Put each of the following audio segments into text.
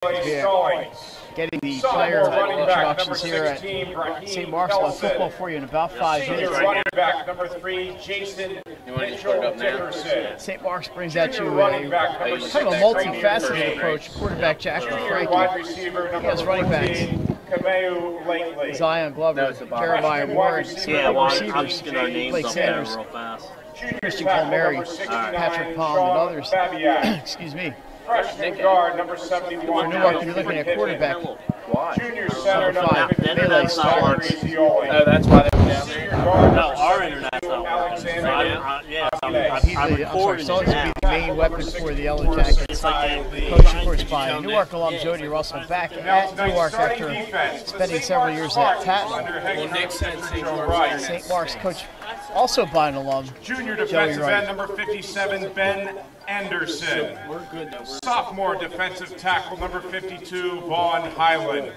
Getting the player introductions here at St. Mark's. We'll have football for you in about 5 minutes. Running back number 3, Jason Mitchell-Dickerson. St. Mark's brings at you a kind of a multifaceted approach. Quarterback Jack Frankie. He has running backs. Zion Glover, Jeremiah Warren, receivers, Blake Sanders, Christian Palmieri, Patrick Palm, and others. Excuse me. Freshman guard number 71. For Newark, you're looking at quarterback. Junior center number 5, Melee Starks. Oh, that's why they were down there. No, our internet's not working. I'm recording so it this now. will be the main weapon for the Yellow Jackets. Coached, of course, by Newark alum Jody Russell, back at Newark after spending several years at Tatnall. St. Mark's coach, also by an alum, Junior defensive end number 57, Ben Anderson. Sophomore defensive tackle number 52, Vaughn Highland.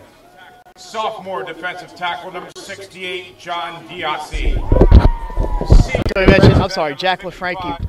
Sophomore defensive tackle number 68, John Diassi. I'm sorry, Jack LaFranchi.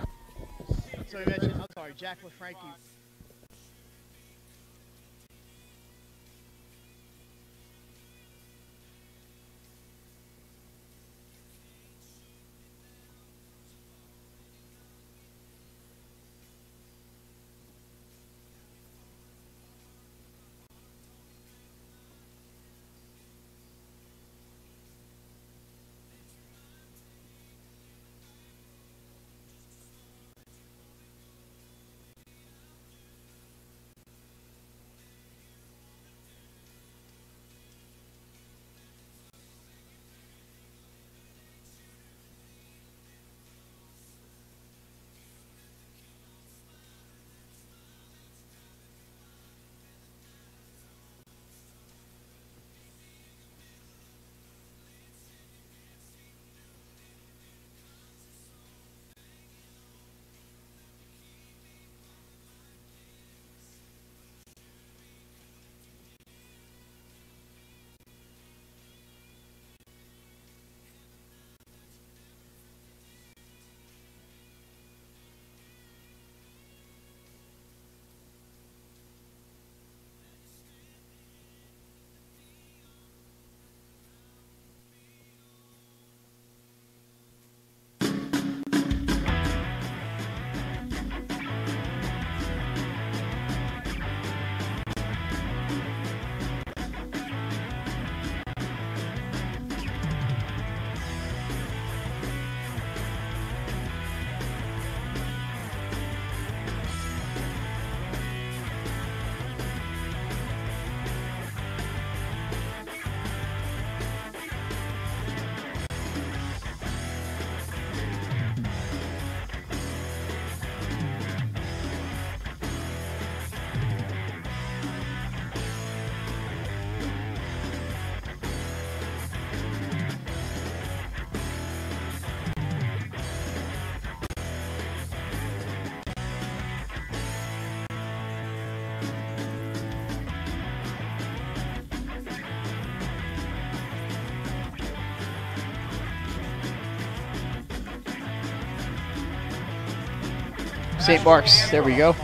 St. Mark's, there we go. So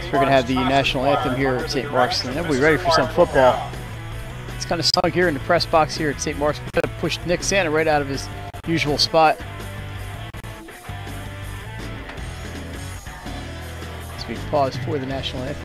we're going to have the national anthem here at St. Mark's, and then we'll be ready for some football. It's kind of sung here in the press box here at St. Mark's. We're going to push Nick Santa right out of his usual spot. As we pause for the national anthem.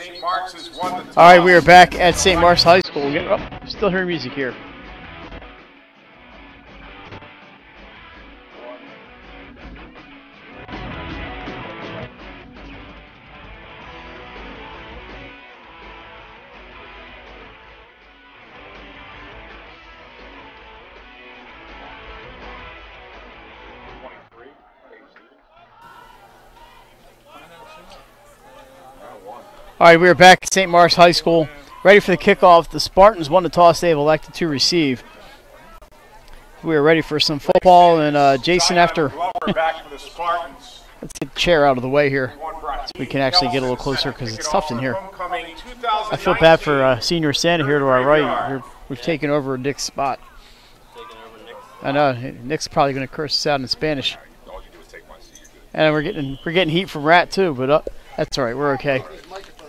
St. Mark's has won the toss. All right, we are back at St. Mark's High School. Still hearing music here. All right, we are back at St. Mark's High School, ready for the kickoff. The Spartans won the toss. They have elected to receive. We are ready for some football, and Jason, after back for the Spartans. Let's get the chair out of the way here so we can actually get a little closer because it's tough in here. I feel bad for Senior Santa here to our right. We've taken over Nick's spot. I know Nick's probably going to curse us out in Spanish. And we're getting heat from Rat too, but that's all right. We're okay.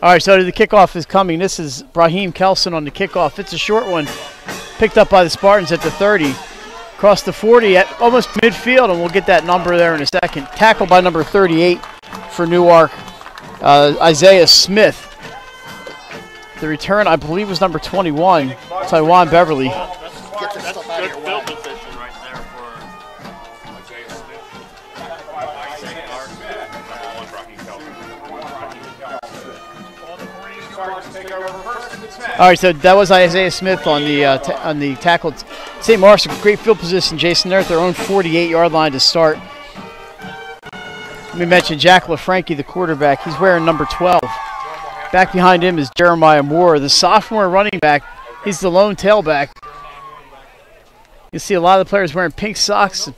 All right, so the kickoff is coming. This is Brahim Kelson on the kickoff. It's a short one, picked up by the Spartans at the 30. Across the 40 at almost midfield, and we'll get that number there in a second. Tackled by number 38 for Newark, Isaiah Smith. The return, I believe, was number 21, Taiwan Beverly. That's good field position right there for Isaiah Smith. All right, so that was Isaiah Smith on the tackle. St. Mark's, great field position, Jason. They're at their own 48-yard line to start. We mentioned Jack LaFranchi, the quarterback. He's wearing number 12. Back behind him is Jeremiah Moore, the sophomore running back. He's the lone tailback. You see a lot of the players wearing pink socks.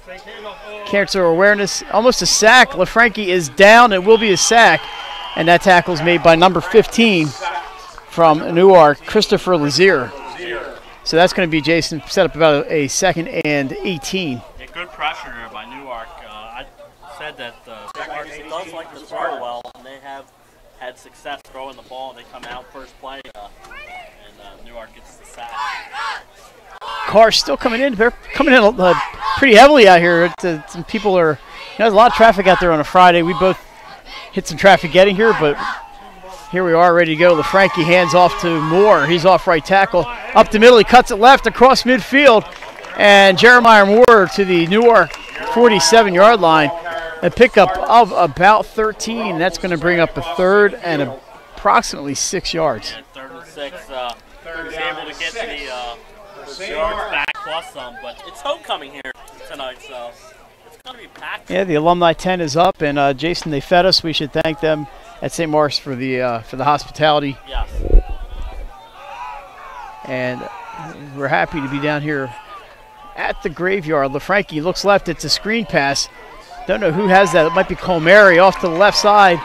Cancer awareness, almost a sack. LaFranchi is down. It will be a sack. And that tackle is made by number 15 from Newark, Christopher Lazier. So that's going to be, Jason, set up about a 2nd and 18. Yeah, good pressure there by Newark. I said that Marks does like to throw well, and they have had success throwing the ball. They come out first play, and Newark gets the sack. Cars still coming in. They're coming in pretty heavily out here. Some people are, there's a lot of traffic out there on a Friday. We both hit some traffic getting here, but here we are ready to go. LaFranchi hands off to Moore. He's off right tackle. Up the middle, he cuts it left across midfield. And Jeremiah Moore to the Newark 47-yard line. A pickup of about 13. That's going to bring up a 3rd and approximately 6 yards. And 3rd and 6. He's able to get the yards back plus some, but it's homecoming here tonight, so it's going to be packed. Yeah, the alumni tent is up, and Jason, they fed us. We should thank them at St. Mark's for the hospitality. Yes. And we're happy to be down here at the graveyard. LaFranchi looks left. It's a screen pass. Don't know who has that. It might be Colmeri off to the left side.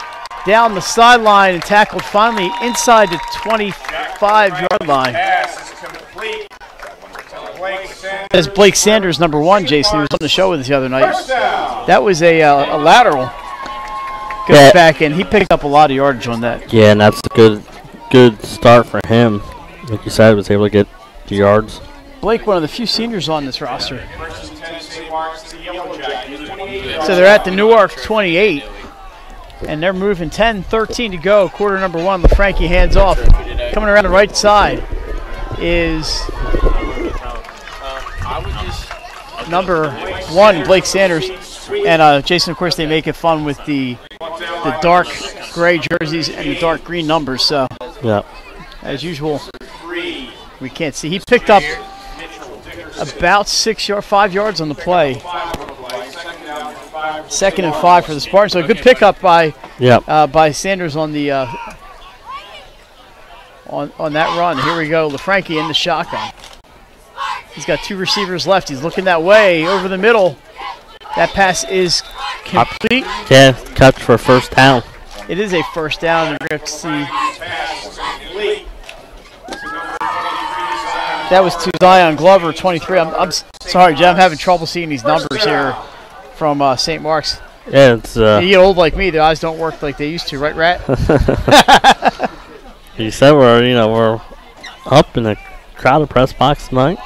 Down the sideline and tackled finally inside the 25-yard line. Pass is complete. That's Blake Sanders, number 1, Jason. He was on the show with us the other night. That was a lateral. Goes back in. He picked up a lot of yardage on that. Yeah, and that's a good start for him. Like you said, was able to get the yards. Blake, one of the few seniors on this roster. So they're at the Newark 28, and they're moving 10-13 to go. Quarter number 1, LaFranchi hands off. Coming around the right side is number 1, Blake Sanders. And Jason, of course, they make it fun with the dark gray jerseys and the dark green numbers. So, yeah, as usual, we can't see. He picked up about 5 yards on the play. 2nd and 5 for the Spartans. So a good pickup by Sanders on the on that run. Here we go. LaFranchi in the shotgun. He's got 2 receivers left. He's looking that way over the middle. That pass is complete. Yeah, catch for first down. It is a first down. We're going to see. That was to Zion Glover, 23. I'm sorry, Jim. I'm having trouble seeing these numbers here from St. Mark's. Yeah, it's. You get old like me, the eyes don't work like they used to, right, Rat? You said we're up in a crowded press box tonight.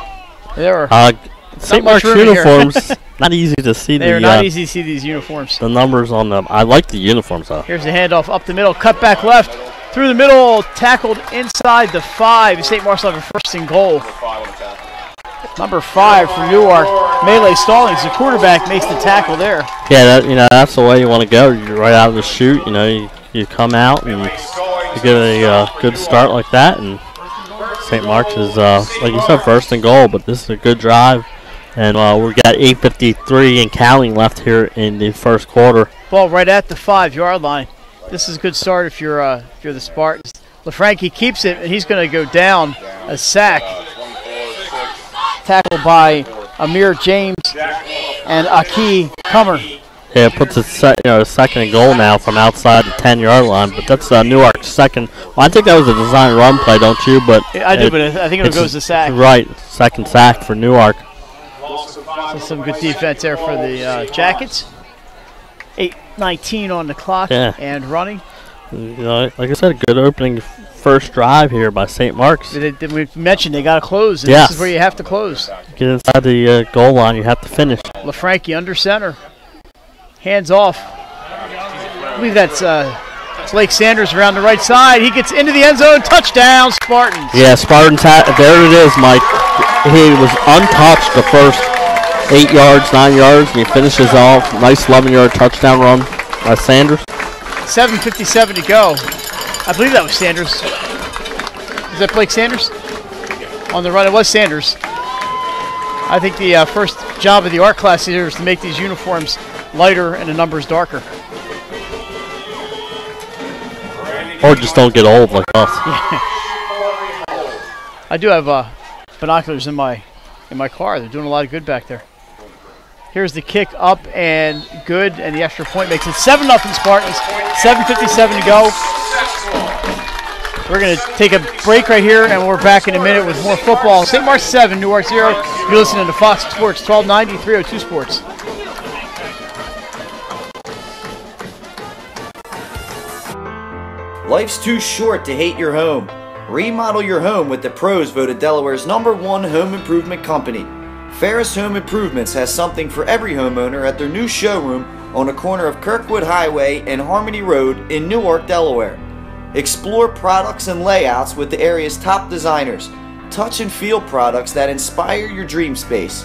There are St. Mark's uniforms. Not easy to see. They're not easy to see these uniforms. The numbers on them. I like the uniforms though. Here's the handoff up the middle, cut back left. Through the middle, tackled inside the 5. St. Mark's will have a first and goal. Number 5 for Newark, Melee Stallings. The quarterback makes the tackle there. Yeah, that's the way you want to go. You're right out of the chute. You come out and you get a good start like that, and St. Mark's is, like you said, first and goal. But this is a good drive, and we got 8:53 and counting left here in the first quarter. Ball right at the 5-yard line. This is a good start if you're the Spartans. LaFranchi keeps it, and he's going to go down. A sack. Tackled by Amir James and Aki Comer. Yeah, it puts it second and goal now from outside the 10-yard line, but that's Newark's second. Well, I think that was a design run play, don't you? But I do, but I think it goes to sack. Right, second sack for Newark. So some good defense there for the Jackets. 8:19 on the clock and running. Like I said, a good opening first drive here by St. Mark's. We mentioned they got to close. Yes. This is where you have to close. Get inside the goal line, you have to finish. LaFranchi under center. Hands off. I believe that's Blake Sanders around the right side. He gets into the end zone. Touchdown, Spartans. Yeah, Spartans. There it is, Mike. He was untouched the first 8 yards, 9 yards, and he finishes off. Nice 11-yard touchdown run by Sanders. 7:57 to go. I believe that was Sanders. Is that Blake Sanders? On the run, it was Sanders. I think the first job of the art class here is to make these uniforms lighter and the numbers darker. Or just don't get old like us. I do have binoculars in my car. They're doing a lot of good back there. Here's the kick up and good, and the extra point makes it 7-0 Spartans. 7:57 to go. We're going to take a break right here, and we're back in a minute with more football. St. Mark's 7, Newark 0. You're listening to Fox Sports 1290, 302 Sports. Life's too short to hate your home. Remodel your home with the pros voted Delaware's #1 home improvement company. Ferris Home Improvements has something for every homeowner at their new showroom on the corner of Kirkwood Highway and Harmony Road in Newark, Delaware. Explore products and layouts with the area's top designers. Touch and feel products that inspire your dream space.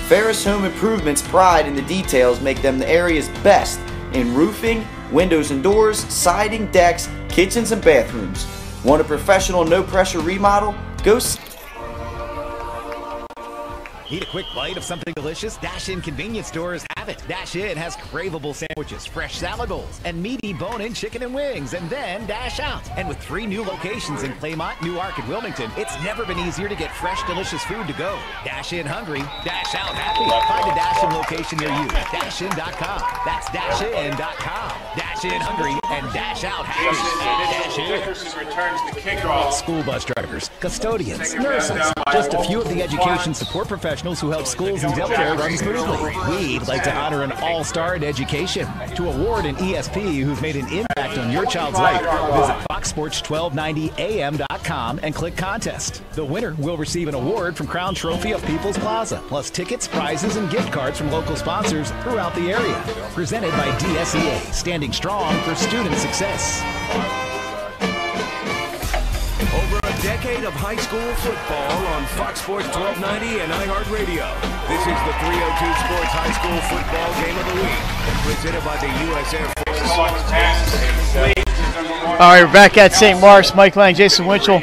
Ferris Home Improvements' pride in the details make them the area's best in roofing, windows and doors, siding, decks, kitchens, and bathrooms. Want a professional, no-pressure remodel? Go see. Need a quick bite of something delicious? Dash In convenience stores have it. Dash In has craveable sandwiches, fresh salad bowls, and meaty bone-in chicken and wings, and then Dash Out. And with 3 new locations in Claymont, Newark, and Wilmington, it's never been easier to get fresh, delicious food to go. Dash In hungry, Dash Out happy. Find a Dash In location near you at dashin.com. That's dashin.com. Dash In hungry and Dash Out happy. Dash In. Dickerson returns the kickoff. School bus drivers, custodians, nurses, just a few of the education support professionals who help schools in Delaware run smoothly. We'd like to honor an all-star in education. To award an ESP who's made an impact on your child's life, visit foxsports1290am.com and click contest. The winner will receive an award from Crown Trophy of People's Plaza, plus tickets, prizes, and gift cards from local sponsors throughout the area. Presented by DSEA, standing strong for student success. Over a decade of high school football on Fox Sports 1290 and iHeartRadio. This is the 302 Sports High School Football Game of the Week, presented by the U.S. Air Force. All right, we're back at St. Mark's. Mike Lang, Jason Winchell,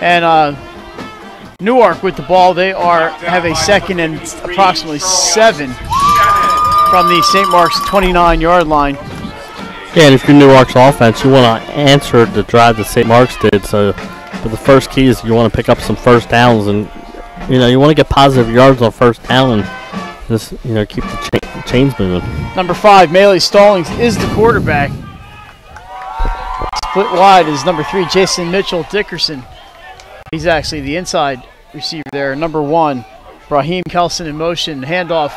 and Newark with the ball. They have a second and approximately 7 from the St. Mark's 29-yard line. Yeah, and if you're Newark's offense, you want to answer the drive that St. Mark's did. So, but the first key is you want to pick up some first downs, and you want to get positive yards on first down, and just keep the chains moving. Number 5, Melee Stallings is the quarterback. Split wide is number 3, Jason Mitchell Dickerson. He's actually the inside receiver there. Number 1, Raheem Kelson in motion, handoff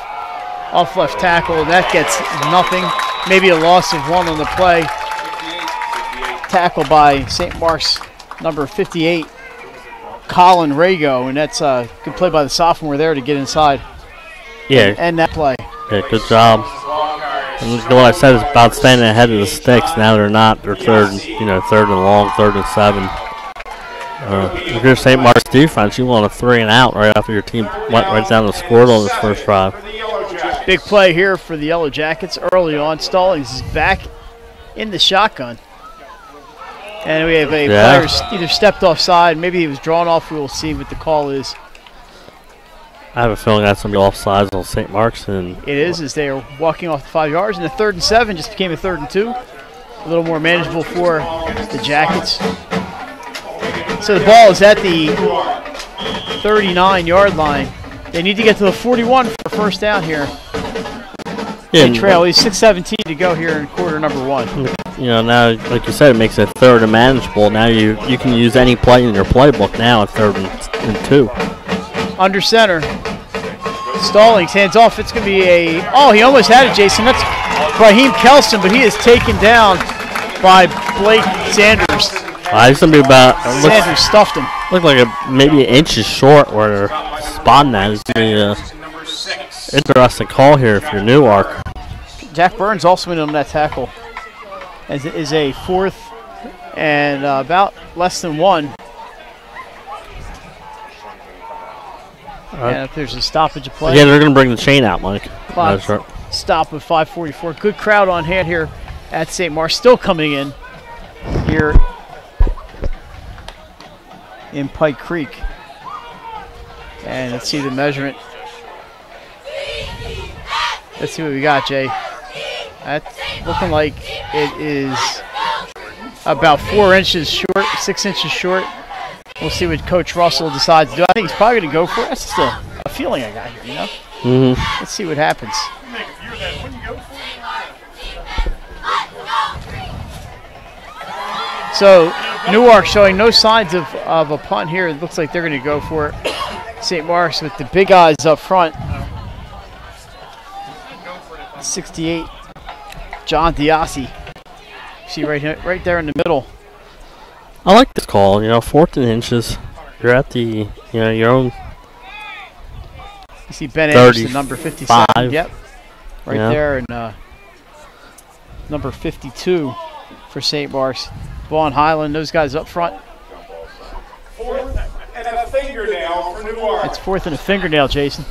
off left tackle, and that gets nothing. Maybe a loss of 1 on the play. Tackle by St. Mark's, number 58, Colin Rago, and that's a good play by the sophomore there to get inside. Yeah. And that play. Yeah, good job. And what I said is about standing ahead of the sticks. Now they're not. They're third and long, 3rd and 7. If you're St. Mark's defense, you want a 3 and out right after your team went right down and scored on this first drive. Big play here for the Yellow Jackets early on. Stallings is back in the shotgun. And we have a player either stepped offside, maybe he was drawn off. We will see what the call is. I have a feeling that's going to be offsides on St. Mark's. And it is, as they are walking off the 5 yards. And the 3rd and 7 just became a 3rd and 2. A little more manageable for the Jackets. So the ball is at the 39-yard line. They need to get to the 41 for first down here. They trail. He's 6:17 to go here in quarter number 1. Now, like you said, it makes it 3rd and manageable. Now you can use any play in your playbook now at 3rd and 2. Under center. Stallings hands off. It's going to be a... Oh, he almost had it, Jason. That's Raheem Kelson, but he is taken down by Blake Sanders. He's going to be about... Sanders stuffed him. Looked like maybe an inch short where they're spotting that. It's going to be an interesting call here if you're Newark. Jack Burns also in on that tackle. As it is a 4th and about less than 1. And if there's a stoppage of play. Yeah, they're going to bring the chain out, Mike. Stop with 5:44. Good crowd on hand here at St. Mark's. Still coming in here in Pike Creek. And let's see the measurement. Let's see what we got, Jay. That's looking like it is about 4 inches short, 6 inches short. We'll see what Coach Russell decides to do. I think he's probably going to go for it. That's just a feeling I got here, Let's see what happens. So Newark showing no signs of a punt here. It looks like they're going to go for it. St. Mark's with the big eyes up front. 68, John Diassi. See right there in the middle. I like this call. 4th and inches. You're at the your own. You see Ben Anderson, number 57. Yep, right there, and number 52 for St. Mark's. Vaughn Highland, those guys up front. 4th and a fingernail for Newark. It's 4th and a fingernail, Jason.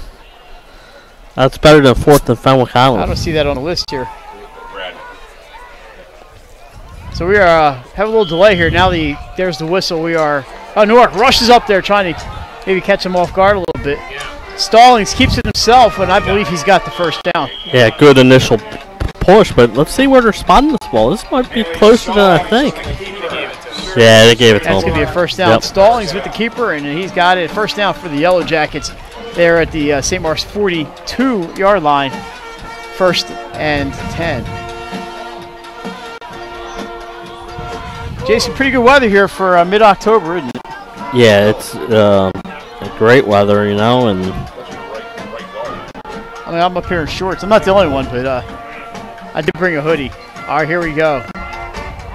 That's better than 4th and Fenwick Highland. I don't see that on the list here. So we are have a little delay here. Now there's the whistle. Newark rushes up there trying to maybe catch him off guard a little bit. Stallings keeps it himself, and I believe he's got the first down. Yeah, good initial push, but let's see where they're spotting this ball. This might be closer than I think. Yeah, they gave it to him. That's going to be a first down. Yep. Stallings with the keeper, and he's got it. First down for the Yellow Jackets. They're at the St. Mark's 42-yard line. 1st and 10. Jason, pretty good weather here for mid-October, isn't it? Yeah, it's great weather, and I mean, I'm up here in shorts. I'm not the only one, but I did bring a hoodie. All right, here we go.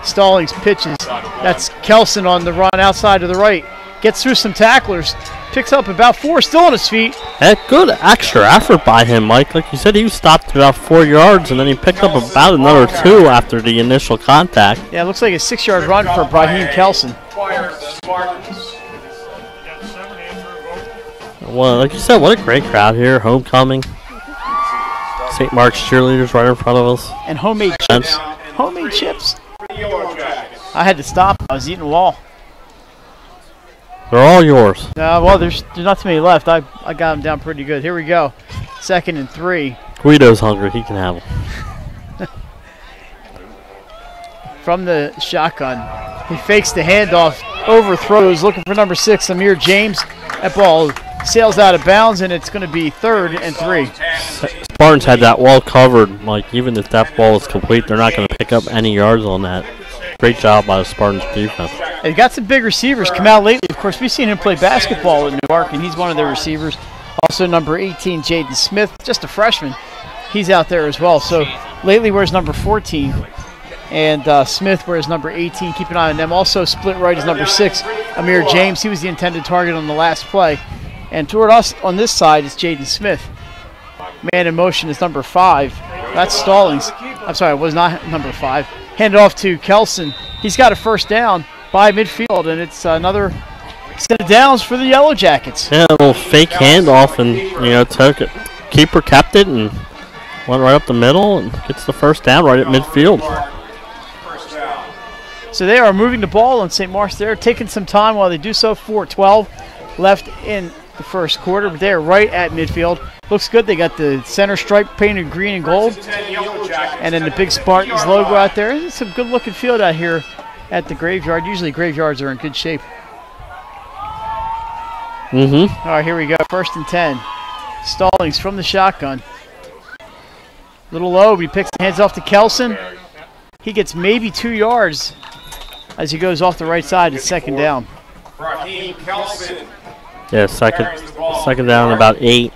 Stallings pitches. That's Kelson on the run outside to the right. Gets through some tacklers. Picks up about 4, still on his feet. Good extra effort by him, Mike. Like you said, he was stopped about 4 yards, and then he picked up about another 2 after the initial contact. Yeah, it looks like a 6-yard run for Raheem Kelson. Well, like you said, what a great crowd here. Homecoming. St. Mark's cheerleaders right in front of us. And homemade chips. Homemade chips. I had to stop. I was eating a wall. They're all yours. Well, there's not too many left. I got them down pretty good. Here we go. 2nd and 3. Guido's hungry. He can have them. From the shotgun. He fakes the handoff. Overthrows. Looking for number 6, Amir James. That ball sails out of bounds, and it's going to be 3rd and 3. Spartans had that well covered. Like, even if that ball is complete, they're not going to pick up any yards on that. Great job by the Spartans defense. They've got some big receivers come out lately. Of course, we've seen him play basketball in Newark, and he's one of their receivers. Also, number 18, Jaden Smith, just a freshman. He's out there as well. So, lately wears number 14, and Smith wears number 18. Keep an eye on them. Also, split right is number 6, Amir James. He was the intended target on the last play. And toward us on this side is Jaden Smith. Man in motion is number 5. That's Stallings. I'm sorry, it was not number 5. Handed off to Kelson. He's got a first down by midfield, and it's another set of downs for the Yellow Jackets. Yeah, a little fake handoff, and took it. Keeper kept it and went right up the middle and gets the first down right at midfield. So they are moving the ball on St. Mark's. They're taking some time while they do so. 4:12 left in the first quarter, but they're right at midfield. Looks good. They got the center stripe painted green and gold, and then the big Spartans logo out there. It's some good looking field out here at the graveyard. Usually graveyards are in good shape. All right, here we go. 1st and 10. Stallings from the shotgun. Little low, but he picks the hands off to Kelson. He gets maybe 2 yards as he goes off the right side. It's 2nd down. Yeah, second down, about 8.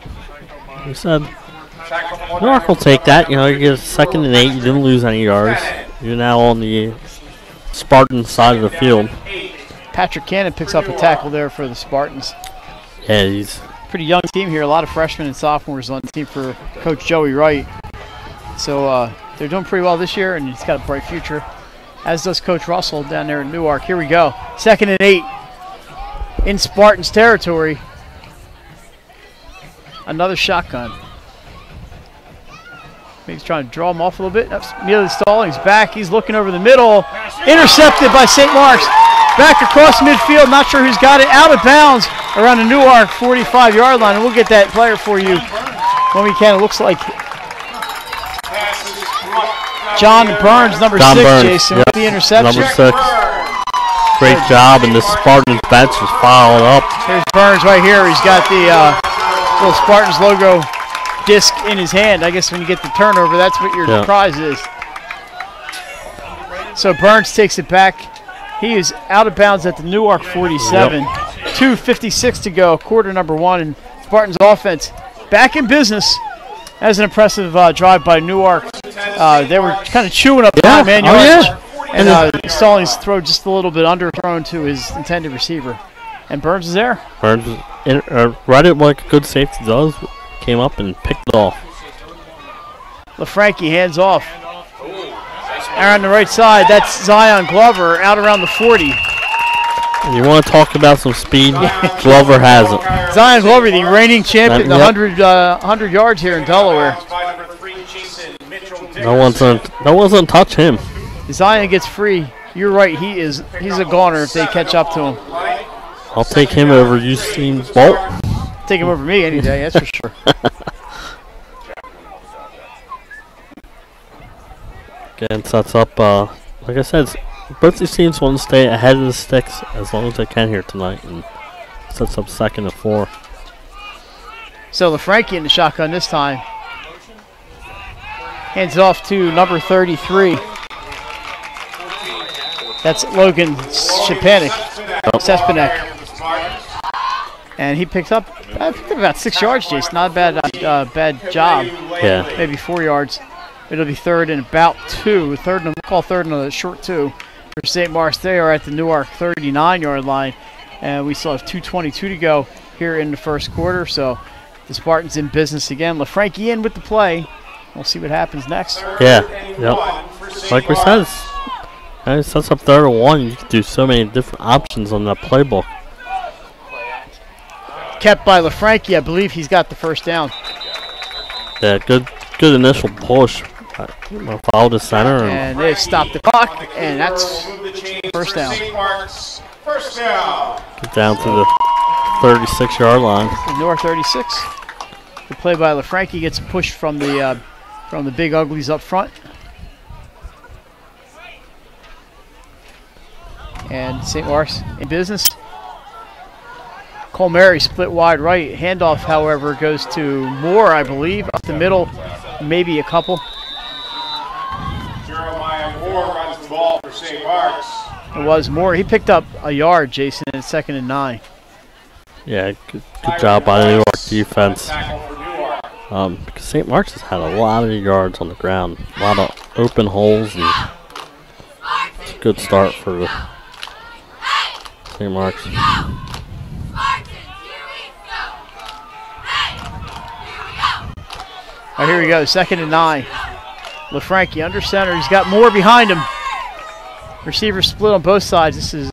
You said Newark will take that. You get 2nd and 8. You didn't lose any yards. You're now on the Spartan side of the field. Patrick Cannon picks up a tackle there for the Spartans. Yeah, he's pretty young team here. A lot of freshmen and sophomores on the team for Coach Joey Wright. So they're doing pretty well this year, and he's got a bright future, as does Coach Russell down there in Newark. Here we go. 2nd and 8 in Spartans territory. Another shotgun. Maybe he's trying to draw him off a little bit. That's Nearly Stallings back. He's looking over the middle. Intercepted by St. Mark's. Back across midfield. Not sure who's got it. Out of bounds around the Newark 45-yard line. And we'll get that player for you when we can. It looks like John Burns, number 6, Jason, with the interception. Number 6. Great job, and the Spartans bench is followed up. Here's Burns right here. He's got the little Spartans logo disc in his hand. I guess when you get the turnover, that's what your prize is. So Burns takes it back. He is out of bounds at the Newark 47. 2:56 to go, quarter number 1, and Spartans offense back in business. As an impressive drive by Newark. They were kind of chewing up time, man. And Stallings throw just a little bit underthrown to his intended receiver. And Burns is there. Burns right at what a good safety does. Came up and picked it off. LaFranchi hands off. On the right side, that's Zion Glover out around the 40. You want to talk about some speed? Glover has it. Zion Glover, the reigning champion, the 100 yards here in Delaware. No one's gonna touch him. Zion gets free. You're right. He's a goner if they catch up to him. I'll take him over Usain Bolt. Take him over me any day. That's for sure. Again, sets up. Like I said, both these teams want to stay ahead of the sticks as long as they can here tonight, and sets up 2nd and 4. So LaFranchi in the shotgun this time. Hands it off to number 33. That's Logan Sespinek. And he picks up about 6 yards, Jason. Not a bad job. Yeah. Maybe 4 yards. It'll be 3rd and about 2. We'll call 3rd and a short 2 for St. Mark's. They are at the Newark 39-yard line. And we still have 2:22 to go here in the first quarter. So the Spartans in business again. LaFranchi in with the play. We'll see what happens next. Yeah. Yep. Like we said, it sets up 3rd and 1. You can do so many different options on that playbook. Kept by LaFranchi. I believe he's got the first down. Yeah, good initial push. Follow the center. And they've stopped the clock, and that's first down. Get down to the 36-yard line. Newark 36. The play by LaFranchi gets pushed from the big uglies up front. And St. Mark's in business. Cole Mary split wide right. Handoff, however, goes to Moore, I believe, up the middle, maybe a couple. Jeremiah Moore runs the ball for St. Mark's. It was Moore. He picked up a yard, Jason, in 2nd and 9. Yeah, good job by the New York defense. Because St. Mark's has had a lot of yards on the ground, a lot of open holes, and it's a good start for the St. Mark's. All right, here we go, 2nd and 9. LaFranchi under center. He's got Moore behind him. Receivers split on both sides. This is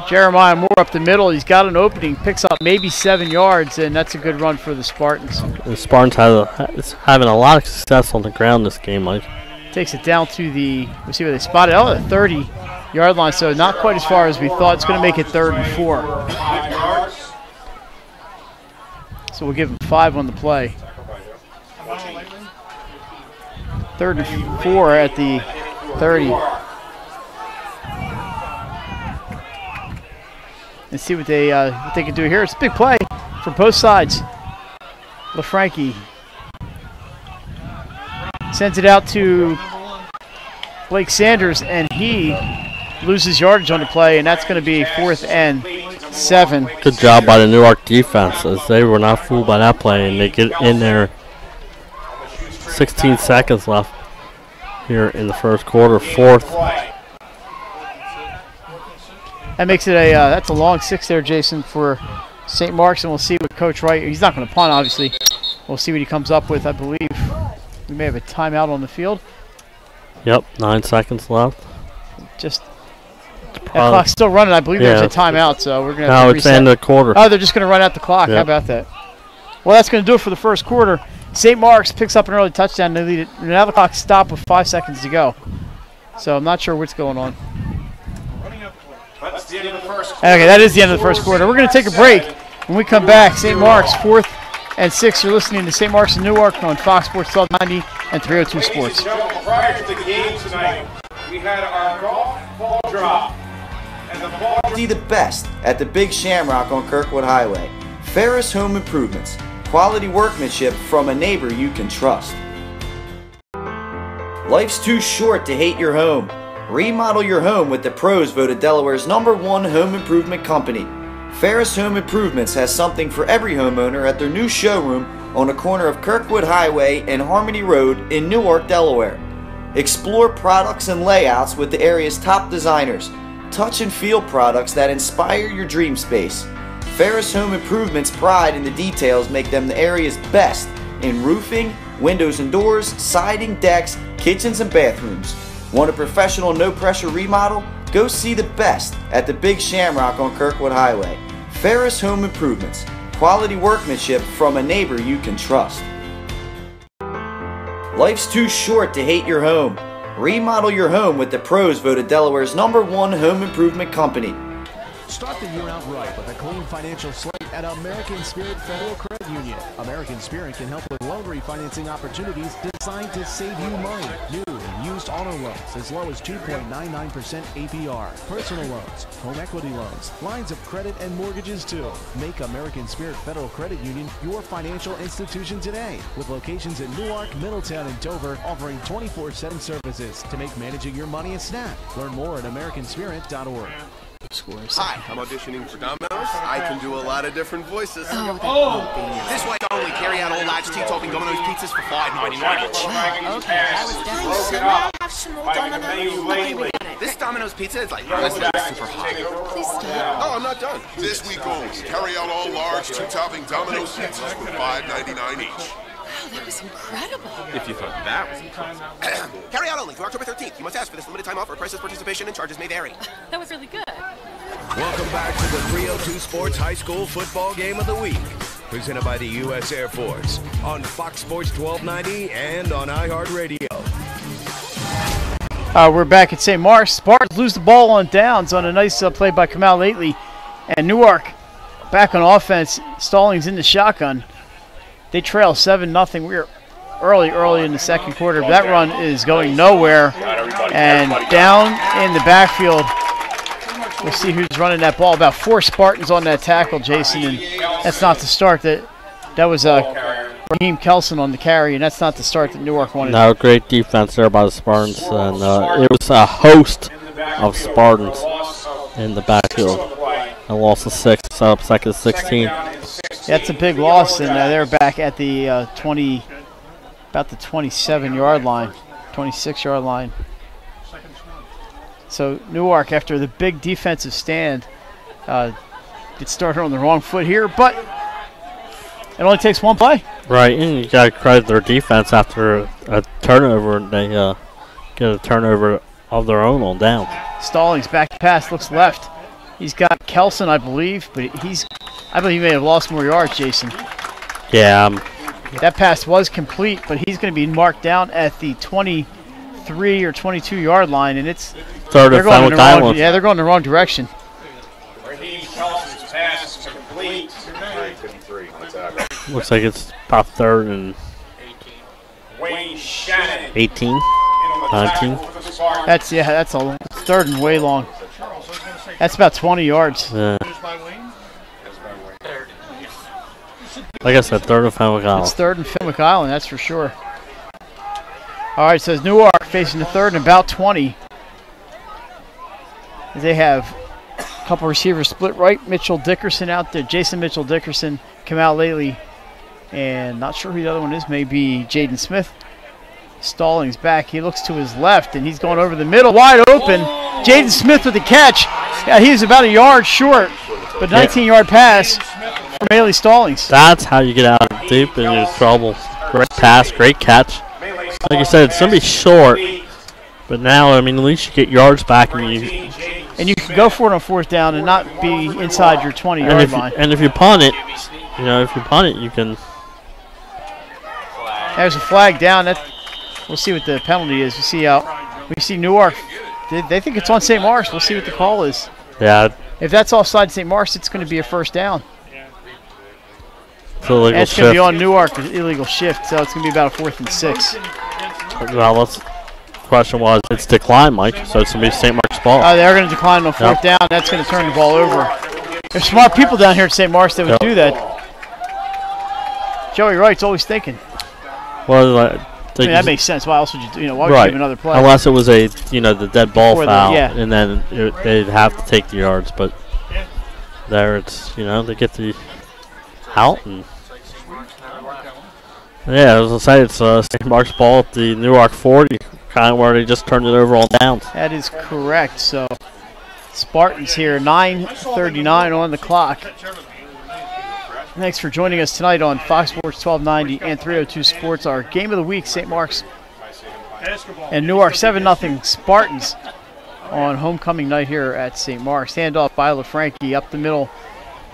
Jeremiah Moore up the middle. He's got an opening, picks up maybe 7 yards, and that's a good run for the Spartans. The Spartans is having a lot of success on the ground this game, Mike. Takes it down to the, let's see where they spotted, the 30-yard line, so not quite as far as we thought. It's going to make it 3rd and 4. So we'll give him 5 on the play. 3rd and 4 at the 30. And see what they can do here. It's a big play for both sides. LaFranchi sends it out to Blake Sanders, and he loses yardage on the play, and that's going to be 4th and 7. Good job by the Newark defense, as they were not fooled by that play, and they get in there. 16 seconds left here in the first quarter. 4th. That makes it a that's a long 6 there, Jason, for St. Mark's, and we'll see what Coach Wright. He's not going to punt, obviously. We'll see what he comes up with. I believe we may have a timeout on the field. Yep, 9 seconds left. Just that clock's still running. I believe there's a timeout, so we're going to have to reset. It's end of the quarter. Oh, they're just going to run out the clock. Yep. How about that? Well, that's going to do it for the first quarter. St. Mark's picks up an early touchdown. They lead it. Now the clock stopped with 5 seconds to go. So I'm not sure what's going on. That's the end of the first quarter. Okay, that is the end of the first quarter. We're going to take a break. When we come back, St. Mark's 4th and 6. You're listening to St. Mark's in Newark on Fox Sports 1290 and 302 Sports. Prior to the game tonight, we had our golf ball drop. And the ball See the best at the Big Shamrock on Kirkwood Highway. Ferris Home Improvements. Quality workmanship from a neighbor you can trust. Life's too short to hate your home. Remodel your home with the pros voted Delaware's #1 home improvement company. Ferris Home Improvements has something for every homeowner at their new showroom on the corner of Kirkwood Highway and Harmony Road in Newark, Delaware. Explore products and layouts with the area's top designers. Touch and feel products that inspire your dream space. Ferris Home Improvements' pride in the details make them the area's best in roofing, windows and doors, siding, decks, kitchens, and bathrooms. Want a professional, no-pressure remodel? Go see the best at the Big Shamrock on Kirkwood Highway. Ferris Home Improvements. Quality workmanship from a neighbor you can trust. Life's too short to hate your home. Remodel your home with the pros voted Delaware's #1 home improvement company. Start the year out right with a clean financial slate at American Spirit Federal Credit Union. American Spirit can help with loan refinancing opportunities designed to save you money. New and used auto loans as low as 2.99% APR. Personal loans, home equity loans, lines of credit, and mortgages too. Make American Spirit Federal Credit Union your financial institution today. With locations in Newark, Middletown, and Dover, offering 24/7 services to make managing your money a snap. Learn more at americanspirit.org. Hi, I'm auditioning for Domino's. I can do a lot of different voices. This way only. Carry out all large tea-topping Domino's pizzas for $5.99 each. Okay, that was nice. So now have some more Domino's. This Domino's pizza is like super hot. Please stop. Oh, I'm not done. This week only. Carry out all large two-topping Domino's pizzas for $5.99 each. Wow, that was incredible. If you thought that was impossible. Carry out only through October 13th. You must ask for this limited time offer. Prices, participation, and charges may vary. That was really good. Welcome back to the 302 Sports High School Football Game of the Week. Presented by the U.S. Air Force on Fox Sports 1290 and on iHeartRadio. We're back at St. Mark's. Spartans lose the ball on downs on a nice play by Kamal Lately. And Newark back on offense. Stallings in the shotgun. They trail 7-0. We're early in the second quarter. But that run is going nowhere. And down in the backfield, we'll see who's running that ball. About 4 Spartans on that tackle, Jason. And that's not the start. That was Raheem Kelson on the carry, and that's not the start that Newark wanted. No, great defense there by the Spartans. And it was a host of Spartans in the backfield. A loss of 6, set up second 16. That's a big loss, and they're back at the about the 27-yard line, 26-yard line. So Newark, after the big defensive stand, it started on the wrong foot here, but it only takes one play. Right, and you got to credit their defense after a turnover. They get a turnover of their own on down. Stallings back pass, looks left. He's got Kelson, I believe, but I believe he may have lost more yards, Jason. Yeah. That pass was complete, but he's going to be marked down at the 23 or 22 yard line, and it's third and final down. Yeah, they're going the wrong direction. Raheem Kelson's pass is complete. Looks like it's about third and 18, 19. That's a third and way long. That's about 20 yards. Yeah. Like I said, third and Fenwick Island. It's third and Fenwick Island, that's for sure. All right, so Newark facing the third and about 20. They have a couple receivers split right. Mitchell Dickerson out there. Jason Mitchell Dickerson come out lately. And not sure who the other one is. Maybe Jaden Smith. Stallings back. He looks to his left, and he's going over the middle. Wide open. Jaden Smith with the catch. Yeah, he was about a yard short. But 19-yard pass from Haley Stallings. That's how you get out deep in your trouble. Great pass, great catch. Like you said, it's going to be short. But now, I mean, at least you get yards back. And you can go for it on fourth down and not be inside your 20-yard line. And if you punt it, you can. There's a flag down. We'll see what the penalty is. We see Newark. They think it's on St. Mark's. We'll see what the call is. Yeah. If that's offside St. Mark's, it's going to be a first down. It's illegal it's going to be on Newark, illegal shift, so it's going to be about a 4th and 6. Well, the question was, it's declined, Mike, so it's going to be St. Mark's ball. They're going to decline on fourth down. That's going to turn the ball over. There's smart people down here at St. Mark's that would do that. Joey Wright's always thinking. Well, that makes sense. Why else would you? Why would you give another play? Unless it was the dead ball foul, yeah. and then they'd have to take the yards. But there, it's they get the out, and yeah, as I say, it's St. Mark's ball at the Newark 40, kind of where they just turned it over on downs. That is correct. So Spartans here, 9:39 on the clock. Thanks for joining us tonight on Fox Sports 1290 and 302 Sports. Our game of the week, St. Mark's and Newark 7-0 Spartans on homecoming night here at St. Mark's. Handoff by LaFranchi up the middle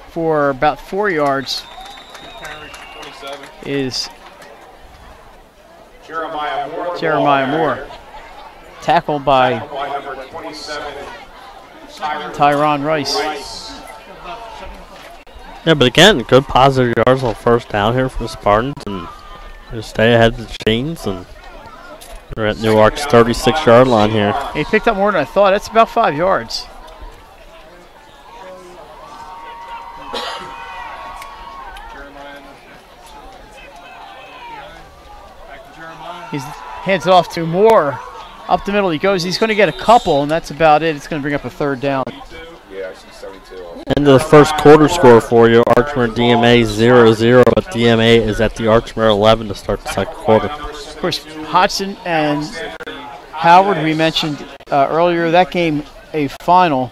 for about 4 yards is Jeremiah Moore. Tackled by Tyron Rice. Yeah, but again, good positive yards on first down here for the Spartans, and just stay ahead of the chains, and we're at Newark's 36-yard line here. He picked up more than I thought. That's about 5 yards. He hands it off to Moore. Up the middle he goes. He's going to get a couple, and that's about it. It's going to bring up a third down. Into the first quarter score for you. Archmere DMA 0-0, but DMA is at the Archmere 11 to start the second quarter. Of course, Hodgson and Howard, we mentioned earlier, that game a final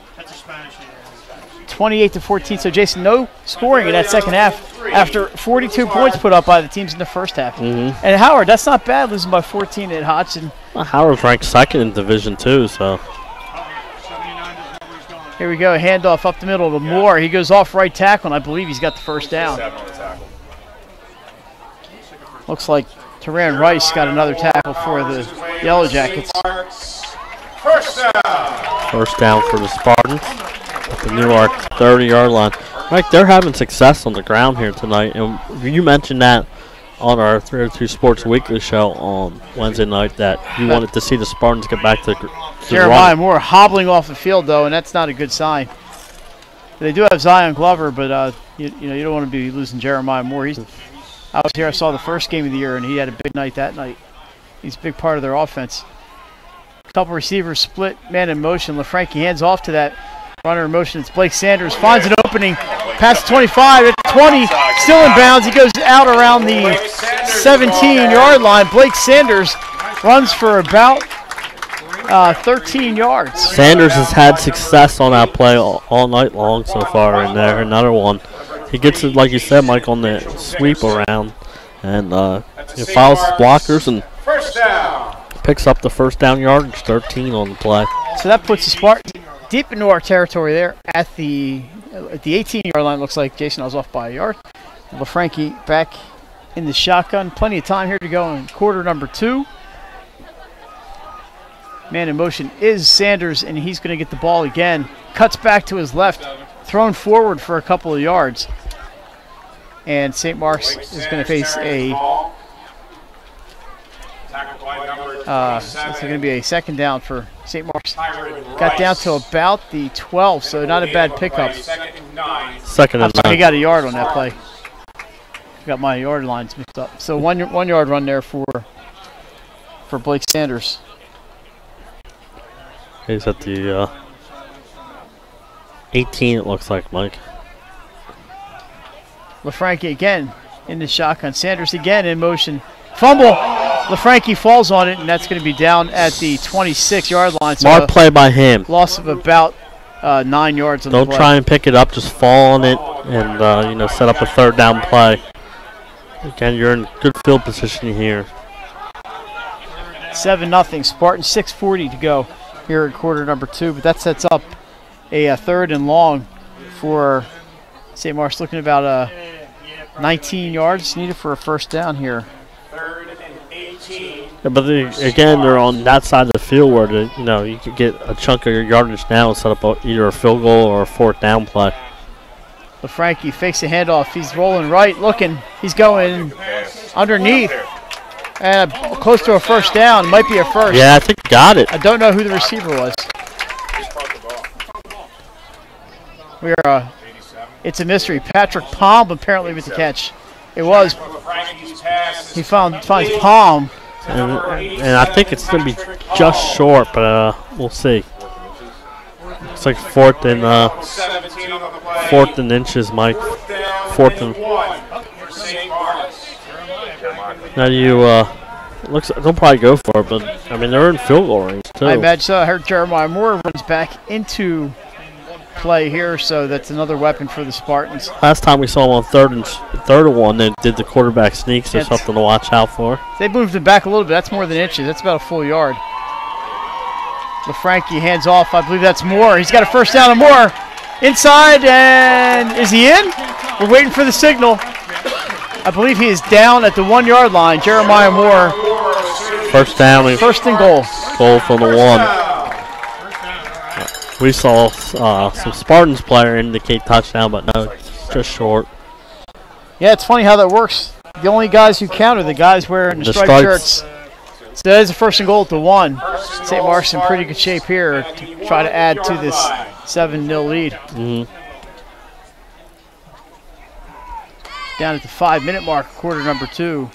28-14. So, Jason, no scoring in that second half after 42 points put up by the teams in the first half. And Howard, that's not bad, losing by 14 at Hodgson. Well, Howard's ranked second in Division II, so. Here we go, handoff up the middle to Moore. He goes off right tackle, and I believe he's got the first down. Looks like Teran Rice got another tackle for the Yellow Jackets. First down. First down for the Spartans at the Newark 30-yard line. Mike, they're having success on the ground here tonight, and you mentioned that on our 302 Sports Weekly show on Wednesday night that you wanted to see the Spartans get back to Jeremiah Moore hobbling off the field, though, and that's not a good sign. They do have Zion Glover, but you don't want to be losing Jeremiah Moore. I was here. I saw the first game of the year, and he had a big night that night. He's a big part of their offense. A couple receivers split, man in motion. LaFranchi hands off to that runner in motion. It's Blake Sanders. Finds an opening. Past 25 at 20. Still in bounds. He goes out around the 17-yard line. Blake Sanders runs for about 13 yards. Sanders has had success on that play all night long so far, and there another one. He gets it, like you said, Mike, on the sweep around, and he follows his blockers and First down. picks up the first down yardage, 13 on the play. So that puts the Spartans deep into our territory there at the 18-yard line. Looks like Jason, I was off by a yard. LaFranchi back in the shotgun. Plenty of time here to go in quarter number 2. Man in motion is Sanders, and he's going to get the ball again. Cuts back to his left, thrown forward for a couple of yards. And St. Mark's is going to face it's going to be a second down for St. Mark's. Got down to about the 12, so not a bad pickup. Second and 9. He got a yard on that play. Got my yard lines mixed up. So one yard run there for Blake Sanders. He's at the 18, it looks like, Mike. LaFranchi again in the shotgun. Sanders again in motion. Fumble. LaFranchi falls on it, and that's going to be down at the 26-yard line. So Smart play by him. Loss of about 9 yards on the play. Don't try and pick it up. Just fall on it and set up a third down play. Again, you're in good field position here. 7-0. Spartans 6:40 to go here in quarter number 2, but that sets up a third and long for St. Mark's. Looking about 19 yards needed for a first down here. Third and 18. Yeah, but again, they're on that side of the field where you could get a chunk of your yardage now and set up either a field goal or a fourth down play. LaFranchi fakes a handoff. He's rolling right, looking. He's going underneath. And close to a first down. Might be a first. Yeah, I think he got it. I don't know who the receiver was. It's a mystery. Patrick Palm apparently with the catch. It was. He finds Palm. And I think it's going to be just short, but we'll see. It's like fourth and inches, Mike. Fourth and. Now looks like they'll probably go for it, but I mean they're in field goal range too. I imagine so. I heard Jeremiah Moore runs back into play here, so that's another weapon for the Spartans. Last time we saw them on third and 1, they did the quarterback sneaks. There's something to watch out for. They moved it back a little bit. That's more than inches. That's about a full yard. LaFranchi hands off. I believe that's Moore. He's got a first down on Moore. Inside, and is he in? We're waiting for the signal. I believe he is down at the 1 yard line. Jeremiah Moore. First down. First and goal. Goal from the 1. We saw some Spartans player indicate touchdown, but no, just short. Yeah, it's funny how that works. The only guys who count are the guys wearing the striped shirts. So that is a first and goal at the 1. St. Mark's in pretty good shape here to try to add to this 7-0 lead. Down at the 5-minute mark, quarter number 2.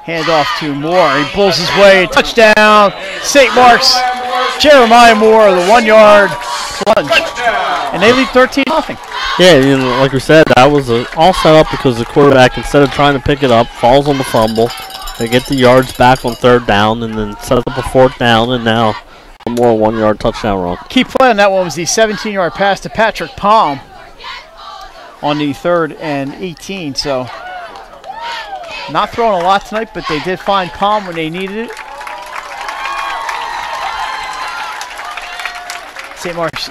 Hand off to Moore. He pulls his way. Touchdown, St. Mark's. Jeremiah Moore, the 1 yard plunge. And they lead 13-0. Yeah, like we said, that was all set up because the quarterback, instead of trying to pick it up, falls on the fumble. They get the yards back on third down and then set up a fourth down, and now a more 1 yard touchdown run. Key play on that one was the 17-yard pass to Patrick Palm on the 3rd and 18. So not throwing a lot tonight, but they did find Palm when they needed it. St. Mark's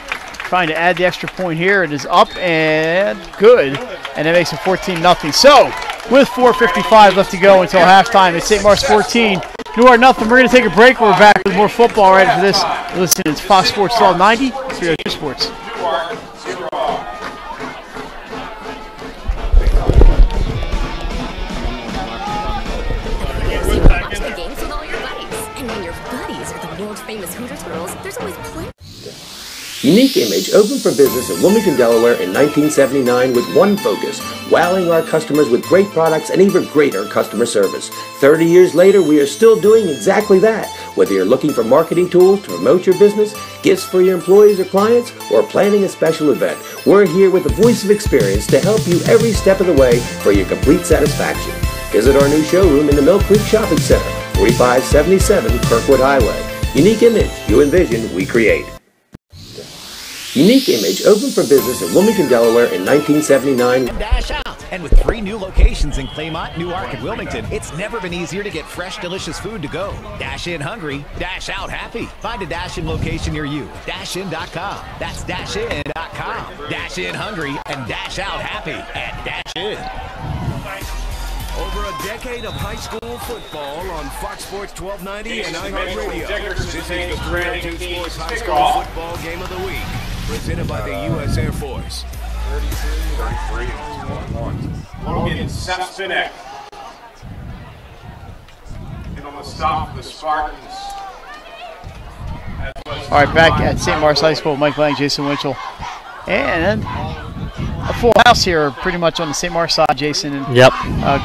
trying to add the extra point here. It is up and good, and that makes it 14-0. So with 4:55 left to go until halftime, it's St. Mark's 14, Newark nothing. We're going to take a break. We're back with more football right after this. Listen, it's Fox Sports 1290, 302 Sports. The games with all your buddies. And when your buddies are the world famous Hooters girls, there's always plenty. Unique Image opened for business in Wilmington, Delaware in 1979 with one focus, wowing our customers with great products and even greater customer service. 30 years later, we are still doing exactly that. Whether you're looking for marketing tools to promote your business, gifts for your employees or clients, or planning a special event, we're here with the voice of experience to help you every step of the way for your complete satisfaction. Visit our new showroom in the Mill Creek Shopping Center, 4577 Kirkwood Highway. Unique Image, you envision, we create. Unique Image opened for business in Wilmington, Delaware in 1979. Dash out. And with 3 new locations in Claymont, Newark, and Wilmington, it's never been easier to get fresh, delicious food to go. Dash in hungry, dash out happy. Find a Dash In location near you. DashIn.com. That's DashIn.com. Dash in hungry and dash out happy at Dash In. Over a decade of high school football on Fox Sports 1290 and iHeart Radio. This is the 302 Sports High School Football Game of the Week, presented by the U.S. Air Force. 33, 1. Logan Sepstinek. And on the stop for the Spartans. All right, back at St. Mark's High School, Mike Lang, Jason Winchell. And a full house here pretty much on the St. Mark's side, Jason. And, yep.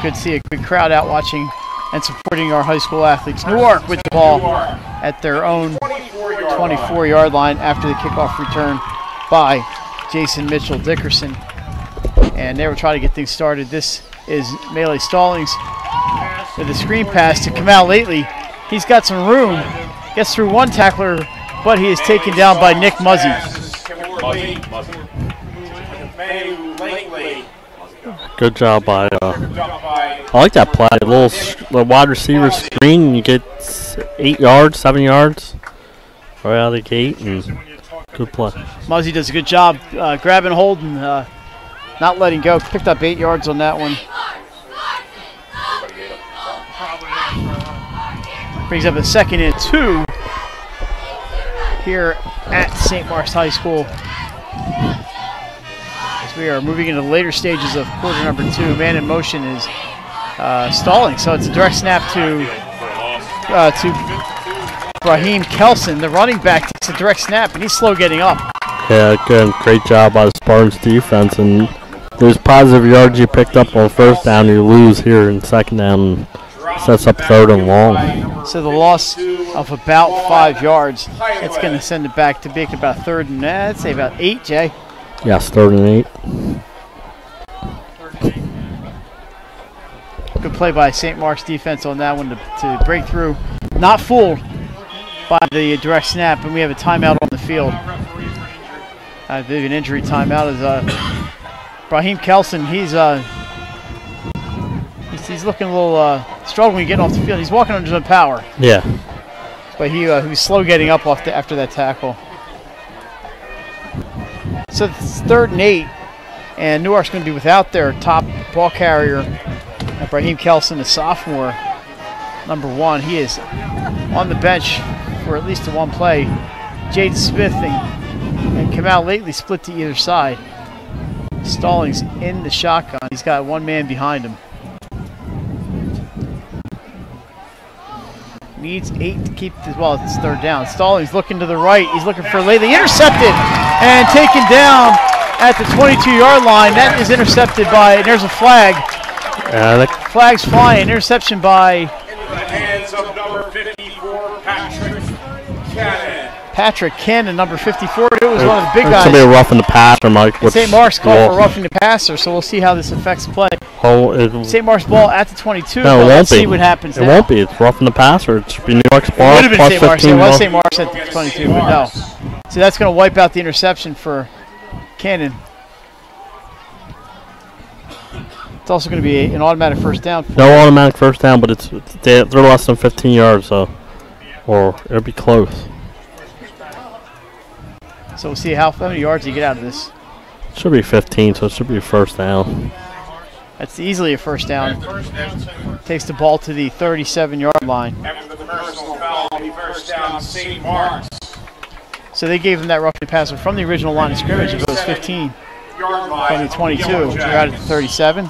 Good to see a good crowd out watching and supporting our high school athletes. Newark with the ball at their own 24-yard line after the kickoff return by Jason Mitchell Dickerson. And they were trying to get things started. This is Melee Stallings with a screen pass to Kamal Lately. He's got some room, gets through one tackler, but he is taken down by Nick Muzzy. Good job by, I like that play. A little wide receiver screen, you get 8 yards, 7 yards right out of the gate, and good play. Muzzy does a good job grabbing hold and not letting go. Picked up 8 yards on that one. Brings up a 2nd and 2 here at St. Mark's High School. As we are moving into the later stages of quarter number 2. Man in motion is stalling, so it's a direct snap to Raheem Kelson. The running back takes a direct snap, and he's slow getting up. Yeah, good. Great job by the Spartans defense. And there's positive yards you picked up on 1st down, you lose here in 2nd down. Sets up 3rd and long. So the loss of about 5 yards, it's going to send it back to make about 3rd and I'd say about 8, Jay. Yes, 3rd and 8. Good play by St. Mark's defense on that one to break through. Not fooled by the direct snap, and we have a timeout on the field. I believe an injury timeout is Raheem Kelson. He's looking a little struggling getting off the field. He's walking under his own power. Yeah. But he was slow getting up after that tackle. So it's 3rd and 8, and Newark's going to be without their top ball carrier, Raheem Kelson, a sophomore, number 1. He is on the bench for at least one play. Jaden Smith and Kamal Lately split to either side. Stallings in the shotgun. He's got one man behind him. Needs 8 to keep this. Well, it's 3rd down. Stallings looking to the right. He's looking for Lately. Intercepted and taken down at the 22-yard line. That is intercepted by, and there's a flag. Flag's flying. Interception by. In the hands of number 54, Patrick Cannon. Patrick Cannon, number 54. It was one of the big guys. Somebody roughing the passer, Mike. St. Mark's called for roughing the passer, so we'll see how this affects play. St. Mark's ball at the 22. No, it won't let's be. See what happens it now. won't be. It's roughing the passer. It should be New York's ball. It would have been St. Mark's. It was ball. St. Mark's at the 22, but no. So that's going to wipe out the interception for Cannon. It's also going to be an automatic 1st down. No automatic 1st down, but they're less than 15 yards, so or it'll be close. So we'll see how many yards you get out of this. It should be 15, so it should be a 1st down. That's easily a 1st down. Takes the ball to the 37-yard line. After the personal foul, 1st down, St. Mark's. So they gave him that roughing passer from the original line of scrimmage. It was 15 from the 22. They're out at the 37.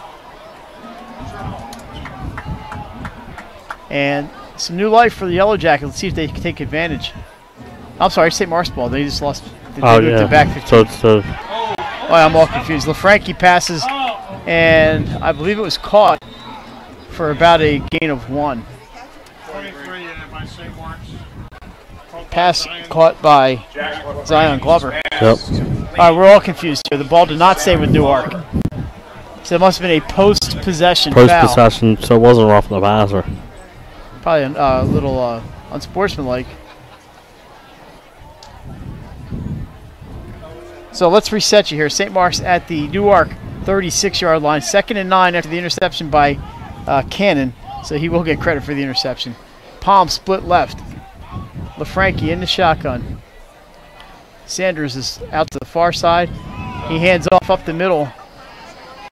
And some new life for the Yellow Jackets. Let's see if they can take advantage. I'm sorry, St. Mark's ball. They just lost. They moved it back 15. So I'm all confused. LaFranchi passes, and I believe it was caught for about a gain of 1. Pass caught by Zion Glover. Yep. All right, we're all confused here. The ball did not stay with Newark. So it must have been a post-possession foul. Post-possession, so it wasn't roughing the passer. Probably a little unsportsmanlike. So let's reset you here. St. Mark's at the Newark 36-yard line. 2nd and 9 after the interception by Cannon. So he will get credit for the interception. Palm split left. LaFranchi in the shotgun. Sanders is out to the far side. He hands off up the middle.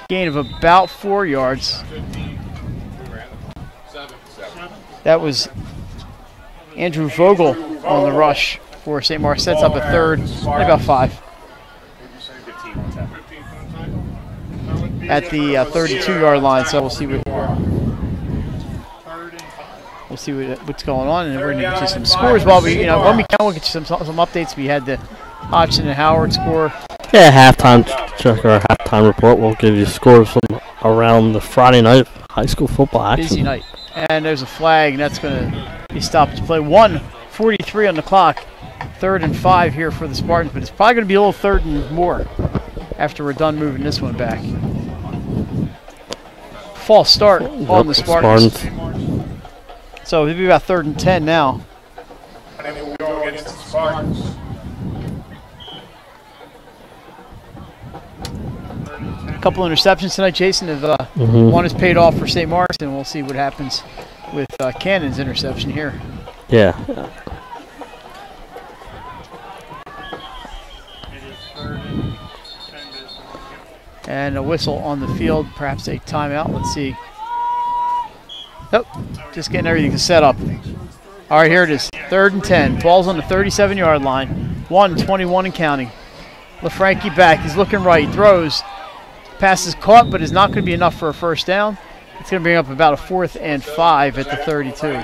Gain of about 4 yards. That was Andrew Vogel on the rush for St. Mark's. Sets up a third and about 5. At the 32-yard line, so we'll see what's going on, and we're going to get you some scores while we, when we can, we'll get you some updates. We had the Hodgson and Howard score. Yeah, halftime check our halftime report. We'll give you scores from around the Friday night high school football action. Busy night, and there's a flag, and that's going to be stopped to play. 1:43 on the clock. 3rd and 5 here for the Spartans, but it's probably going to be a little 3rd and more after we're done moving this one back. False start on the Spartans. So it'll be about 3rd and 10 now. And we'll go against the Spartans. A couple interceptions tonight, Jason. One is paid off for St. Mark's, and we'll see what happens with Cannon's interception here. Yeah. And a whistle on the field, perhaps a timeout. Let's see. Nope, just getting everything set up. All right, here it is, 3rd and 10. Ball's on the 37-yard line. 1:21 and counting. LaFranchi back, he's looking right, throws. Pass is caught, but is not going to be enough for a first down. It's going to bring up about a 4th and 5 at the 32.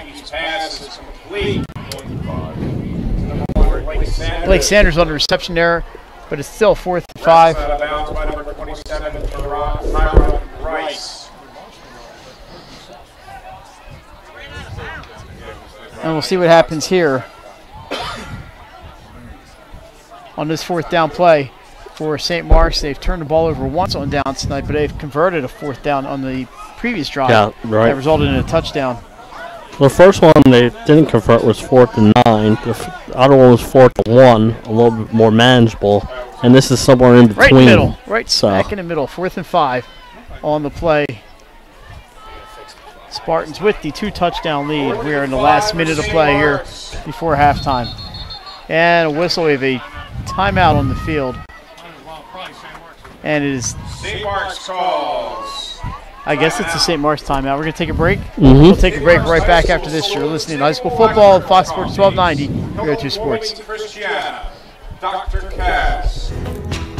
Blake Sanders on the reception there, but it's still 4th and 5. And we'll see what happens here on this 4th down play for St. Mark's. They've turned the ball over once on downs tonight, but they've converted a 4th down on the previous drive. Yeah, right. That resulted in a touchdown. The first one they didn't convert was 4th and 9. The other one was 4th and 1, a little bit more manageable. And this is somewhere in between. Right in the middle, right smack in the middle. 4th and 5 on the play. Spartans with the 2-touchdown lead. We are in the last minute of play here before halftime. And a whistle. We have a timeout on the field. And it is St. Mark's calls. I guess it's the St. Mark's timeout. We're going to take a break. We'll take a break right back after this. You're listening to High School Football on Fox Sports 1290. 302 Sports. Dr. Cass.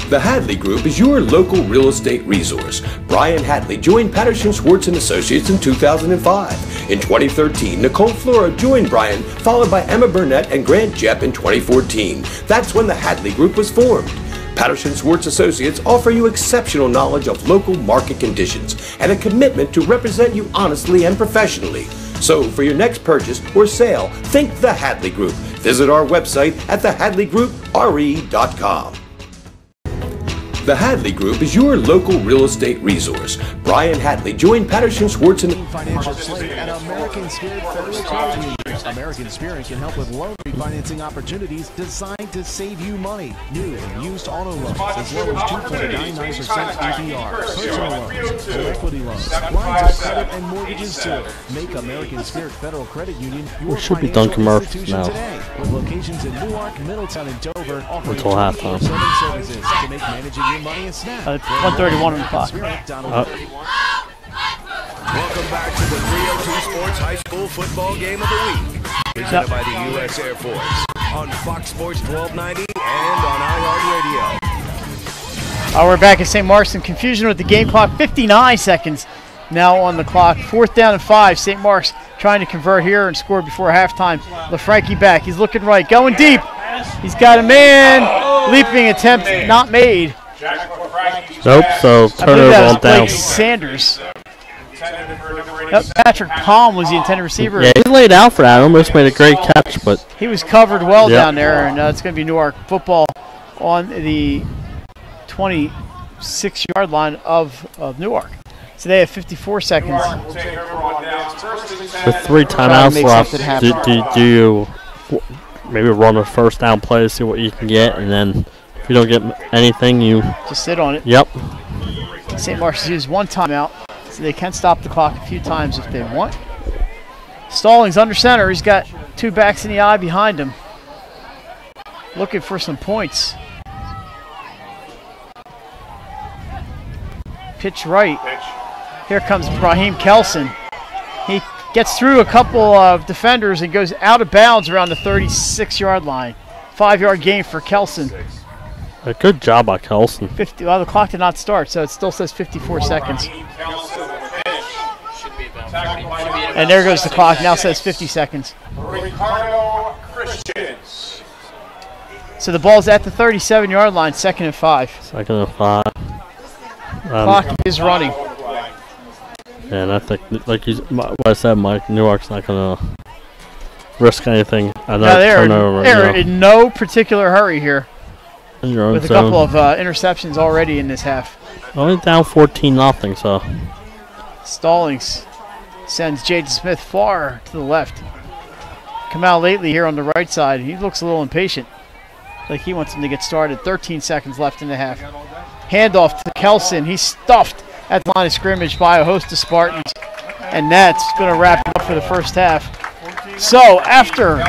The Hadley Group is your local real estate resource. Brian Hadley joined Patterson Schwartz & Associates in 2005. In 2013, Nicole Flora joined Brian, followed by Emma Burnett and Grant Jepp in 2014. That's when the Hadley Group was formed. Patterson Schwartz Associates offer you exceptional knowledge of local market conditions and a commitment to represent you honestly and professionally. So for your next purchase or sale, think the Hadley Group. Visit our website at thehadleygroup.re.com. The Hadley Group is your local real estate resource. Brian Hadley joined Patterson Schwartz and Financial slate at American Spirit Federal Credit Union. American Spirit can help with loan refinancing opportunities designed to save you money. New and used auto loans as low as 2.99% APR. Personal loans, home equity loans, lines of credit, and mortgages too. Make American Spirit Federal Credit Union your financial institution today. With locations in Newark, Middletown, and Dover, offering 24/7 services to make managing your money a snap. 1:31 on the clock. Welcome back to the 302 Sports High School Football Game of the Week, presented by the U.S. Air Force on Fox Sports 1290 and on iHeartRadio. We're back at St. Mark's. Some confusion with the game clock. 59 seconds now on the clock. 4th down and 5. St. Mark's trying to convert here and score before halftime. LaFranchi back. He's looking right. Going deep. He's got a man. Leaping attempt not made. Nope, so turnover on down. Sanders. Patrick Palm was the intended receiver. Yeah, he laid out for that. Almost made a great catch, but he was covered well down there, and it's going to be Newark football on the 26-yard line of Newark. So they have 54 seconds. With 3 timeouts left, do you maybe run a first down play to see what you can get, and then If you don't get anything, you just sit on it. Yep. St. Mark's has used one timeout, so they can stop the clock a few times if they want. Stallings under center. He's got two backs in the eye behind him, looking for some points. Pitch right. Here comes Raheem Kelson. He gets through a couple of defenders and goes out of bounds around the 36-yard line. 5-yard gain for Kelson. A good job by Kelson. Well, the clock did not start, so it still says 54 seconds. And there goes the clock. Now says 50 seconds. Ricardo Christians. So the ball's at the 37-yard line, 2nd and 5. 2nd and 5. Clock is running. And I think, like what I said, Mike, Newark's not going to risk anything. They're in no particular hurry here. With a zone. Couple of interceptions already in this half. Only down 14-0, so. Stallings sends Jaden Smith far to the left. Kamal Lately here on the right side. He looks a little impatient, like he wants him to get started. 13 seconds left in the half. Handoff to Kelson. He's stuffed at the line of scrimmage by a host of Spartans. And that's going to wrap it up for the first half. So after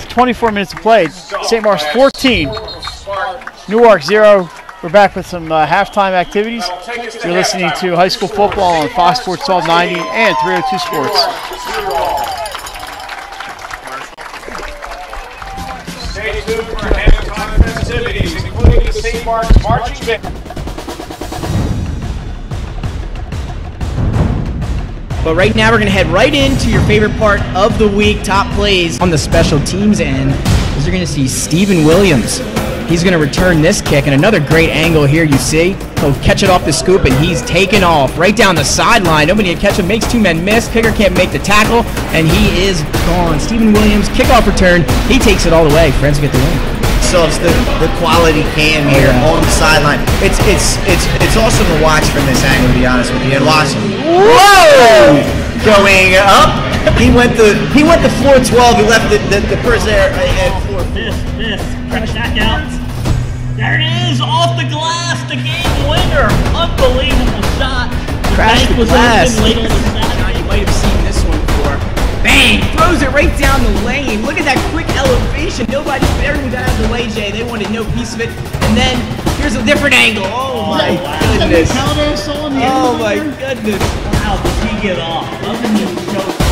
24 minutes of play, St. Mark's 14, Newark 0. We're back with some halftime activities. You're listening to high school football on Fox Sports 1290 and 302 Sports. Stay tuned for halftime festivities, including the St. Mark's marching band. But right now we're going to head right into your favorite part of the week, top plays on the special teams end. As you're going to see Stephen Williams. He's going to return this kick, and another great angle here you see. He'll catch it off the scoop, and he's taken off right down the sideline. Nobody can catch him, makes two men miss. Kicker can't make the tackle, and he is gone. Stephen Williams, kickoff return. He takes it all the way. Friends get the win. So it's the quality cam here on the sideline. It's awesome to watch from this angle, to be honest with you. And watch him. Whoa! Going up. He went to floor 12. He left the person there at floor 4. Miss. Trying to back out. There it is, off the glass, the game winner. Unbelievable shot. Crashed the glass. Late on the Saturday. You might have seen this one before. Bang! Throws it right down the lane. Look at that quick elevation. Nobody, everyone got out of the way, Jay. They wanted no piece of it. And then here's a different angle. Oh my goodness. Oh my goodness. Wow, does he get off? Loving this choke.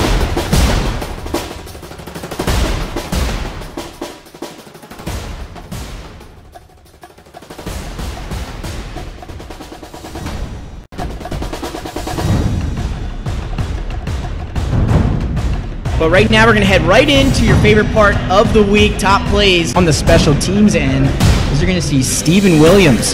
But right now we're going to head right into your favorite part of the week, top plays on the special teams end. As you're going to see Stephen Williams.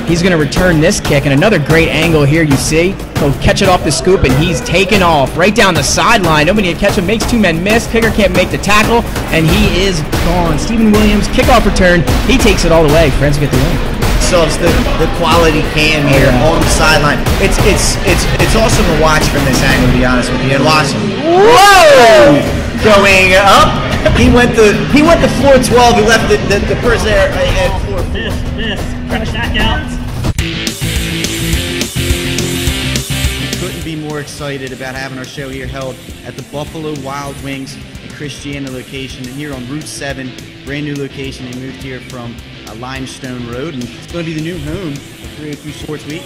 He's going to return this kick, and another great angle here you see. He'll catch it off the scoop, and he's taken off right down the sideline. Nobody can catch him, makes two men miss. Kicker can't make the tackle, and he is gone. Stephen Williams, kickoff return. He takes it all the way. Friends get the win. So it's the quality cam here on the sideline. It's awesome to watch from this angle, to be honest with you. And watch him. Whoa! Going up. He went to floor 12. He left the person there at floor 4. Miss. Trying to back out. Couldn't be more excited about having our show here held at the Buffalo Wild Wings and Christiana location, and here on Route 7, brand new location. They moved here from Limestone Road, and it's going to be the new home of 302 Sports Week.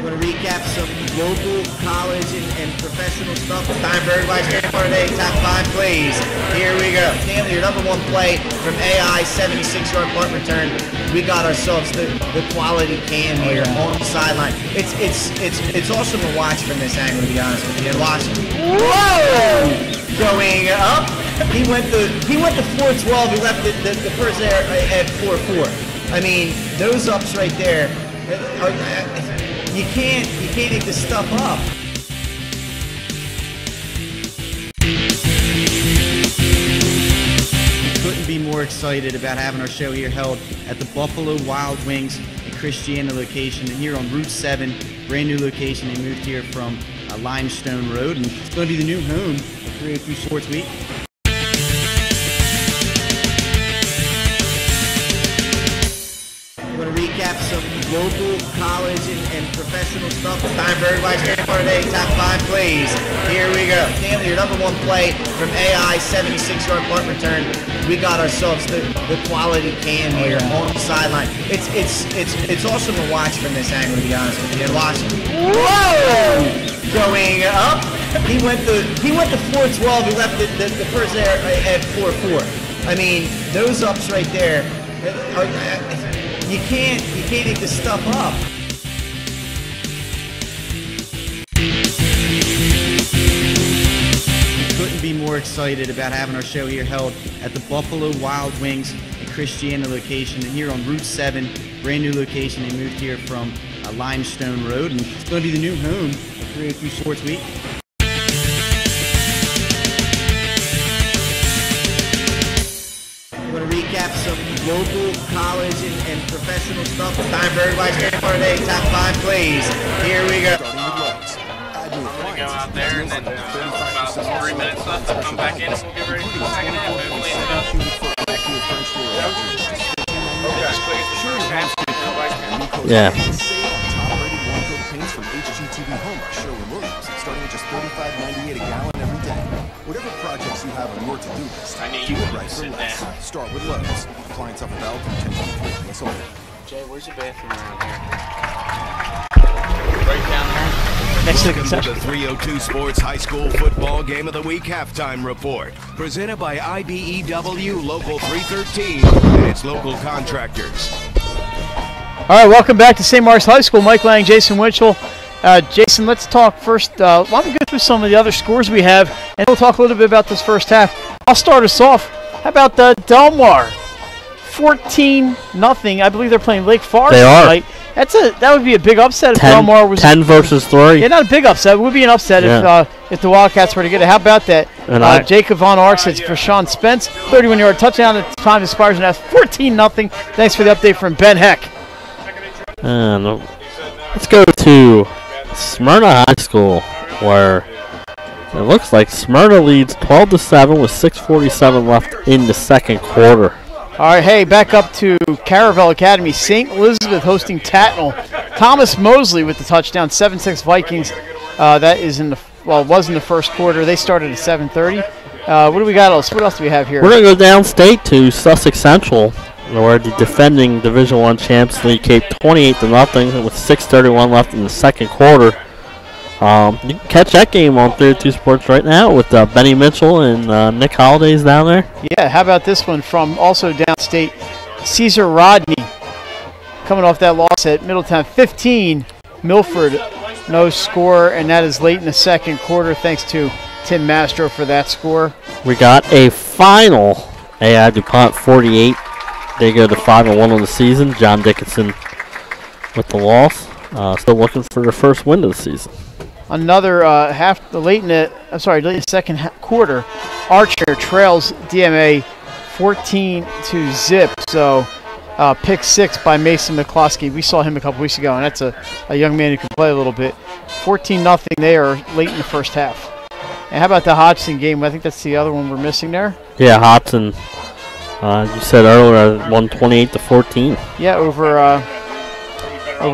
We're going to recap some local, college, and professional stuff. It's time for everybody's favorite part of the day, top 5 plays. Here we go. Stanley, your number 1 play from AI, 76-yard punt return. We got ourselves the quality cam here on the sideline. It's awesome to watch from this angle, to be honest with you. And watch him. Whoa! Going up. He went to floor 12. He left the person there at floor 4. I mean, those ups right there are. You can't make this stuff up. Couldn't be more excited about having our show here held at the Buffalo Wild Wings and Christiana location, and here on Route 7, brand new location. They moved here from Limestone Road, and it's going to be the new home of 302 Sports Week. recap some local, college, and professional stuff. It's time for everybody's favorite part of the day, top 5 plays. Here we go. Stanley, your number 1 play from AI, 76-yard punt return. We got ourselves the quality cam here on the sideline. It's awesome to watch from this angle, to be honest with you. And watch. Whoa! Going up. He went to 412. He left the first there at 4-4. I mean, those ups right there. You can't make this stuff up. Couldn't be more excited about having our show here held at the Buffalo Wild Wings and Christiana location, and here on Route 7, brand new location. They moved here from Limestone Road, and it's going to be the new home of 302 Sports Week. We're going to recap some local, college, and professional stuff. It's time for everybody's favorite part of the day, top 5 plays. Here we go. Go out there and then about 3 minutes left to come back in and we'll get ready for the second half. Hopefully Yeah. Starting at just $35.98 a gallon every day. Whatever projects you have on your to-do list, keep it right for less. Start with Lowe's. Clients up about 1023. Yes, only. Jay, where's your bathroom around here? Right down there. Next to the Welcome to concession. the 302 Sports High School Football Game of the Week Halftime Report. Presented by IBEW Local 313 and its local contractors. All right, welcome back to St. Mark's High School. Mike Lang, Jason Winchell. Jason, let's talk first. Why don't we go through some of the other scores we have, and we'll talk a little bit about this first half. I'll start us off. How about Delmar? 14-0. I believe they're playing Lake Forest They are. tonight. That would be a big upset if Delmar was 10 versus 3. Yeah, not a big upset. It would be an upset if the Wildcats were to get it. How about that? Jacob Von Arks hits for Sean Spence. 31-yard touchdown. The time expires now. 14-0. Thanks for the update from Ben Heck. Let's go to Smyrna High School, where it looks like Smyrna leads 12-7 with 6:47 left in the second quarter. All right, hey, back up to Caravel Academy. St. Elizabeth hosting Tatnall. Thomas Mosley with the touchdown. 7-6 Vikings. That is was in the first quarter. They started at 7:30. What do we got else? What else do we have here? We're gonna go downstate to Sussex Central, where the defending Division I champs lead Cape 28-0 with 6:31 left in the second quarter. You can catch that game on 302 Sports right now with Benny Mitchell and Nick Hollidays down there. Yeah, how about this one from also downstate? Caesar Rodney coming off that loss at Middletown. 15, Milford, no score, and that is late in the second quarter. Thanks to Tim Mastro for that score. We got a final. AI DuPont 48. They go to 5-1 on the season. John Dickinson with the loss. Still looking for their first win of the season. Another late in the second quarter, Archer trails DMA 14-0. So pick 6 by Mason McCloskey. We saw him a couple weeks ago, and that's a young man who can play a little bit. 14-0 there late in the first half. And how about the Hodgson game? I think that's the other one we're missing there. Yeah, Hodgson. You said earlier, 128-14. Yeah, over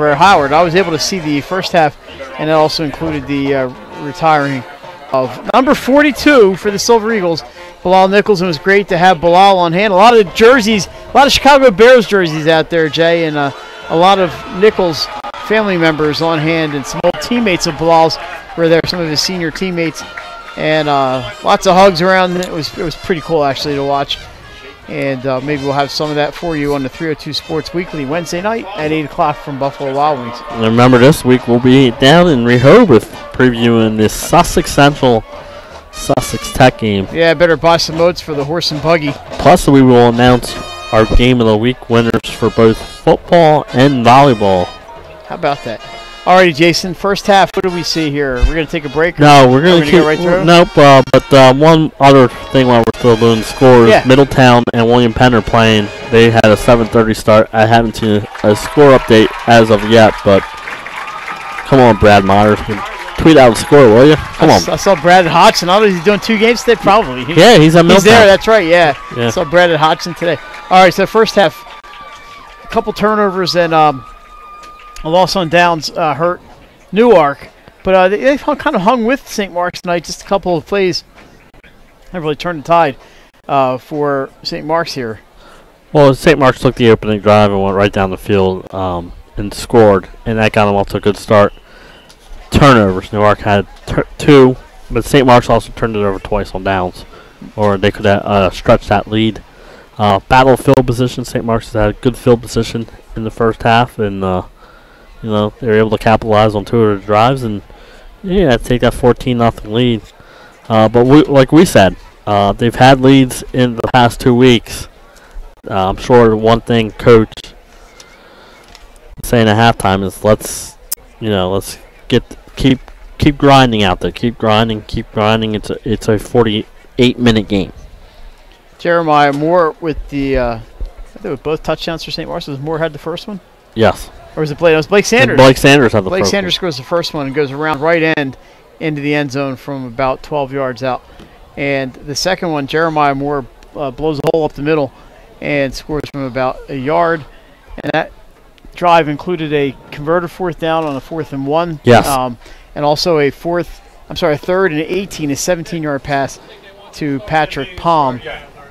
at Howard. I was able to see the first half, and it also included the retiring of number 42 for the Silver Eagles, Bilal Nichols. It was great to have Bilal on hand. A lot of jerseys, a lot of Chicago Bears jerseys out there, Jay, and a lot of Nichols family members on hand, and some old teammates of Bilal's were there, some of his senior teammates, and lots of hugs around. It was pretty cool actually to watch. And maybe we'll have some of that for you on the 302 Sports Weekly Wednesday night at 8 o'clock from Buffalo Wild Wings. And remember, this week we'll be down in Rehoboth previewing this Sussex Central Sussex Tech game. Yeah, better buy some oats for the horse and buggy. Plus, we will announce our Game of the Week winners for both football and volleyball. How about that? Alrighty, Jason, first half, what do we see here? We're going to take a break? No, we're going to get right through? Nope, but one other thing while we're still doing scores, Middletown and William Penn are playing. They had a 7:30 start. I haven't seen a score update as of yet, but come on, Brad Myers. Tweet out the score, will you? Come on. I saw Brad at Hodgson. I don't know if he's doing 2 games today, probably. Yeah, he's at Middletown. He's there, that's right, yeah. Yeah. I saw Brad at Hodgson today. All right, so first half, a couple turnovers, and a loss on downs hurt Newark. But they kind of hung with St. Mark's tonight. Just a couple of plays have really turned the tide for St. Mark's here. Well, St. Mark's took the opening drive and went right down the field and scored, and that got them off to a good start. Turnovers. Newark had 2, but St. Mark's also turned it over twice on downs, or they could have stretched that lead. Battle of field position. St. Mark's has had good field position in the first half, and they were able to capitalize on 2 of their drives and take that 14-0 lead. But like we said, they've had leads in the past 2 weeks. I'm sure one thing Coach saying at halftime is let's keep grinding out there, keep grinding. It's a 48-minute game. Jeremiah Moore with I think with both touchdowns for St. Mark's. Was Moore had the first one? Yes. Or was it Blake? It was Blake Sanders. Blake Sanders had the Blake first Sanders scores the first one and goes around right end into the end zone from about 12 yards out. And the second one, Jeremiah Moore blows a hole up the middle and scores from about a yard. And that drive included a converted 4th down on a 4th and 1. Yes. And also a 3rd and 18, a 17-yard pass to Patrick Palm.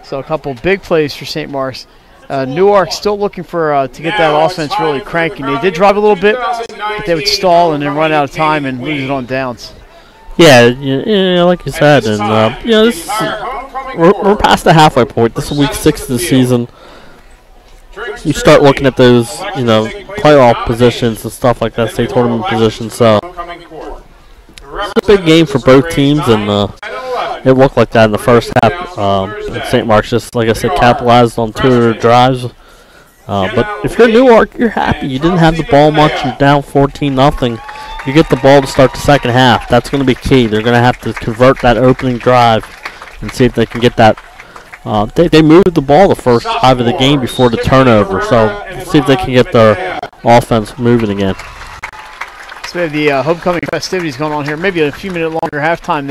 So a couple big plays for St. Mark's. Newark still looking for to get that offense really cranking. They did drive a little bit, but they would stall and then run out of time and lose it on downs. Yeah, like you said, and we're past the halfway point. This is week 6 of the season. You start looking at those, playoff positions and stuff like that, state tournament positions. So it's a big game for both teams, and it looked like that in the first half. St. Mark's just, like I said, capitalized on 2 of their drives. But if you're Newark, you're happy. You didn't have the ball much. You're down 14-0. You get the ball to start the second half. That's going to be key. They're going to have to convert that opening drive and see if they can get that. They moved the ball the first drive of the game before the turnover. So see if they can get their offense moving again. So we have the homecoming festivities going on here. Maybe a few minute longer halftime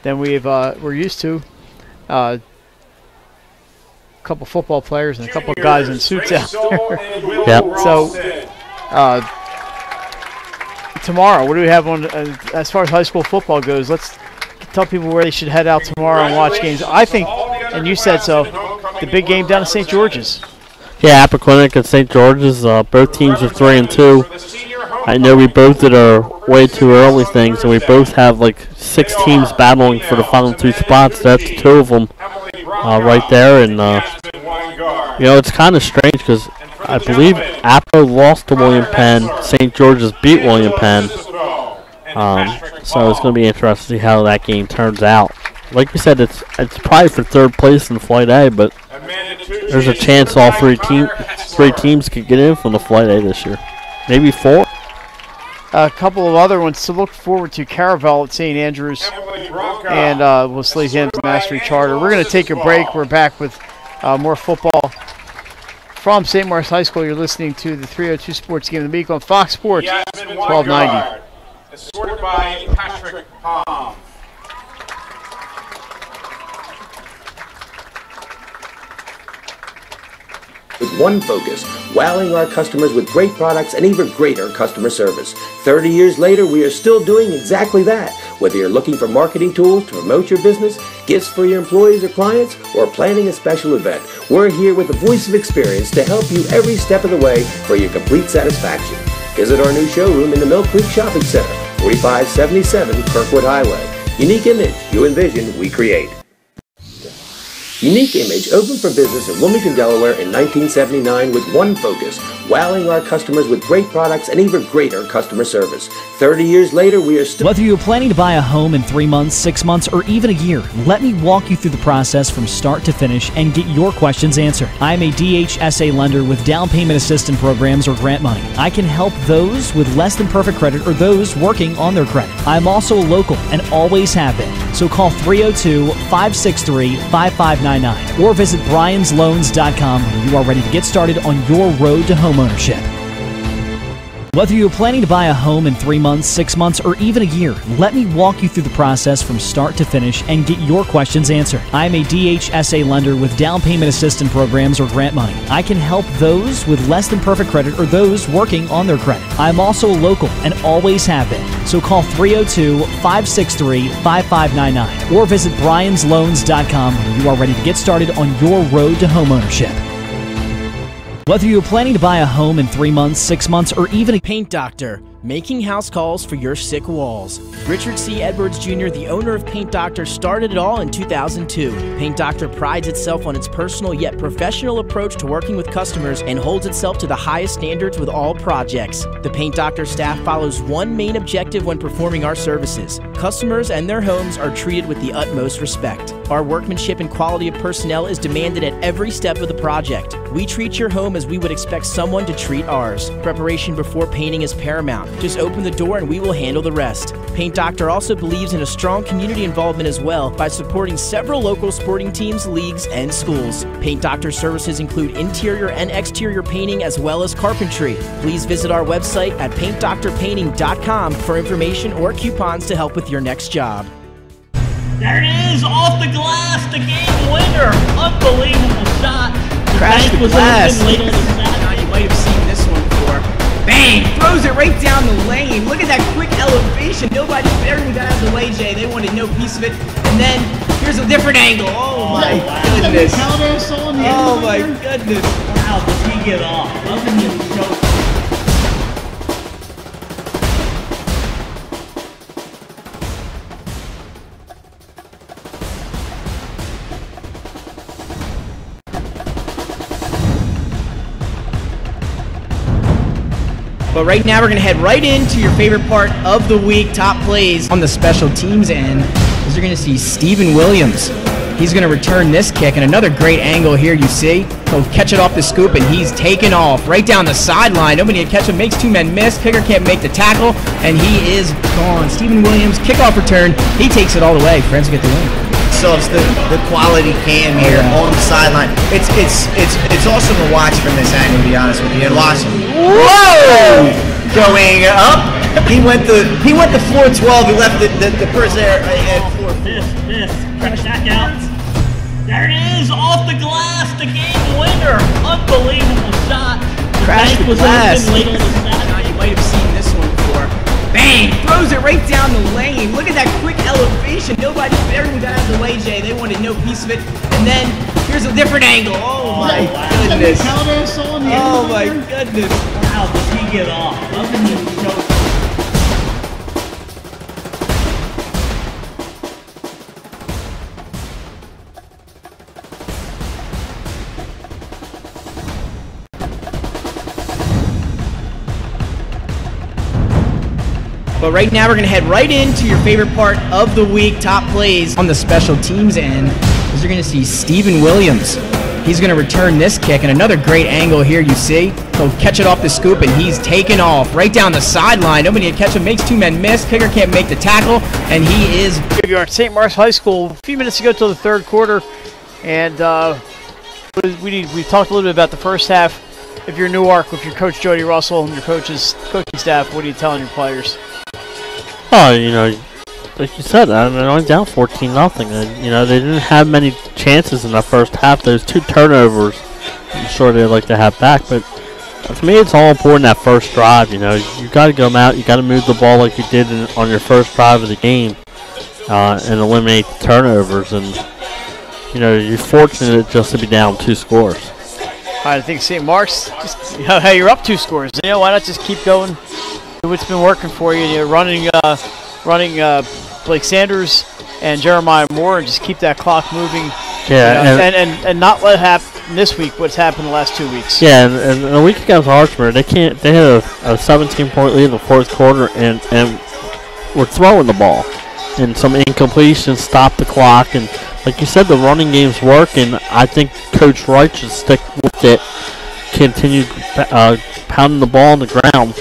than we're used to. A couple football players and a couple of guys in suits out there. Yep. So tomorrow, what do we have on as far as high school football goes? Let's tell people where they should head out tomorrow and watch games. I think, and you said so, the big game down at St. George's. Yeah, Appoquinimink and St. George's. Both teams are 3-2. I know we both did our way too early things, and we both have like 6 teams battling for the final 2 spots. That's 2 of them right there, and it's kind of strange because I believe Appo lost to William Penn. St. George's beat William Penn. So it's going to be interesting to see how that game turns out. Like we said, it's probably for 3rd place in Flight A, but there's a chance all 3 teams could get in from the Flight A this year. Maybe 4. A couple of other ones to look forward to. Caravel at St. Andrews and Wesley Hymns Mastery Charter. We're going to take a break. We're back with more football from St. Mark's High School. You're listening to the 302 Sports Game of the Week on Fox Sports 1290. Escorted by Patrick Palm. With one focus, wowing our customers with great products and even greater customer service. 30 years later, we are still doing exactly that. Whether you're looking for marketing tools to promote your business, gifts for your employees or clients, or planning a special event, we're here with the voice of experience to help you every step of the way for your complete satisfaction. Visit our new showroom in the Mill Creek Shopping Center, 4577 Kirkwood Highway. Unique image, you envision, we create. Unique Image opened for business in Wilmington, Delaware in 1979 with one focus, wowing our customers with great products and even greater customer service. 30 years later, we are still... Whether you're planning to buy a home in 3 months, 6 months, or even a year, let me walk you through the process from start to finish and get your questions answered. I am a DHSA lender with down payment assistance programs or grant money. I can help those with less than perfect credit or those working on their credit. I'm also a local and always have been. So call 302-563-5599 or visit BryansLoans.com when you are ready to get started on your road to homeownership. Whether you're planning to buy a home in 3 months, 6 months, or even a year, let me walk you through the process from start to finish and get your questions answered. I'm a DHSA lender with down payment assistance programs or grant money. I can help those with less than perfect credit or those working on their credit. I'm also local and always have been. So call 302-563-5599 or visit bryans.loans.com when you are ready to get started on your road to homeownership. Whether you're planning to buy a home in 3 months, 6 months, or even a Paint Doctor, making house calls for your sick walls. Richard C. Edwards Jr., the owner of Paint Doctor, started it all in 2002. Paint Doctor prides itself on its personal yet professional approach to working with customers and holds itself to the highest standards with all projects. The Paint Doctor staff follows one main objective when performing our services. Customers and their homes are treated with the utmost respect. Our workmanship and quality of personnel is demanded at every step of the project. We treat your home as we would expect someone to treat ours. Preparation before painting is paramount. Just open the door and we will handle the rest. Paint Doctor also believes in a strong community involvement as well by supporting several local sporting teams, leagues, and schools. Paint Doctor services include interior and exterior painting as well as carpentry. Please visit our website at paintdoctorpainting.com for information or coupons to help with your next job. There it is, off the glass, the game winner. Unbelievable shot. Crash the glass. Late on the Now, you might have seen this one before. Bang! Throws it right down the lane. Look at that quick elevation. Everyone got out of the way, Jay. They wanted no piece of it. And then here's a different angle. Oh my goodness. Oh my goodness. Wow, did he get off? Nothing to show. But right now we're going to head right into your favorite part of the week, top plays on the special teams end. As you're going to see Stephen Williams. He's going to return this kick, and another great angle here you see. He'll catch it off the scoop, and he's taken off right down the sideline. Nobody can catch him, makes two men miss. Kicker can't make the tackle, and he is gone. Stephen Williams, kickoff return. He takes it all the way. Friends get the win. So it's the quality cam here on the sideline. It's awesome to watch from this angle, to be honest with you. And watch. Whoa! Going up. He went to floor 12. He left the person there at floor 4. Miss. Crash back out. There it is, off the glass, the game winner. Unbelievable shot. Crash the glass. Late on the snap. Now, you might have seen this one before. Bang! Throws it right down the lane. Look at that quick elevation. Everyone got out of the way, Jay. They wanted no piece of it. And then here's a different angle. Oh my goodness. Oh my goodness. Wow, did he get off? Nothing to show. But right now we're going to head right into your favorite part of the week, top plays on the special teams end. As you're going to see Stephen Williams. He's going to return this kick, and another great angle here you see. He'll catch it off the scoop, and he's taken off right down the sideline. Nobody can catch him, makes two men miss. Kicker can't make the tackle, and he is. Here you are at St. Mark's High School. A few minutes to go till the third quarter, and we talked a little bit about the first half. If you're Newark, with your coach Jody Russell and your coaching staff, what are you telling your players? Oh, like you said, they're only down 14-0. And, they didn't have many chances in the first half. Those 2 turnovers, I'm sure they'd like to have back. But to me, it's all important that first drive. You got to go out. You got to move the ball like you did on your first drive of the game and eliminate the turnovers. And, you're fortunate just to be down 2 scores. I think St. Mark's, hey, you're up 2 scores. Why not just keep going? What's been working for you? You're running Blake Sanders and Jeremiah Moore, and just keep that clock moving. Yeah, and not let happen this week what's happened the last 2 weeks. Yeah, and a week against Hartford, they had a 17-point lead in the fourth quarter, and were throwing the ball, and some incompletions stopped the clock. And like you said, the running game's working. I think Coach Wright should stick with it, continue pounding the ball on the ground.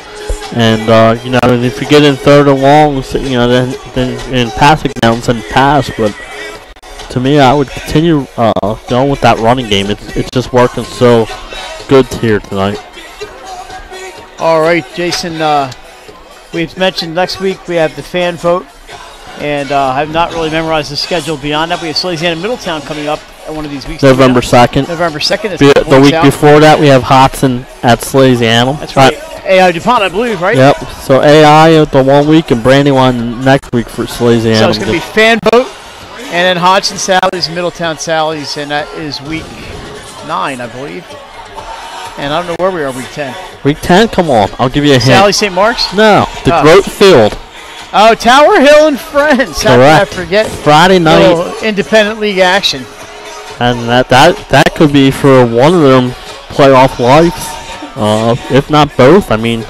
And, and if you get in third and longs, then in passing downs and pass. But to me, I would continue going with that running game. It's just working so good here tonight. All right, Jason, we've mentioned next week we have the fan vote, and I have not really memorized the schedule beyond that. We have Salesiana Middletown coming up at one of these weeks. November 2nd. November 2nd. The week before that, we have Hodson at Salesiana. That's right. AI DuPont, I believe, right? Yep. So AI the 1 week and Brandywine next week for Salesiana. So it's going to be fan vote, and then Hodson Sallies, Middletown Sallies, and that is week 9, I believe. And I don't know where we are, week 10. Week 10? Come on. I'll give you a hint. Sally St. Mark's? No. The Grote Field. Oh, Tower Hill and Friends. How Correct. did I forget? Friday night. Independent League action. And that could be for one of them playoff lives. If not both. I mean,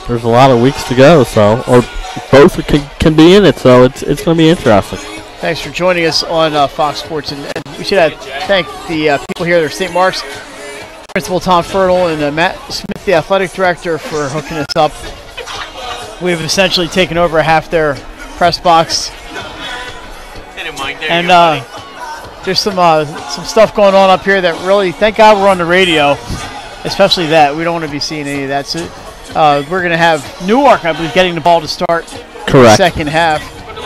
there's a lot of weeks to go. So, or both can be in it. So it's going to be interesting. Thanks for joining us on Fox Sports. And we should thank the people here at St. Mark's. Principal Tom Fertile and Matt Smith, the athletic director, for hooking us up. We've essentially taken over half their press box. And there's some stuff going on up here that really, thank God we're on the radio, especially that. We don't want to be seeing any of that. So we're going to have Newark, I believe, getting the ball to start. Correct. The second half,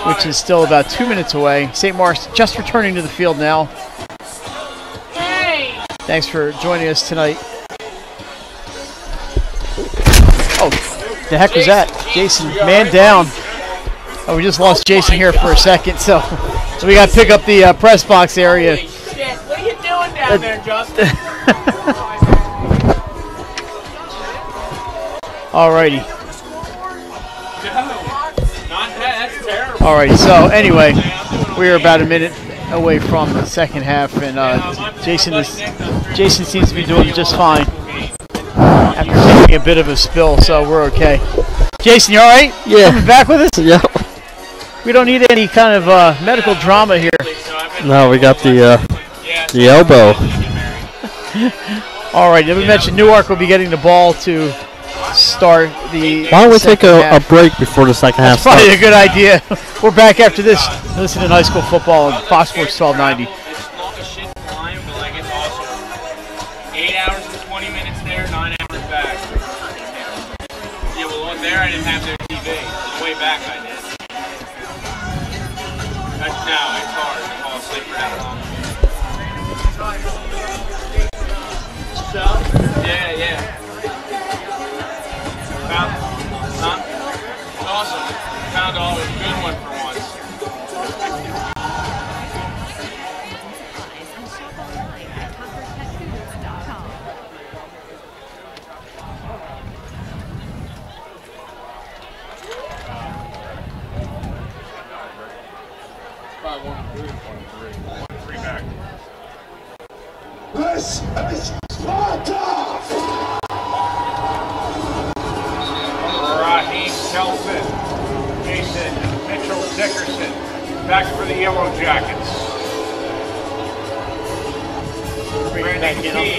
which is still about 2 minutes away. St. Mark's just returning to the field now. Thanks for joining us tonight. Oh, the heck was that? Jason, man down. Oh, we just lost Jason here for a second, so we got to pick up the press box area. Holy shit, what are you doing down there, Justin? Alrighty. Not that, that's terrible. Alright, so anyway, we are about a minute away from the second half, and Jason seems to be doing just fine after taking a bit of a spill, so we're okay. Jason, you all right? Yeah. Coming back with us? Yep. We don't need any kind of medical drama here. No, we got the elbow. All right, then we mentioned Newark will be getting the ball to start the Why don't we take a break before the second half starts? Probably a good idea. We're back after this. Listen to high school football on Fox Sports 1290. 8 hours and 20 minutes there, 9 hours back. Yeah, well, there I didn't have their TV. Way back I did. No, it's hard to fall asleep for that long. So? Yeah. It's awesome. Found a good one for once. This is Sparta! Raheem Kelson, Jason Mitchell-Dickerson, back for the Yellow Jackets. Brandon Key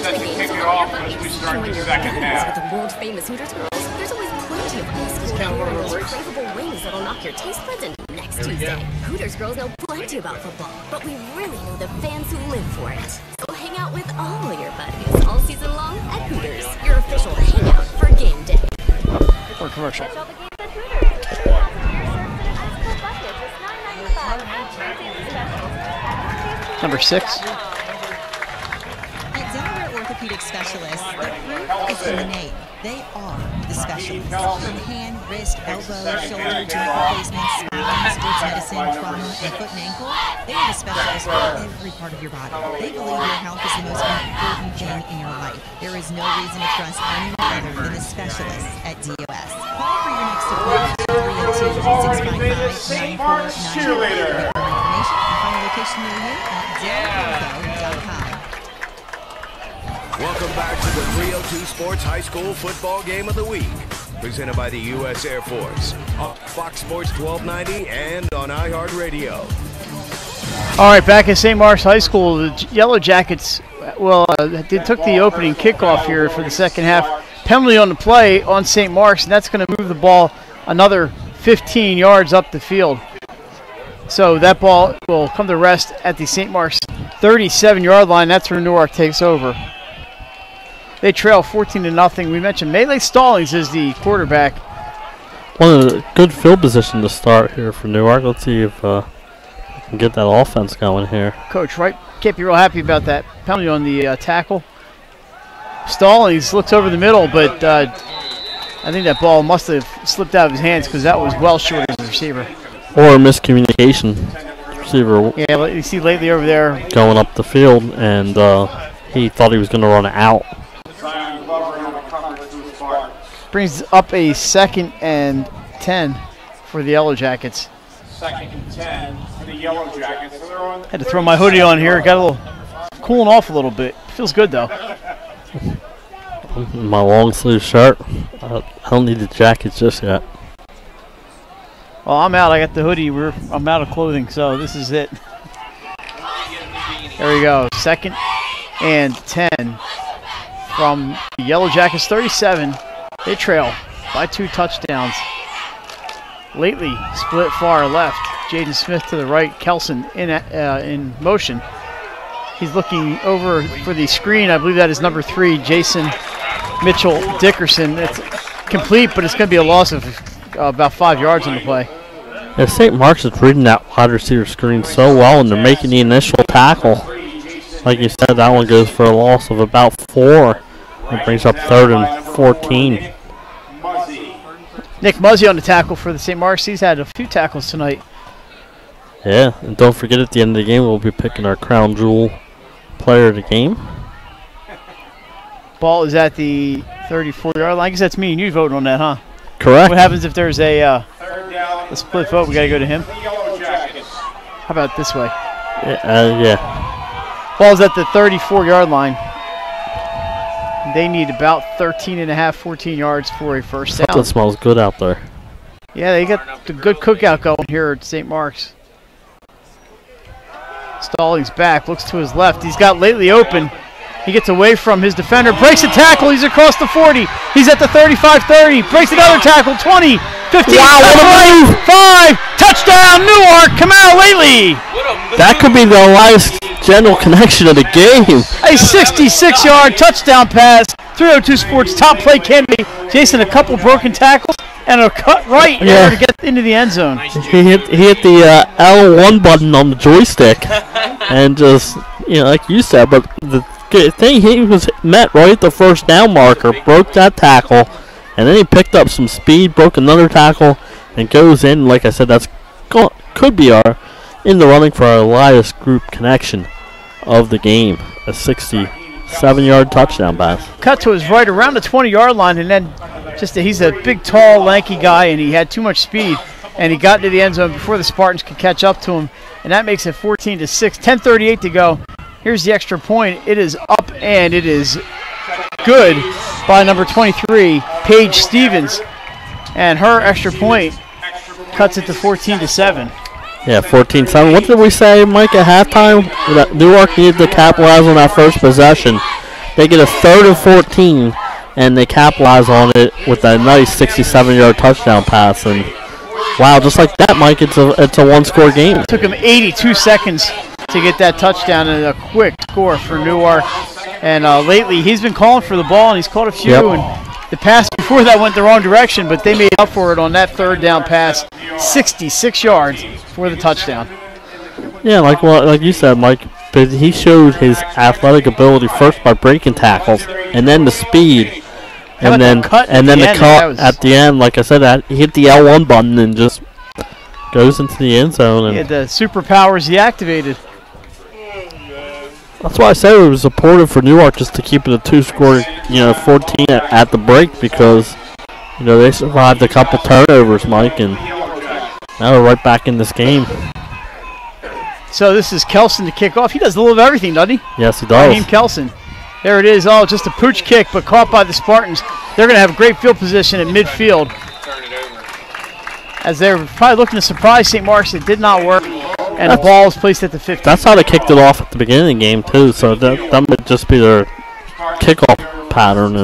set to kick it off as we start the second half. With the world-famous Hooters girls, there's always plenty of ice cold beer and those craveable wings that'll knock your taste buds in next Tuesday. Hooters girls know plenty about football, but we really know the fans who live for it. So hang out with all your buddies all season long at Hooters, your official hangout for game day. For commercial. Number 6. At Delaware Orthopedic Specialists, the proof is in the name. They are the specialists. In hand, wrist, elbow, shoulder, joint replacements, spine, sports medicine, trauma, and foot and ankle, they are the specialists for every part of your body. They believe your health is the most important thing in your life. There is no reason to trust anyone other than the specialists at DOS. Call for your next appointment at 302-655-9494 for more information and find a location near you at delawareortho.com. Welcome back to the 302 Sports High School Football Game of the Week, presented by the U.S. Air Force on Fox Sports 1290 and on iHeartRadio. All right, back at St. Mark's High School, the Yellow Jackets, they took the opening kickoff here for the second half. Penalty on the play on St. Mark's, and that's going to move the ball another 15 yards up the field. So that ball will come to rest at the St. Mark's 37-yard line. That's where Newark takes over. They trail 14-0. We mentioned Melee Stallings is the quarterback. One of the good field position to start here for Newark. Let's see if we can get that offense going here. Coach Wright can't be real happy about that penalty on the tackle. Stallings looks over the middle, but I think that ball must have slipped out of his hands because that was well short of the receiver. Or miscommunication. Receiver. Yeah, you see lately over there. Going up the field, and he thought he was going to run out. Brings up a 2nd and 10 for the Yellow Jackets. 2nd and 10 for the Yellow Jackets. So they're on. Had to throw my hoodie on here. Got a little cooling off a little bit. Feels good though. My long sleeve shirt. I don't need the jacket just yet. Well, I'm out. I got the hoodie. I'm out of clothing, so this is it. There we go. 2nd and 10 from the Yellow Jackets. 37. They trail by 2 touchdowns. Lately split far left. Jaden Smith to the right. Kelson in motion. He's looking over for the screen. I believe that is number 3, Jason Mitchell Dickerson. It's complete, but it's going to be a loss of about 5 yards on the play. Yeah, St. Mark's is reading that wide receiver screen so well, and they're making the initial tackle. Like you said, that one goes for a loss of about 4. It brings up 3rd and 14. Nick Muzzy on the tackle for the St. Mark's. He's had a few tackles tonight. Yeah, and don't forget at the end of the game, we'll be picking our crown jewel player of the game. Ball is at the 34-yard line. I guess that's me and you voting on that, huh? Correct. What happens if there's a split vote? We got to go to him. How about this way? Yeah. Ball's at the 34-yard line. They need about 13.5, 14 yards for a first down. That smells good out there. Yeah, they got the good cookout going here at St. Mark's. Stallings back, looks to his left. He's got Lately open. He gets away from his defender, breaks a tackle. He's across the 40. He's at the 35-30. Breaks another tackle. 20, 15, wow, what a move. 5. Touchdown, Newark. Kamau Lately. That could be the last general connection of the game. A 66-yard touchdown pass. 302 Sports top play candidate. Jason, a couple broken tackles and a cut right there to get into the end zone. He hit the L1 button on the joystick, and just, like you said, but the good thing, he was met right at the first down marker, broke that tackle, and then he picked up some speed, broke another tackle, and goes in. Like I said, that's could be in the running for our lightest group connection of the game. A 67-yard touchdown pass. Cut to his right around the 20-yard line, and then he's a big, tall, lanky guy, and he had too much speed, and he got into the end zone before the Spartans could catch up to him, and that makes it 14-6. 10:38 to go. Here's the extra point. It is up, and it is good by number 23, Paige Stevens, and her extra point cuts it to 14-7. Yeah, 14-7. What did we say, Mike, at halftime? That Newark needed to capitalize on that first possession. They get a 3rd and 14, and they capitalize on it with a nice 67-yard touchdown pass. And wow, just like that, Mike, it's a one-score game. It took him 82 seconds to get that touchdown, and a quick score for Newark. And lately, he's been calling for the ball, and he's caught a few. Yep. And the pass before that went the wrong direction, but they made up for it on that 3rd down pass. 66 yards for the touchdown. Yeah, like you said, Mike, but he showed his athletic ability first by breaking tackles, and then the speed, and then the cut at the end. Like I said, he hit the L1 button and just goes into the end zone. And the superpowers he activated. That's why I said it was supportive for Newark just to keep it a 2-score, 14 at the break, because they survived a couple turnovers, Mike, and now we're right back in this game. So this is Kelson to kick off. He does a little of everything, doesn't he? Yes, he does. Raheem Kelson. There it is. Oh, just a pooch kick, but caught by the Spartans. They're going to have great field position at midfield, as they're probably looking to surprise St. Mark's. It did not work, and the ball is placed at the 50. That's how they kicked it off at the beginning of the game, too, so that might just be their kickoff pattern.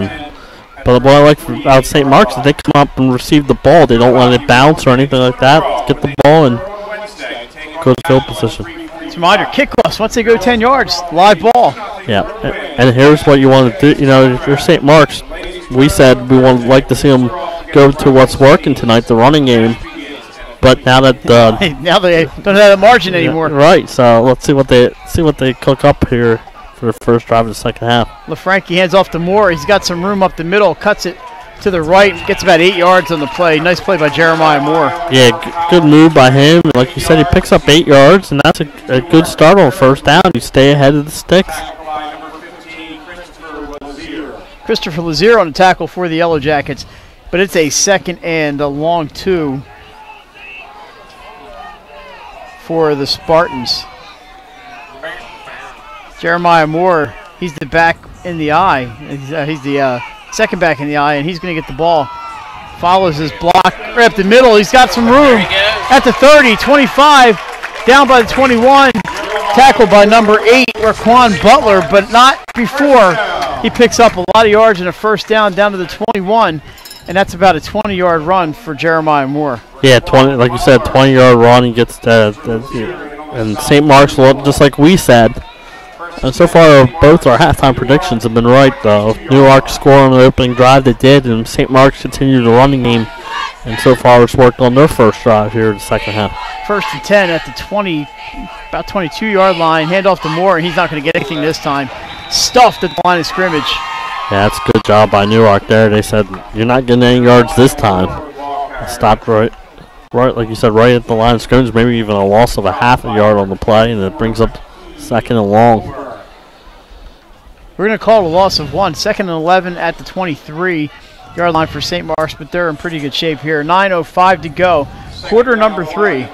But what I like about St. Mark's is they come up and receive the ball. They don't let it bounce or anything like that. Get the ball and good field position. Just a reminder, kickoffs, once they go 10 yards, live ball. Yeah, and here's what you want to do. You know, if you're St. Mark's, we said we would like to see them go to what's working tonight, the running game. But now that now they don't have that margin anymore. Right. So let's see what they cook up here for the first drive of the second half. LaFranchi hands off to Moore. He's got some room up the middle, cuts it to the right, gets about 8 yards on the play. Nice play by Jeremiah Moore. Yeah, good move by him. Like you said, he picks up 8 yards, and that's a good start on first down. You stay ahead of the sticks. Christopher Lazier on the tackle for the Yellow Jackets, but it's a 2nd and a long 2 for the Spartans. Jeremiah Moore, he's the back in the eye. He's the second back in the eye, and he's going to get the ball. Follows his block right up the middle. He's got some room at the 30, 25, down by the 21. Tackled by number 8, Raquan Butler, but not before he picks up a lot of yards in a first down to the 21, and that's about a 20-yard run for Jeremiah Moore. Yeah, 20, like you said, 20-yard run. He gets and St. Mark's, just like we said. And so far, both our halftime predictions have been right, though. Newark scored on the opening drive, they did, and St. Mark's continued the running game. And so far, it's worked on their first drive here in the second half. 1st and 10 at the 20, about 22-yard line. Handoff to Moore, and he's not going to get anything this time. Stuffed at the line of scrimmage. Yeah, that's a good job by Newark there. They said, you're not getting any yards this time. Stopped right, like you said, right at the line of scrimmage, maybe even a loss of a half a yard on the play, and it brings up 2nd and long. We're going to call it a loss of 1. 2nd and 11 at the 23-yard line for St. Mark's, but they're in pretty good shape here. 9:05 to go. Quarter number 3.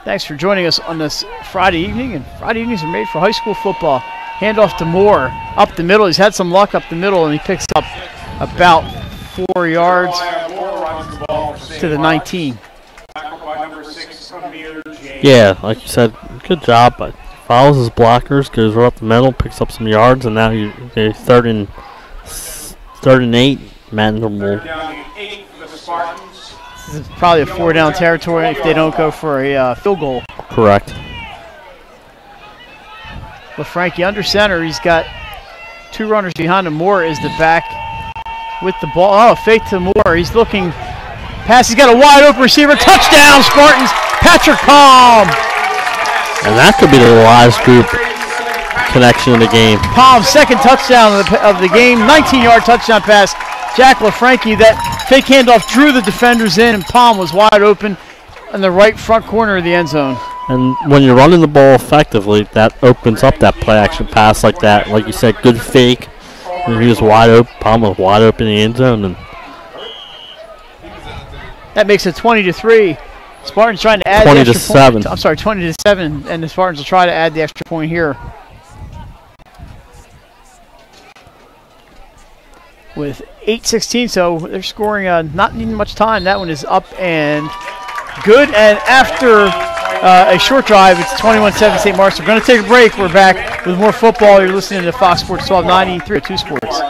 Thanks for joining us on this Friday evening, and Friday evenings are made for high school football. Handoff to Moore up the middle. He's had some luck up the middle, and he picks up about 4 yards to the 19. Yeah, like you said, good job. But follows his blockers, goes right up the middle, picks up some yards, and now you're 3rd and 8. Manageable. This is probably a 4-down territory if they don't go for a field goal. Correct. LaFranchi under center. He's got 2 runners behind him. Moore is the back with the ball. Oh, fake to Moore. He's looking. Pass. He's got a wide open receiver. Touchdown, Spartans. Patrick Palm. And that could be the last group connection in the game. Palm's 2nd touchdown of the game. 19-yard touchdown pass. Jack LaFranchi, that fake handoff drew the defenders in, and Palm was wide open in the right front corner of the end zone. And when you're running the ball effectively, that opens up that play action pass like that. Like you said, good fake. And he was wide open. Palm was wide open in the end zone. And that makes it 20-3. Spartans trying to add 20 the to extra 7. point. I'm sorry, 20-7, and the Spartans will try to add the extra point here. With 8:16, so they're scoring not needing much time. That one is up and good. And after a short drive, it's 21-7 St. Mark's. We're going to take a break. We're back with more football. You're listening to Fox Sports 1290, 302 Sports.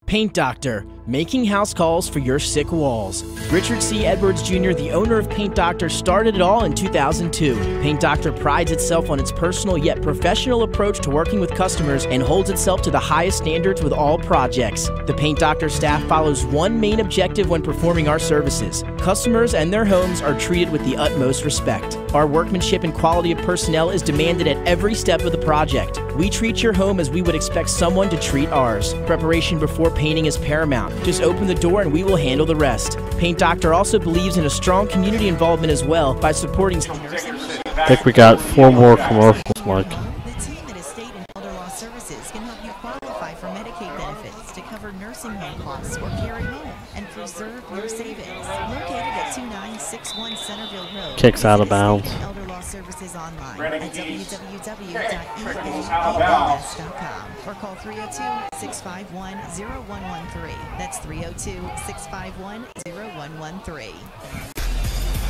Paint Doctor, making house calls for your sick walls. Richard C. Edwards Jr., the owner of Paint Doctor, started it all in 2002. Paint Doctor prides itself on its personal yet professional approach to working with customers and holds itself to the highest standards with all projects. The Paint Doctor staff follows one main objective when performing our services. Customers and their homes are treated with the utmost respect. Our workmanship and quality of personnel is demanded at every step of the project. We treat your home as we would expect someone to treat ours. Preparation before painting is paramount. Just open the door and we will handle the rest. Paint Doctor also believes in a strong community involvement as well by supporting. I think we got 4 more commercials, Mike. The team at Estate and Elder Law Services can help you qualify for Medicaid benefits to cover nursing home costs or carry home and preserve your savings. Located at 2961 Centerville Road. Kicks out of bounds. Elder Law Services online at www.eaas.com or call 302-651-0113. That's 302-651-0113.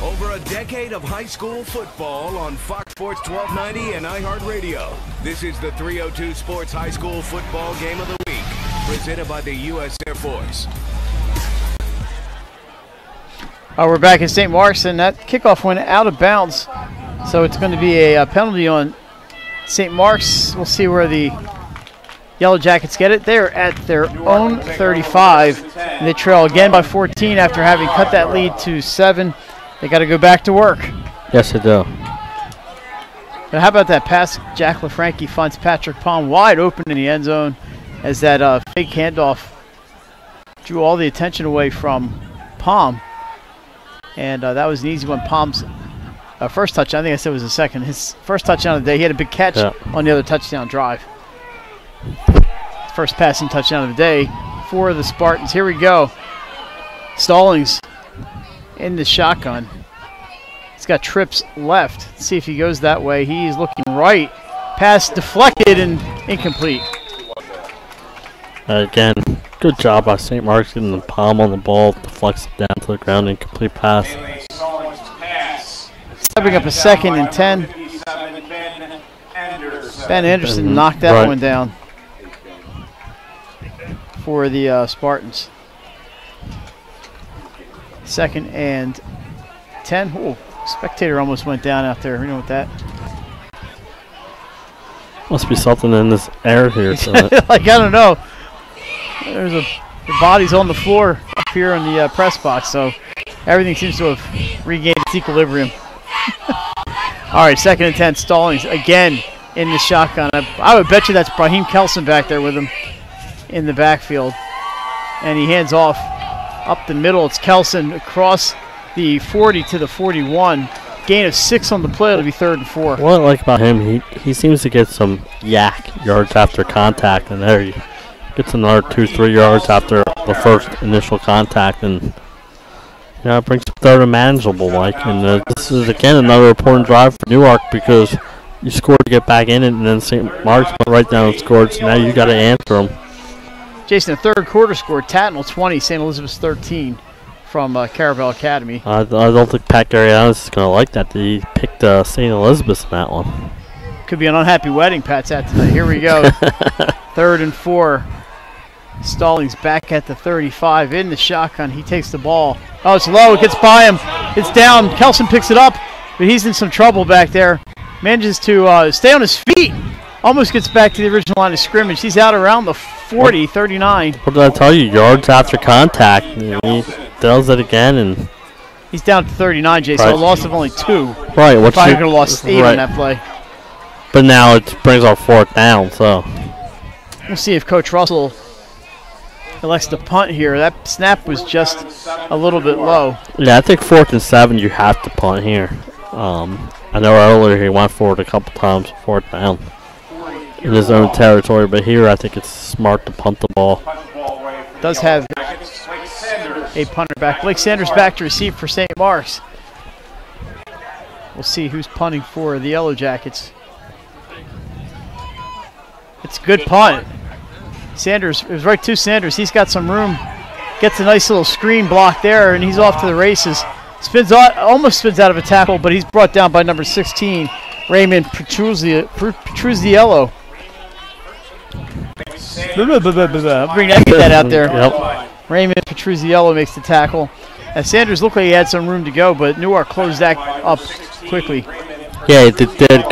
Over a decade of high school football on Fox Sports 1290 and iHeartRadio. This is the 302 Sports High School Football Game of the Week, presented by the U.S. Air boys. We're back in St. Mark's, and that kickoff went out of bounds. So it's going to be a penalty on St. Mark's. We'll see where the Yellow Jackets get it. They're at their own 35, and they trail again by 14 after having cut that lead to 7. They got to go back to work. Yes, they do. But how about that pass? Jack LaFranchi finds Patrick Palm wide open in the end zone as that fake handoff drew all the attention away from Palm. And that was an easy one. Palm's first touchdown, I think I said it was the second. His first touchdown of the day. He had a big catch on the other touchdown drive. First passing touchdown of the day for the Spartans. Here we go. Stallings in the shotgun. He's got trips left. Let's see if he goes that way. He's looking right. Pass deflected and incomplete. Again, good job by St. Mark's getting the palm on the ball, deflects it down to the ground, incomplete pass. Stepping up a 2nd and 10. Ben Anderson knocked that one down for the Spartans. 2nd and 10. Oh, spectator almost went down out there. You know what that? Must be something in this air here. Like, I don't know. There's the body's on the floor up here in the press box, so everything seems to have regained its equilibrium. All right, 2nd and 10. Stallings again in the shotgun. I would bet you that's Brahim Kelson back there with him in the backfield. And he hands off up the middle. It's Kelson across the 40 to the 41. Gain of 6 on the play. It'll be 3rd and 4. What I like about him, he seems to get some yak yards after contact, and there he gets another 2-3 yards after the first initial contact, and it brings it 3rd and manageable, Mike. And this is again another important drive for Newark because you scored to get back in it, and then St. Mark's went right down and scored. So now you got to answer them. Jason, the 3rd quarter score: Tatnall 20, St. Elizabeth's 13 from Caravel Academy. I don't think Pat Garrianis is going to like that. He picked St. Elizabeth's in that one. Could be an unhappy wedding Pat's at tonight. Here we go. 3rd and 4. Stallings back at the 35 in the shotgun. He takes the ball. Oh, it's low. It gets by him. It's down. Kelson picks it up, but he's in some trouble back there. Manages to stay on his feet. Almost gets back to the original line of scrimmage. He's out around the 40, 39. What did I tell you? Yards after contact. He does it again, and he's down to 39, Jay. So a loss of only 2. Right. Probably could have lost 8 on that play. But now it brings our 4th down. So we'll see if Coach Russell elects to punt here. That snap was just a little bit low. Yeah, I think 4th and 7 you have to punt here. I know earlier he went for it a couple times, 4th down in his own territory, but here I think it's smart to punt the ball. Does have a punter back. Blake Sanders back to receive for St. Mark's. We'll see who's punting for the Yellow Jackets. It's a good punt. Sanders, it was right to Sanders. He's got some room. Gets a nice little screen block there, and he's off to the races. Spins out, almost spins out of a tackle, but he's brought down by number 16, Raymond Petruzziello. Get that out there. Yep. Raymond Petruzziello makes the tackle. As Sanders looked like he had some room to go, but Newark closed that up quickly. Yeah, they did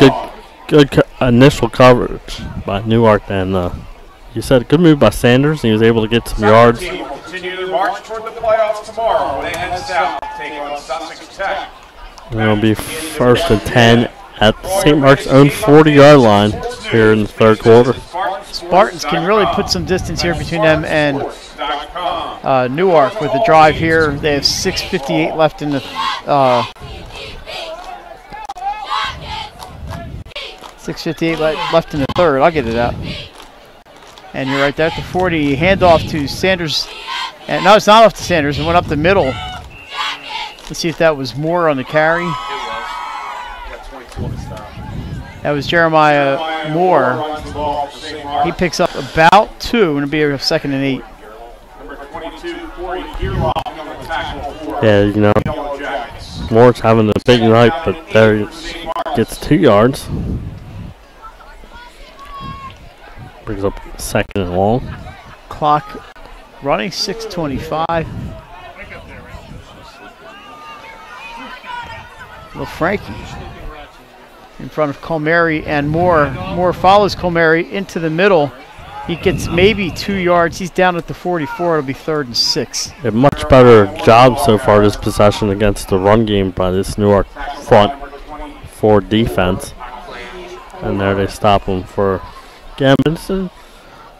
good initial coverage by Newark, and you said good move by Sanders, and he was able to get some yards. Team will continue to march toward the playoffs tomorrow when they head south to take on Sussex Tech. And it'll be 1st and 10 at St. Mark's own 40-yard line here in the 3rd quarter. Spartans can really put some distance here between them and Newark with the drive here. They have 6:58 left in the 6:58 left in the 3rd. I'll get it out. And you're right there at the 40. Handoff to Sanders. And no, it's not off to Sanders. It went up the middle. Let's see if that was Moore on the carry. That was Jeremiah Moore. He picks up about 2, and it'll be a 2nd and 8. Yeah, Moore's having a big night, but there he gets 2 yards. Brings up 2nd and long. Clock running, 6:25. Little Frankie in front of Colmary and Moore. Moore follows Colmary into the middle. He gets maybe 2 yards. He's down at the 44. It'll be 3rd and 6. A much better job so far this possession against the run game by this Newark front 4 defense. And there they stop him for Gambinson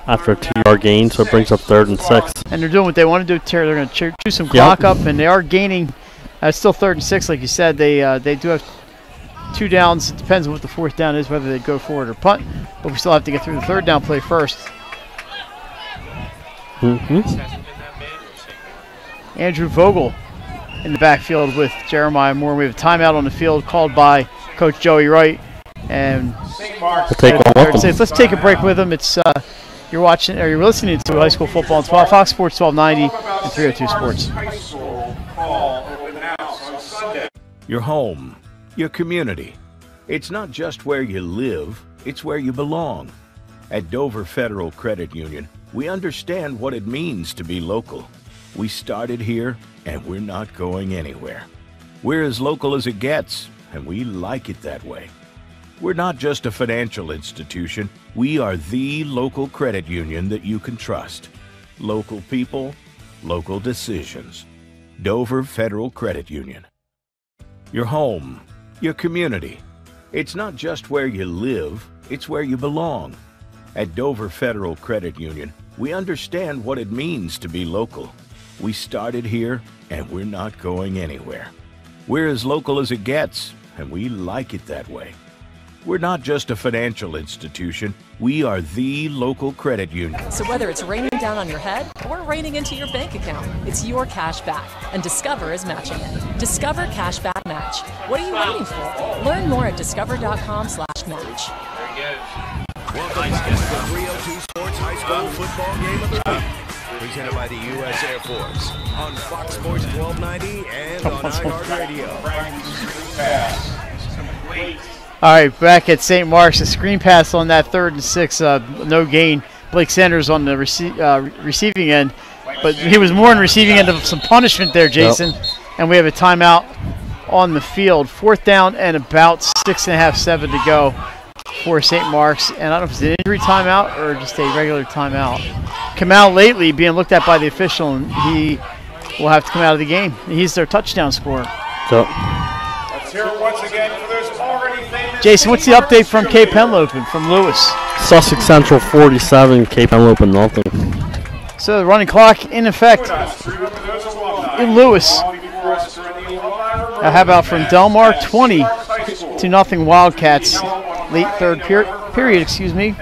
after a 2-yard gain, so it brings up 3rd and 6. And they're doing what they want to do, Terry. They're going to chew some clock up, and they are gaining. It's still 3rd and 6, like you said. They do have 2 downs. It depends on what the 4th down is, whether they go forward or punt. But we still have to get through the 3rd down play first. Andrew Vogel in the backfield with Jeremiah Moore. We have a timeout on the field called by Coach Joey Wright. And let's take a break with him. It's you're watching or you're listening to high school football on Fox Sports 1290 and 302 Sports. Your home, your community. It's not just where you live, it's where you belong. At Dover Federal Credit Union, we understand what it means to be local. We started here, and we're not going anywhere. We're as local as it gets, and we like it that way. We're not just a financial institution. We are the local credit union that you can trust. Local people, local decisions. Dover Federal Credit Union. Your home, your community. It's not just where you live, it's where you belong. At Dover Federal Credit Union, we understand what it means to be local. We started here, and we're not going anywhere. We're as local as it gets, and we like it that way. We're not just a financial institution. We are the local credit union. So whether it's raining down on your head or raining into your bank account, it's your cash back, and Discover is matching it. Discover Cashback Match. What are you waiting for? Learn more at discover.com/match. Welcome back to the 302 Sports High School Football Game of the Week. Presented by the U.S. Air Force on Fox Sports 1290 and on iHeartRadio. All right, back at St. Mark's, a screen pass on that 3rd and 6, no gain. Blake Sanders on the receiving end, but he was more in receiving end of some punishment there, Jason. Yep. And we have a timeout on the field. 4th down and about 6.5, 7 to go for St. Mark's. And I don't know if it's an injury timeout or just a regular timeout. Kamal Lately being looked at by the official, and he will have to come out of the game. He's their touchdown scorer. Yep. Let's hear it once again for those already famous. Jason, what's the update from Cape Henlopen, from Lewis? Sussex Central 47, Cape Henlopen nothing. So the running clock in effect in Lewis. Now how about from Delmar, 20-0 Wildcats, late 3rd period, excuse me.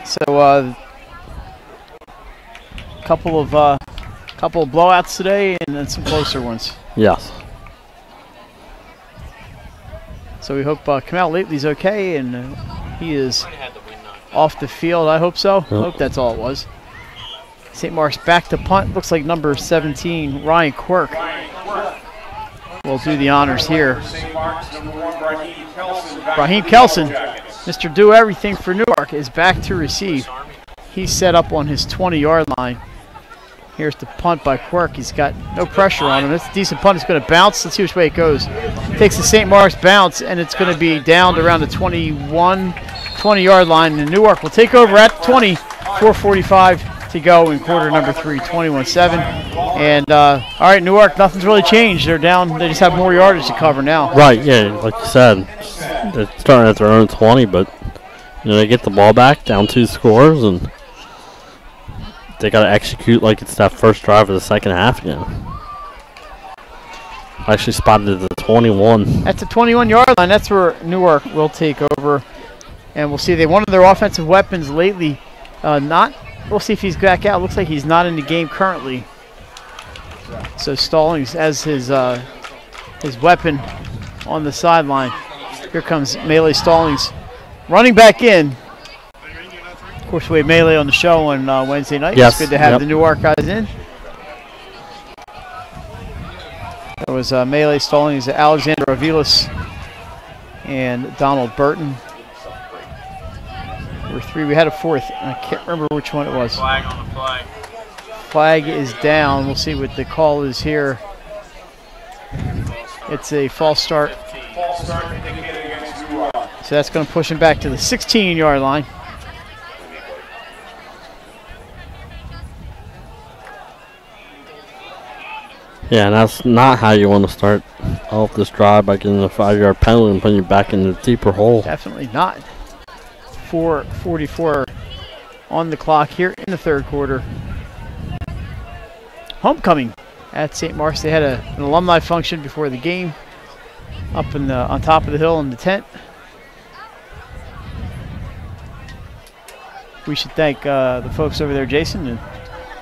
So couple of blowouts today and then some closer ones. Yes. So we hope Kamal Lately's okay, and he is off the field. I hope so. I hope that's all it was. St. Mark's back to punt. Looks like number 17, Ryan Quirk, will do the honors here. Raheem Kelson, Mr. Do Everything for Newark, is back to receive. He's set up on his 20-yard line. Here's the punt by Quirk. He's got no pressure on him. It's a decent punt. It's going to bounce. Let's see which way it goes. Takes the St. Mark's bounce, and it's going to be down to around the 20-yard line. And Newark will take over at 20, 4:45 to go in quarter number 3, 21-7. And, all right, Newark, nothing's really changed. They're down. They just have more yardage to cover now. Right, yeah, like you said. They're starting at their own 20, but they get the ball back, down 2 scores, and they got to execute like it's that first drive of the second half again. I actually spotted the 21. That's the 21-yard line. That's where Newark will take over. And we'll see. They one of their offensive weapons lately. We'll see if he's back out. Looks like he's not in the game currently. So Stallings as his weapon on the sideline. Here comes Melee Stallings running back in. Of course, we had Melee on the show on Wednesday night. Yes. It's good to have the Newark guys in. There was Melee Stallings, Alexander Avilas, and Donald Burton. There were 3. We had a 4th. I can't remember which one it was. Flag on the play. Flag is down. We'll see what the call is here. It's a false start. False start indicated against Newark. So that's going to push him back to the 16-yard line. Yeah, and that's not how you want to start off this drive by getting a 5-yard penalty and putting you back in the deeper hole. Definitely not. 4:44 on the clock here in the third quarter. Homecoming at St. Mark's. They had an alumni function before the game up in on top of the hill in the tent. We should thank the folks over there, Jason, and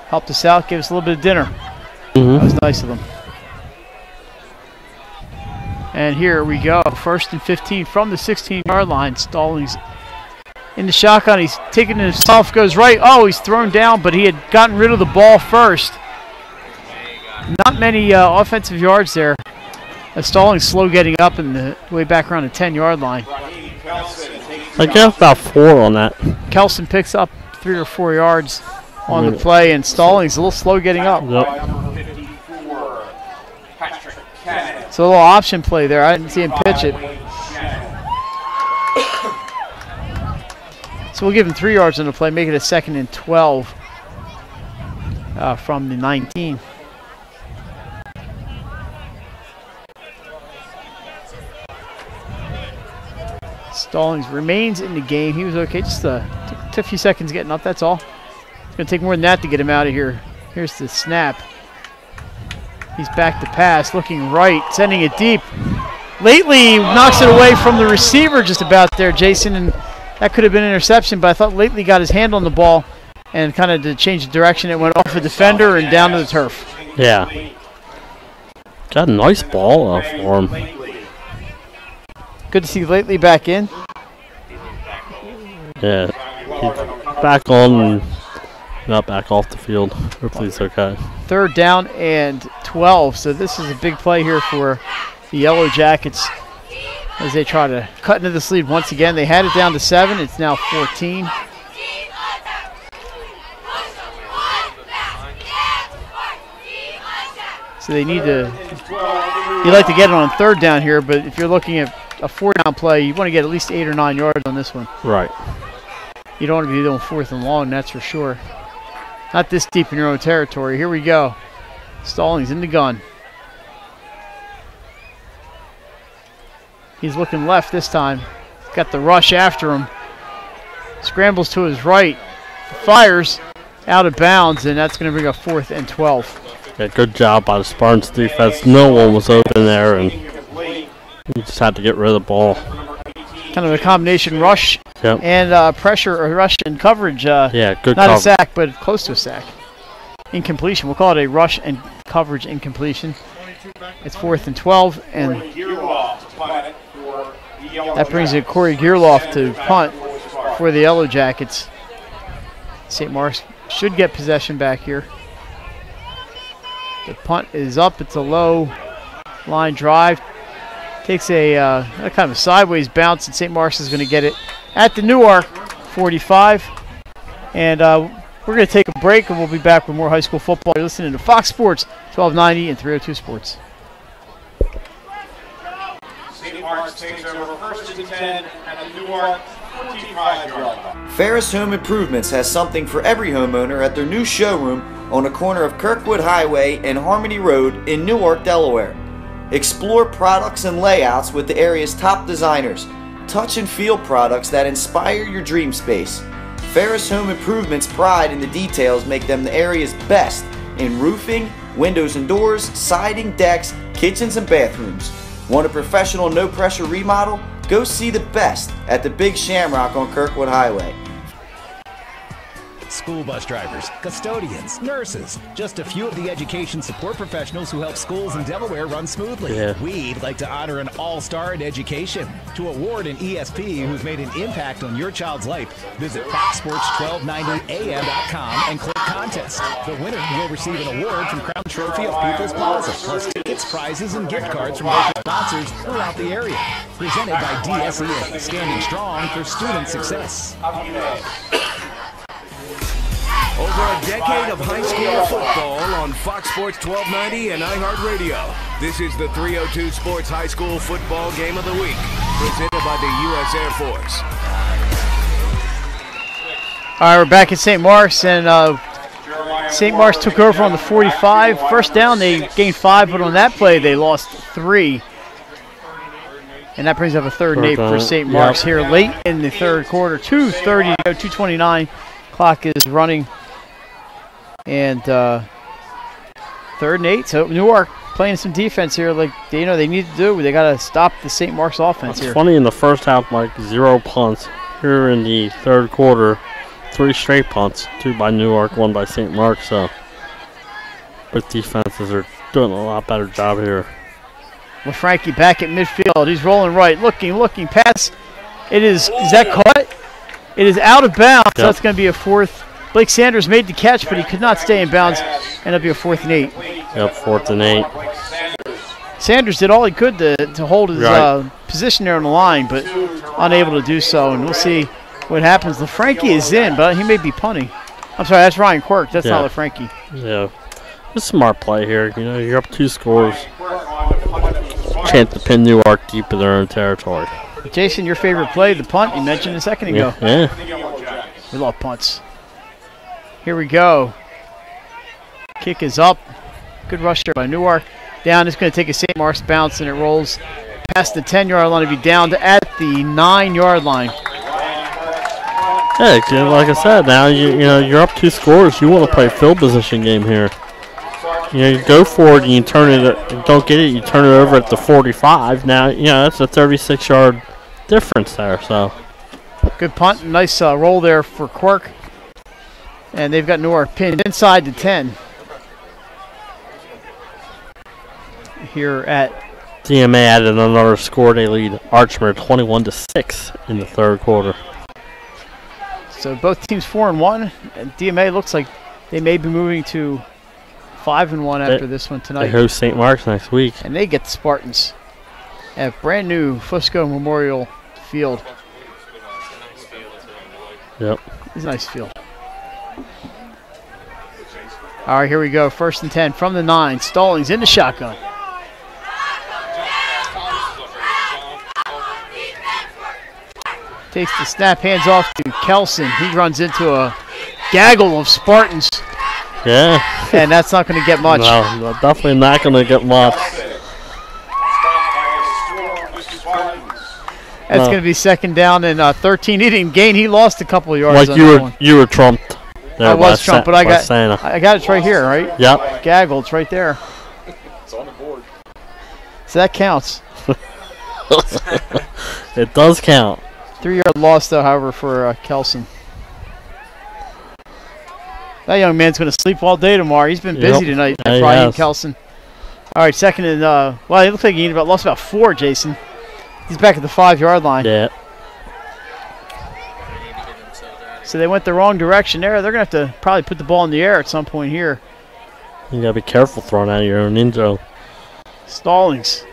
helped us out, gave us a little bit of dinner. That was nice of them. And here we go. 1st and 15 from the 16-yard line. Stallings in the shotgun. He's taking it himself, goes right. Oh, he's thrown down, but he had gotten rid of the ball first. Not many offensive yards there. Stallings slow getting up in the way back around the 10-yard line. I guess about 4 on that. Kelson picks up 3 or 4 yards on the play, and Stallings a little slow getting up. It's a little option play there. I didn't see him pitch it. So we'll give him 3 yards on the play, make it a 2nd and 12 from the 19. Stallings remains in the game. He was okay, just took a few seconds getting up, that's all. It's going to take more than that to get him out of here. Here's the snap. He's back to pass, looking right, sending it deep. Lately knocks it away from the receiver just about there, Jason, and that could have been an interception, but I thought Lately got his hand on the ball and kind of to change the direction. It went off a defender and down to the turf. Yeah. Got a nice ball for him. Good to see Lately back in. Yeah. He's back on, not back off the field. Hopefully it's okay. 3rd down and 12. So this is a big play here for the Yellow Jackets as they try to cut into this lead once again. They had it down to 7. It's now 14. So they need to, you'd like to get it on 3rd down here, but if you're looking at a 4-down play, you want to get at least 8 or 9 yards on this one. Right. You don't want to be doing 4th and long, that's for sure. Not this deep in your own territory. Here we go. Stallings in the gun. He's looking left this time. Got the rush after him. Scrambles to his right. Fires out of bounds, and that's going to bring up 4th and 12. Yeah, good job by the Spartans defense. No one was open there, and you just had to get rid of the ball. Kind of a combination rush and pressure, or rush and coverage. Yeah, good Not cover. a sack, but close to a sack. Incompletion. We'll call it a rush and coverage incompletion. It's 4th and 12, and that brings in Corey Gearloff to punt for the Yellow Jackets. St. Mark's should get possession back here. The punt is up. It's a low line drive. Takes a kind of a sideways bounce, and St. Mark's is going to get it at the Newark 45. And we're going to take a break, and we'll be back with more high school football. You're listening to Fox Sports 1290 and 302 Sports. St. Mark's takes over 1st and 10 at the Newark 45-yard line. Ferris Home Improvements has something for every homeowner at their new showroom on the corner of Kirkwood Highway and Harmony Road in Newark, Delaware. Explore products and layouts with the area's top designers. Touch and feel products that inspire your dream space. Ferris Home Improvements' pride in the details make them the area's best in roofing, windows and doors, siding, decks, kitchens, and bathrooms. Want a professional no-pressure remodel? Go see the best at the Big Shamrock on Kirkwood Highway. school bus drivers, custodians, nurses, just a few of the education support professionals who help schools in Delaware run smoothly. Yeah. We'd like to honor an all-star in education. To award an ESP who's made an impact on your child's life, visit FoxSports1290am.com and click Contest. The winner will receive an award from Crown Trophy of People's Plaza, plus tickets, prizes, and gift cards from local sponsors throughout the area. Presented by DSEA, standing strong for student success. Over a decade of high school football on Fox Sports 1290 and iHeartRadio. This is the 302 Sports High School Football Game of the Week, presented by the U.S. Air Force. All right, we're back at St. Mark's, and St. Mark's took over on the 45. First down, they gained 5, but on that play, they lost 3. And that brings up a 3rd and 8 for St. Mark's here late in the third quarter. 2:30 to go, 2:29. Clock is running. And 3rd and 8. So Newark playing some defense here like they need to do. They got to stop the St. Mark's offense here. It's funny, in the first half, Mike, 0 punts. Here in the third quarter, 3 straight punts. 2 by Newark, 1 by St. Mark's. So both defenses are doing a lot better job here. LaFranchi back at midfield. He's rolling right, looking, pass. Is that caught? It is out of bounds, so that's going to be a 4th. Blake Sanders made the catch, but he could not stay in bounds, and it'll be a 4th and 8. Yep, 4th and 8. Sanders did all he could to hold his position there on the line, but unable to do so, and we'll see what happens. LaFranchi is in, but he may be punting. I'm sorry, that's Ryan Quirk. That's not LaFranchi. Yeah. A smart play here. You're up 2 scores. Chance to pin Newark deep in their own territory. Jason, your favorite play, the punt, you mentioned a second ago. Yeah. We love punts. Here we go. Kick is up. Good rush there by Newark. Down, it's going to take a St. Mark's bounce, and it rolls past the 10-yard line to be down at the 9-yard line. Yeah, like I said, now you're up 2 scores. You want to play field position game here. You go for it and you turn it. Don't get it. You turn it over at the 45. Now that's a 36-yard difference there. So good punt, nice roll there for Quirk, and they've got Newark pinned inside the 10. Here at DMA added another score. They lead Archmere 21-6 in the third quarter. So both teams 4-1, and DMA looks like they may be moving to 5-1 after this one tonight. They host St. Mark's next week. And they get the Spartans at brand new Fusco Memorial Field. Yep. It's a nice field. All right, here we go. 1st and 10 from the 9. Stallings in the shotgun. Takes the snap, hands off to Kelson. He runs into a gaggle of Spartans. Yeah. And that's not going to get much. No, definitely not going to get much. That's going to be 2nd down and 13. He didn't gain. He lost a couple of yards. Like you were trumped. There I was trumped, but I got it right here, right? Yep. Gaggle, it's right there. It's on the board. So that counts. It does count. 3-yard loss, though, however, for Kelson. That young man's going to sleep all day tomorrow. He's been busy tonight, Brian Kelson. All right, 2nd and, well, it looks like he lost about 4, Jason. He's back at the 5-yard line. Yeah. So they went the wrong direction there. They're going to have to probably put the ball in the air at some point here. You got to be careful throwing out of your own end zone. Stallings.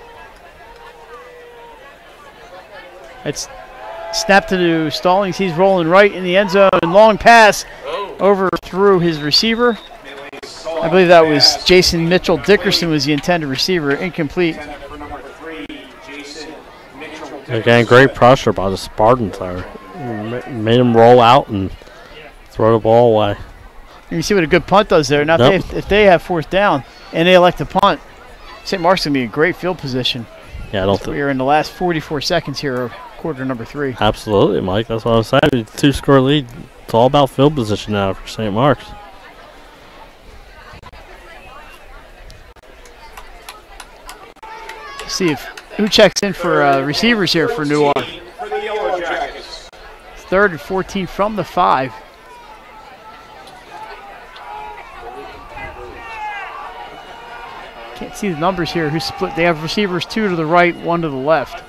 It's snapped to Stallings. He's rolling right in the end zone. Long pass overthrew his receiver. I believe that was Jason Mitchell Dickerson was the intended receiver. Incomplete. Again, great pressure by the Spartans there. Made him roll out and throw the ball away. You see what a good punt does there. Now, if they have 4th down and they elect to punt, St. Mark's going to be in great field position. Yeah, I don't think we are in the last 44 seconds here of quarter number 3. Absolutely, Mike. That's what I'm saying. 2-score lead. It's all about field position now for St. Mark's. See who checks in for receivers here for Newark. 3rd and 14 from the 5. Can't see the numbers here. Who split? They have receivers 2 to the right, 1 to the left.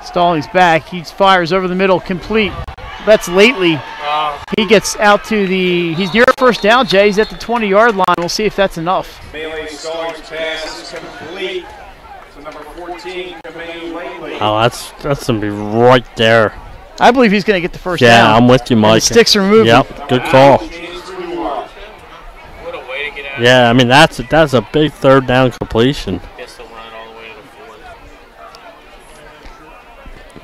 Stallings back. He fires over the middle, complete. That's Lately. He gets out to he's near first down, Jay. He's at the 20-yard line. We'll see if that's enough. Melee Stallings pass is complete to number 14, Kamau Lately. Oh, that's going to be right there. I believe he's going to get the first down. Yeah, I'm with you, Mike. And the sticks are moving. Yep, good call. Yeah, I mean, that's a big third down completion.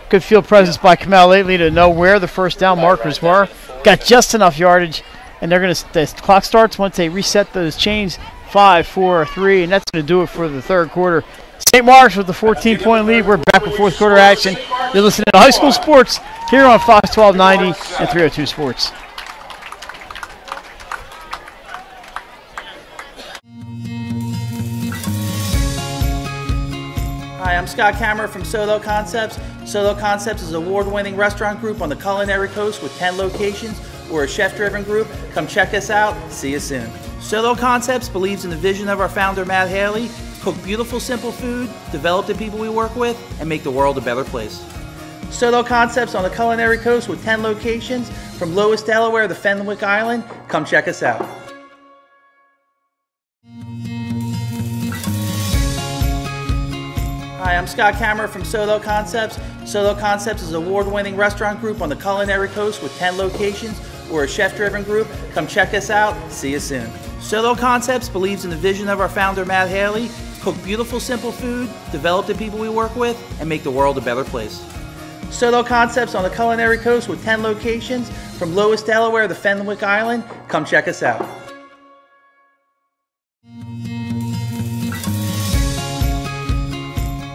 Good field presence by Kamau Lately to know where the first down markers were. Got just enough yardage, and they're going to. The clock starts once they reset those chains. 5, 4, 3, and that's going to do it for the third quarter. St. Mark's with the 14-point lead. We're back with fourth quarter action. You're listening to High School Sports here on Fox 1290 and 302 Sports. Hi, I'm Scott Kammerer from Solo Concepts. Solo Concepts is an award-winning restaurant group on the culinary coast with 10 locations. We're a chef-driven group. Come check us out. See you soon. Solo Concepts believes in the vision of our founder, Matt Haley. Cook beautiful, simple food, develop the people we work with, and make the world a better place. Solo Concepts on the culinary coast with 10 locations from Lewis, Delaware to Fenwick Island. Come check us out. Hi, I'm Scott Kammerer from Solo Concepts. Solo Concepts is an award-winning restaurant group on the culinary coast with 10 locations. We're a chef-driven group. Come check us out. See you soon. Solo Concepts believes in the vision of our founder, Matt Haley. Cook beautiful, simple food, develop the people we work with, and make the world a better place. Solo Concepts on the culinary coast with 10 locations from Lewis, Delaware to Fenwick Island. Come check us out.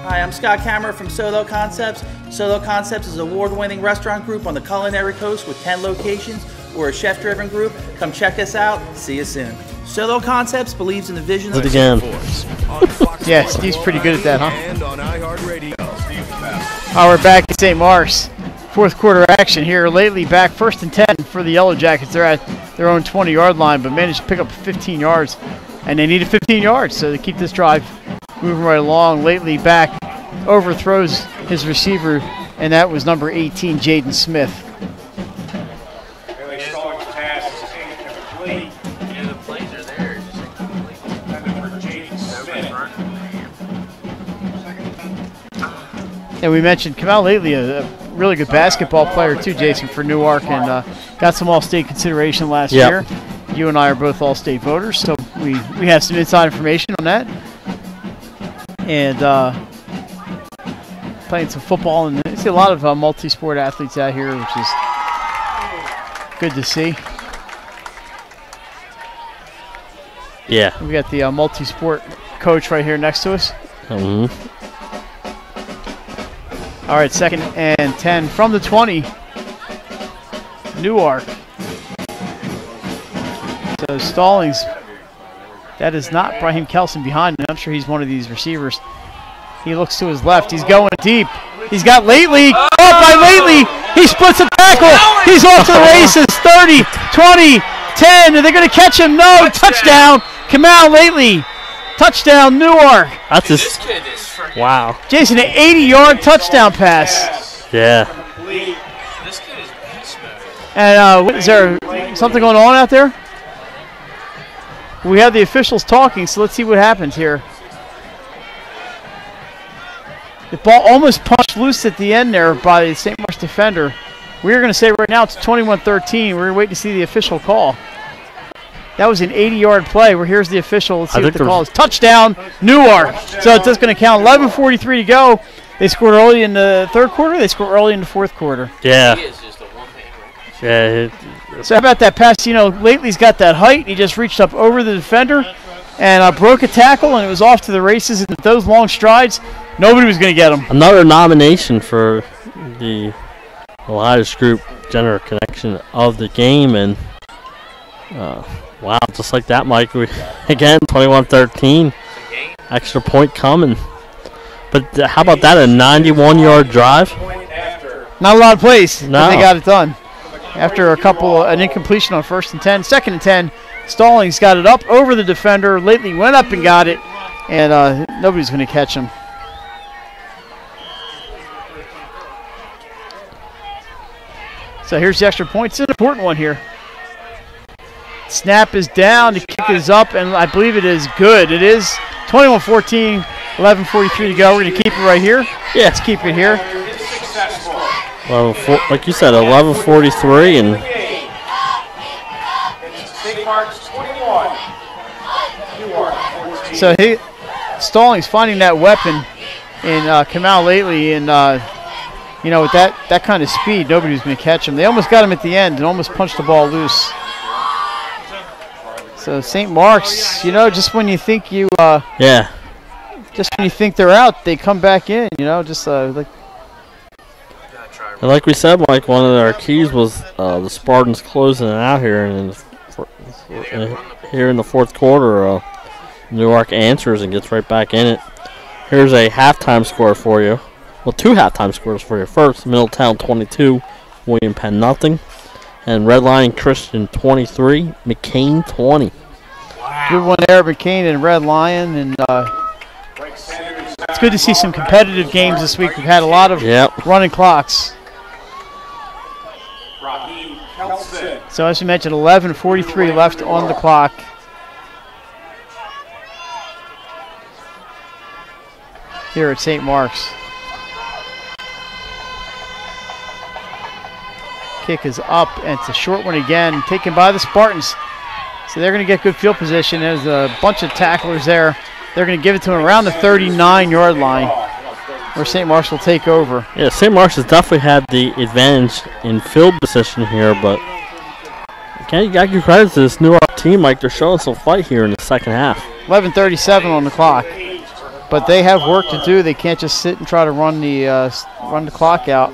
Hi, I'm Scott Kammerer from Solo Concepts. Solo Concepts is an award-winning restaurant group on the culinary coast with 10 locations. We're a chef-driven group. Come check us out. See you soon. Solo Concepts believes in the vision of... again. Yeah, Steve's pretty good at that, huh? And on iHeartRadio. We're back at St. Mark's. Fourth quarter action here. Lately back 1st and 10 for the Yellow Jackets. They're at their own 20-yard line, but managed to pick up 15 yards. And they needed 15 yards, so they keep this drive moving right along. Lately back overthrows his receiver, and that was number 18, Jaden Smith. And we mentioned Kamau Lately, a really good basketball player too, Jason, for Newark, and got some All-State consideration last year. You and I are both All-State voters, so we have some inside information on that. And playing some football, and I see a lot of multi-sport athletes out here, which is good to see. Yeah. We got the multi-sport coach right here next to us. Mm-hmm. All right, 2nd and 10 from the 20. Newark. So Stallings. That is not Brahim Kelson behind him. I'm sure he's one of these receivers. He looks to his left. He's going deep. He's got Lately. Caught by Lately. He splits a tackle. He's off to the races. 30, 20, 10. Are they going to catch him? No. Touchdown. Kamau Lately. Touchdown, Newark. That's just, wow. Jason, an 80-yard touchdown pass. Yeah. This kid is beast mode. And is there something going on out there? We have the officials talking, so let's see what happens here. The ball almost punched loose at the end there by the St. Mark's defender. We're going to say right now it's 21-13. We're going to wait to see the official call. That was an 80-yard play. Here's the official. Let's see what the call is. Touchdown, Newark. So it's just going to count. 11:43 to go. They scored early in the third quarter. They scored early in the fourth quarter. Yeah. Yeah. So how about that pass? You know, Lately's got that height. He just reached up over the defender and broke a tackle, and it was off to the races. And those long strides, nobody was going to get him. Another nomination for the Elias Group General Connection of the game, and wow, just like that, Mike. Again, 21-13. Extra point coming. But how about that, a 91-yard drive? Not a lot of plays, no. but they got it done. After an incompletion on 1st and 10, 2nd and 10, Stallings got it up over the defender. Lately went up and got it, and nobody's going to catch him. So here's the extra point. It's an important one here. Snap is down, the kick is up, and I believe it is good. It is 21-14, 11:43 to go. We're going to keep it right here. Yeah, let's keep it here. Well, like you said, 11:43, and so Stallings finding that weapon in Kamal lately, and you know, with that kind of speed, nobody's going to catch him. They almost got him at the end and almost punched the ball loose. So St. Mark's, you know, just when you think just when you think they're out, they come back in. You know, just like. And like we said, Mike, one of our keys was the Spartans closing it out here, and here in the fourth quarter, Newark answers and gets right back in it. Here's a halftime score for you. Well, 2 halftime scores for you. First, Middletown 22, William Penn nothing, and Red Lion Christian 23, McCain 20. Wow. Good one there, McCain and Red Lion, and it's good to see some competitive games this week. We've had a lot of running clocks. So as we mentioned, 11:43 left on the clock. Here at St. Mark's. Kick is up, and it's a short one again, taken by the Spartans. So they're going to get good field position. There's a bunch of tacklers there. They're going to give it to him around the 39-yard line, where St. Mark's will take over. Yeah, St. Mark's has definitely had the advantage in field position here, but you got to give credit to this Newark team, Mike. They're showing some fight here in the second half. 11:37 on the clock, but they have work to do. They can't just sit and try to run the clock out.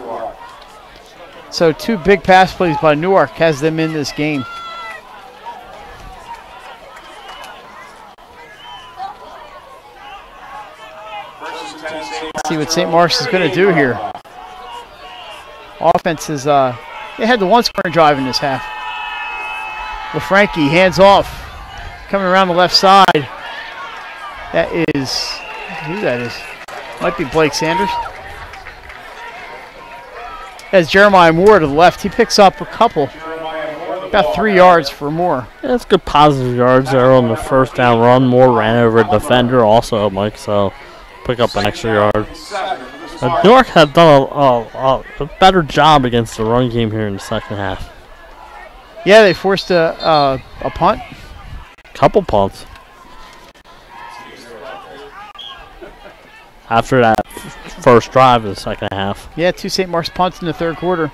So 2 big pass plays by Newark has them in this game. Let's see what St. Mark's is going to do here. Offense is, they had the 1-scoring drive in this half. LaFranchi, hands off, coming around the left side. That is, who that is? Might be Blake Sanders. That's Jeremiah Moore to the left. He picks up a couple, about 3 yards for Moore. Yeah, that's good positive yards there on the first down run. Moore ran over a defender also, Mike, so pick up an extra yard. Newark had done a better job against the run game here in the second half. Yeah, they forced a punt. Couple punts. After that first drive in the second half. Yeah, 2 St. Mark's punts in the third quarter.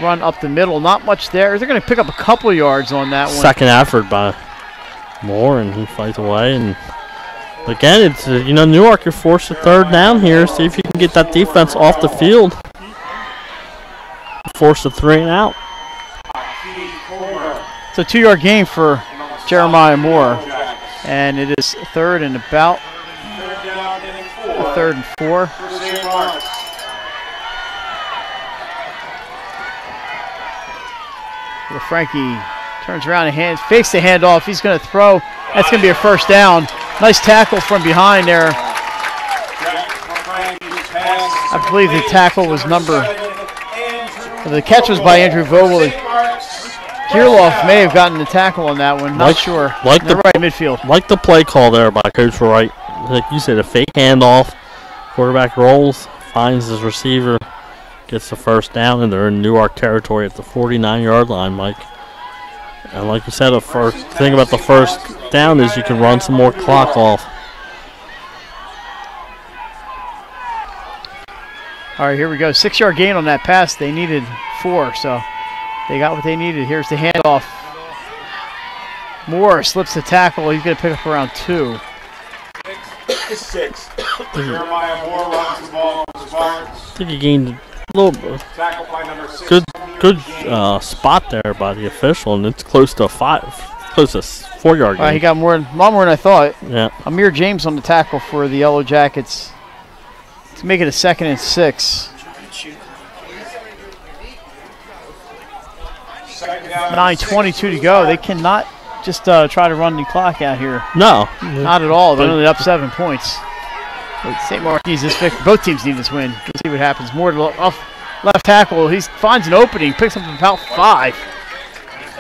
Run up the middle, not much there. They're going to pick up a couple of yards on that one. Second effort by Moore, and he fights away. And again, it's Newark, you're forced to third down here. See if you can get that defense off the field. Forced to 3 and out. It's a 2-yard gain for Jeremiah Moore, and it is 3rd and about 3rd and 4. LaFranchi turns around and fakes the handoff. He's going to throw. That's going to be a first down. Nice tackle from behind there. I believe the tackle was the catch was by Andrew Vogel. Kirloff may have gotten the tackle on that one. Not sure. Like the right midfield. Like the play call there by Coach Wright. Like you said, a fake handoff. Quarterback rolls, finds his receiver, gets the first down, and they're in Newark territory at the 49-yard line, Mike. And like you said, the first thing about the first down is you can run some more clock off. All right, here we go. 6-yard gain on that pass. They needed 4, so they got what they needed. Here's the handoff. Moore slips the tackle. He's going to pick up around 2. 6. Jeremiah Moore runs the ball. I think he gained a little good spot there by the official, and it's close to 4-yard gain. He got more than I thought. Yeah. Amir James on the tackle for the Yellow Jackets. To make it a 2nd and 6. 9:22 to go. They cannot just try to run the clock out here. No. Not at all. They're only up 7 points. St. Mark needs this victory. Both teams need this win. Let's see what happens. Moore off left tackle. He finds an opening. Picks up about 5.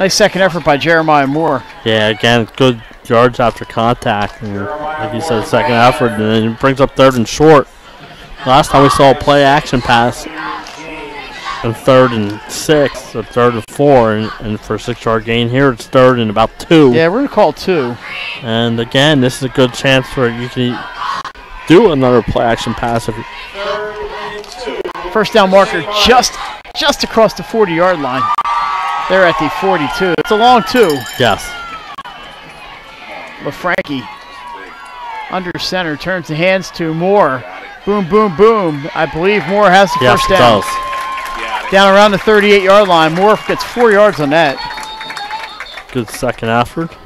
Nice second effort by Jeremiah Moore. Yeah, again, good yards after contact. And like you said, second effort, and then it brings up 3rd and short. Last time we saw a play action pass and 3rd and 6, or 3rd and 4, and for a 6-yard gain here, it's 3rd and about 2. Yeah, we're going to call 2. And again, this is a good chance for you can do another play action pass. If you First down marker just across the 40-yard line. They're at the 42. It's a long 2. Yes. LaFranchi under center, turns the hands to Moore. Boom, boom, boom. I believe Moore has the first down. Does. Down around the 38-yard line. Moore gets 4 yards on that. Good second effort.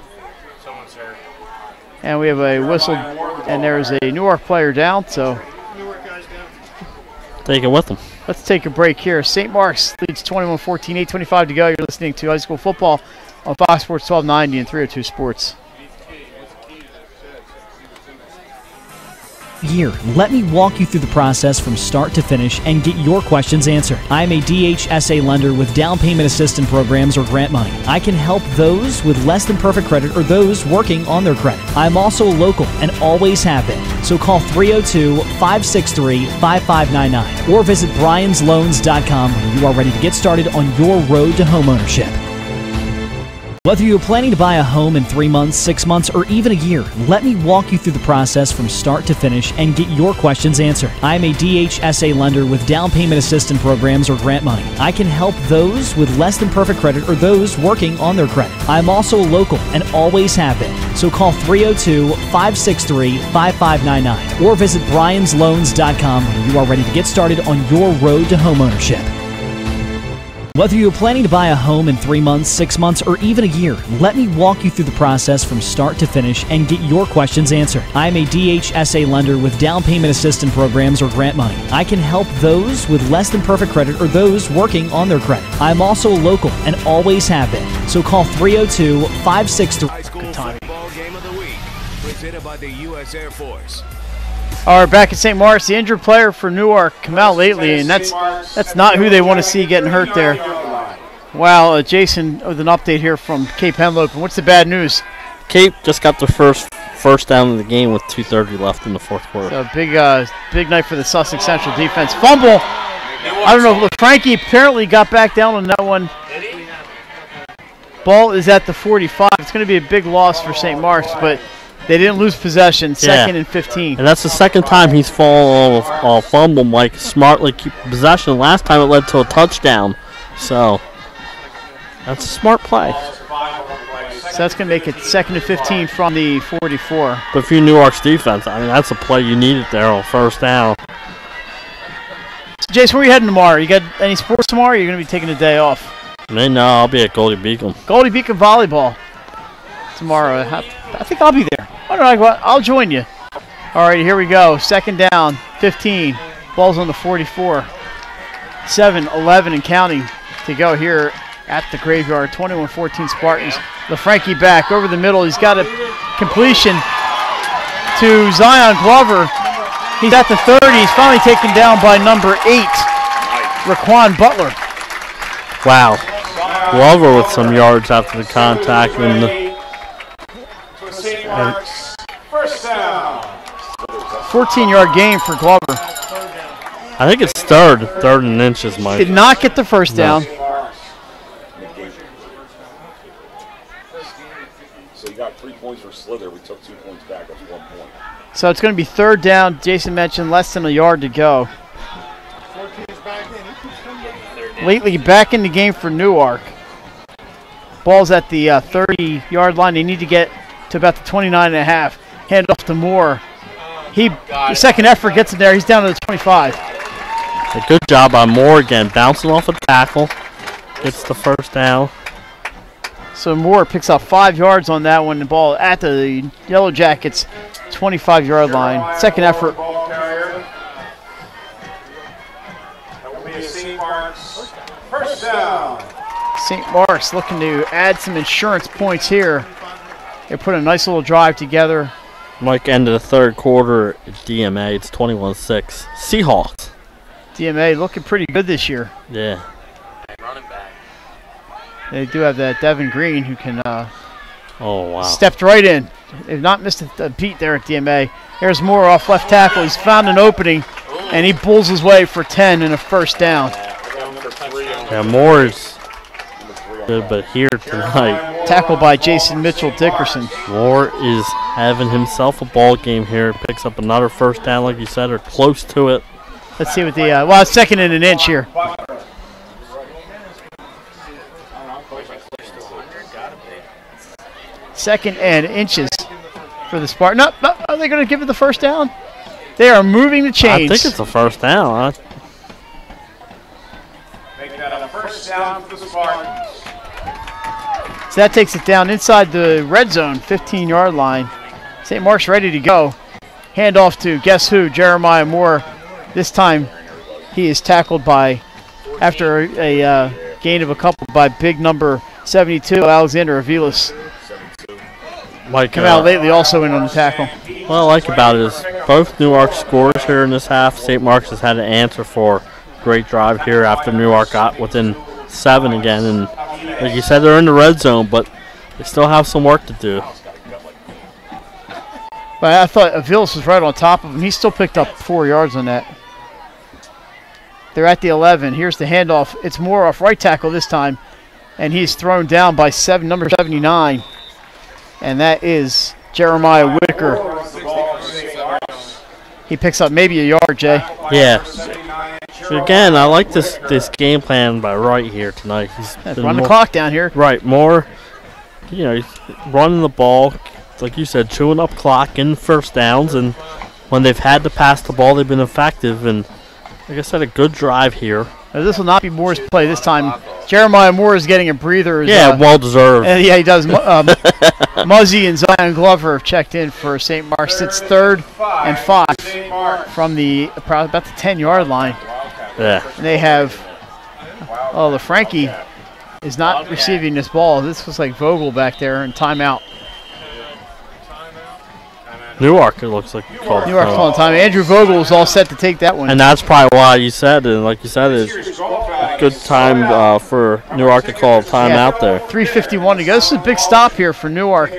And we have a whistle, and there's a Newark player down, so take it with them. Let's take a break here. St. Mark's leads 21-14, 8:25 to go. You're listening to High School Football on Fox Sports 1290 and 302 Sports. Here, let me walk you through the process from start to finish and get your questions answered. I'm a DHSA lender with down payment assistance programs or grant money. I can help those with less than perfect credit or those working on their credit. I'm also local and always have been. So call 302-563-5599 or visit bryans.loans.com when you are ready to get started on your road to homeownership. Whether you're planning to buy a home in 3 months, 6 months, or even a year, let me walk you through the process from start to finish and get your questions answered. I'm a DHSA lender with down payment assistance programs or grant money. I can help those with less than perfect credit or those working on their credit. I'm also local and always have been. So call 302-563-5599 or visit bryans.loans.com when you are ready to get started on your road to homeownership. Whether you're planning to buy a home in 3 months, 6 months, or even a year, let me walk you through the process from start to finish and get your questions answered. I'm a DHSA lender with down payment assistance programs or grant money. I can help those with less than perfect credit or those working on their credit. I'm also local and always have been. So call 302-563. High School Football Game of the Week, presented by the U.S. Air Force. All right, back at St. Mark's, the injured player for Newark come out lately, and that's not who they want to see getting hurt there. Wow, Jason with an update here from Cape Henlopen. What's the bad news? Cape just got the first down of the game with 2:30 left in the fourth quarter. So big night for the Sussex Central defense. Fumble. I don't know. Frankie apparently got back down on that one. Ball is at the 45. It's going to be a big loss for St. Mark's, but they didn't lose possession. 2nd and 15. And that's the second time he's fallen on a fumble. Mike smartly keep possession. Last time it led to a touchdown. So that's a smart play. So that's going to make it 2nd and 15 from the 44. But if you're Newark's defense, I mean, that's a play you needed there on first down. So Jason, where are you heading tomorrow? You got any sports tomorrow, or are you going to be taking a day off? No, I'll be at Goldie Beacon. Goldie Beacon volleyball tomorrow. I think I'll be there. Why don't I go out? I'll join you. All right, here we go. 2nd down, 15. Ball's on the 44. 7-11 and counting to go here at the graveyard. 21-14 Spartans. LaFranchi back over the middle. He's got a completion to Zion Glover. He's at the 30. He's finally taken down by number 8, Raquan Butler. Wow. Glover with some yards after the contact. First down. 14-yard gain for Glover. I think it's third and inches, Mike. Did not get the first down. So you got 3 points for Slither. We took 2 points back. That's 1 point. So it's going to be 3rd down. Jason mentioned less than a yard to go. Lately back in the game for Newark. Ball's at the 30-yard line. They need to get to about the 29.5. Hand off to Moore. The second effort gets him there. He's down to the 25. A good job by Moore again, bouncing off a tackle. Gets the first down. So Moore picks up 5 yards on that one. The ball at the Yellow Jackets 25-yard line. Second effort. Marks. First down. St. Mark's looking to add some insurance points here. They put a nice little drive together. Mike, end of the third quarter at DMA. It's 21-6. Seahawks. DMA looking pretty good this year. Yeah. Running back. They do have that Devin Green who can oh, wow. stepped right in. They've not missed a beat there at DMA. Here's Moore off left tackle. He's found an opening, and he pulls his way for 10 and a first down. Yeah, Moore is good, but here tonight. Tackled by Jason Mitchell-Dickerson. Moore is having himself a ball game here. Picks up another first down, like you said, or close to it. Let's see what the, well, it's second and an inch here. Second and inches for the Spartan. No, are they going to give it the first down? They are moving the chains. I think it's a first down. Make that a first down for the Spartans. So that takes it down inside the red zone, 15-yard line. St. Mark's ready to go. Handoff to guess who? Jeremiah Moore. This time he is tackled by, after a gain of a couple, by big number 72, Alexander Avilas. Like, come out lately also in on the tackle. What I like about it is both Newark scores here in this half. St. Mark's has had an answer for a great drive here after Newark got within 7 again. And like you said, they're in the red zone, but they still have some work to do. But I thought Avilas was right on top of him. He still picked up 4 yards on that. They're at the 11. Here's the handoff. It's Moore off right tackle this time, and he's thrown down by number 79. And that is Jeremiah Whitaker. He picks up maybe a yard, Jay. Yeah. So again, I like this game plan by Wright here tonight. He's run the clock down here. Right, Moore, you know, he's running the ball, like you said, chewing up clock in first downs, and when they've had to pass the ball, they've been effective. And like I said, a good drive here. Now, this will not be Moore's play this time. Jeremiah Moore is getting a breather. Yeah, well deserved. Yeah, he does. Muzzy and Zion Glover have checked in for St. Mark's. It's 3rd and 5 from about the 10-yard line. Yeah. And they have, the Frankie is not receiving this ball. This was like Vogel back there in timeout. Newark, it looks like. Newark's calling time. Andrew Vogel is all set to take that one. And that's probably why you said it. Like you said, it's a good time for Newark to call a timeout there. 3:51 to go. This is a big stop here for Newark.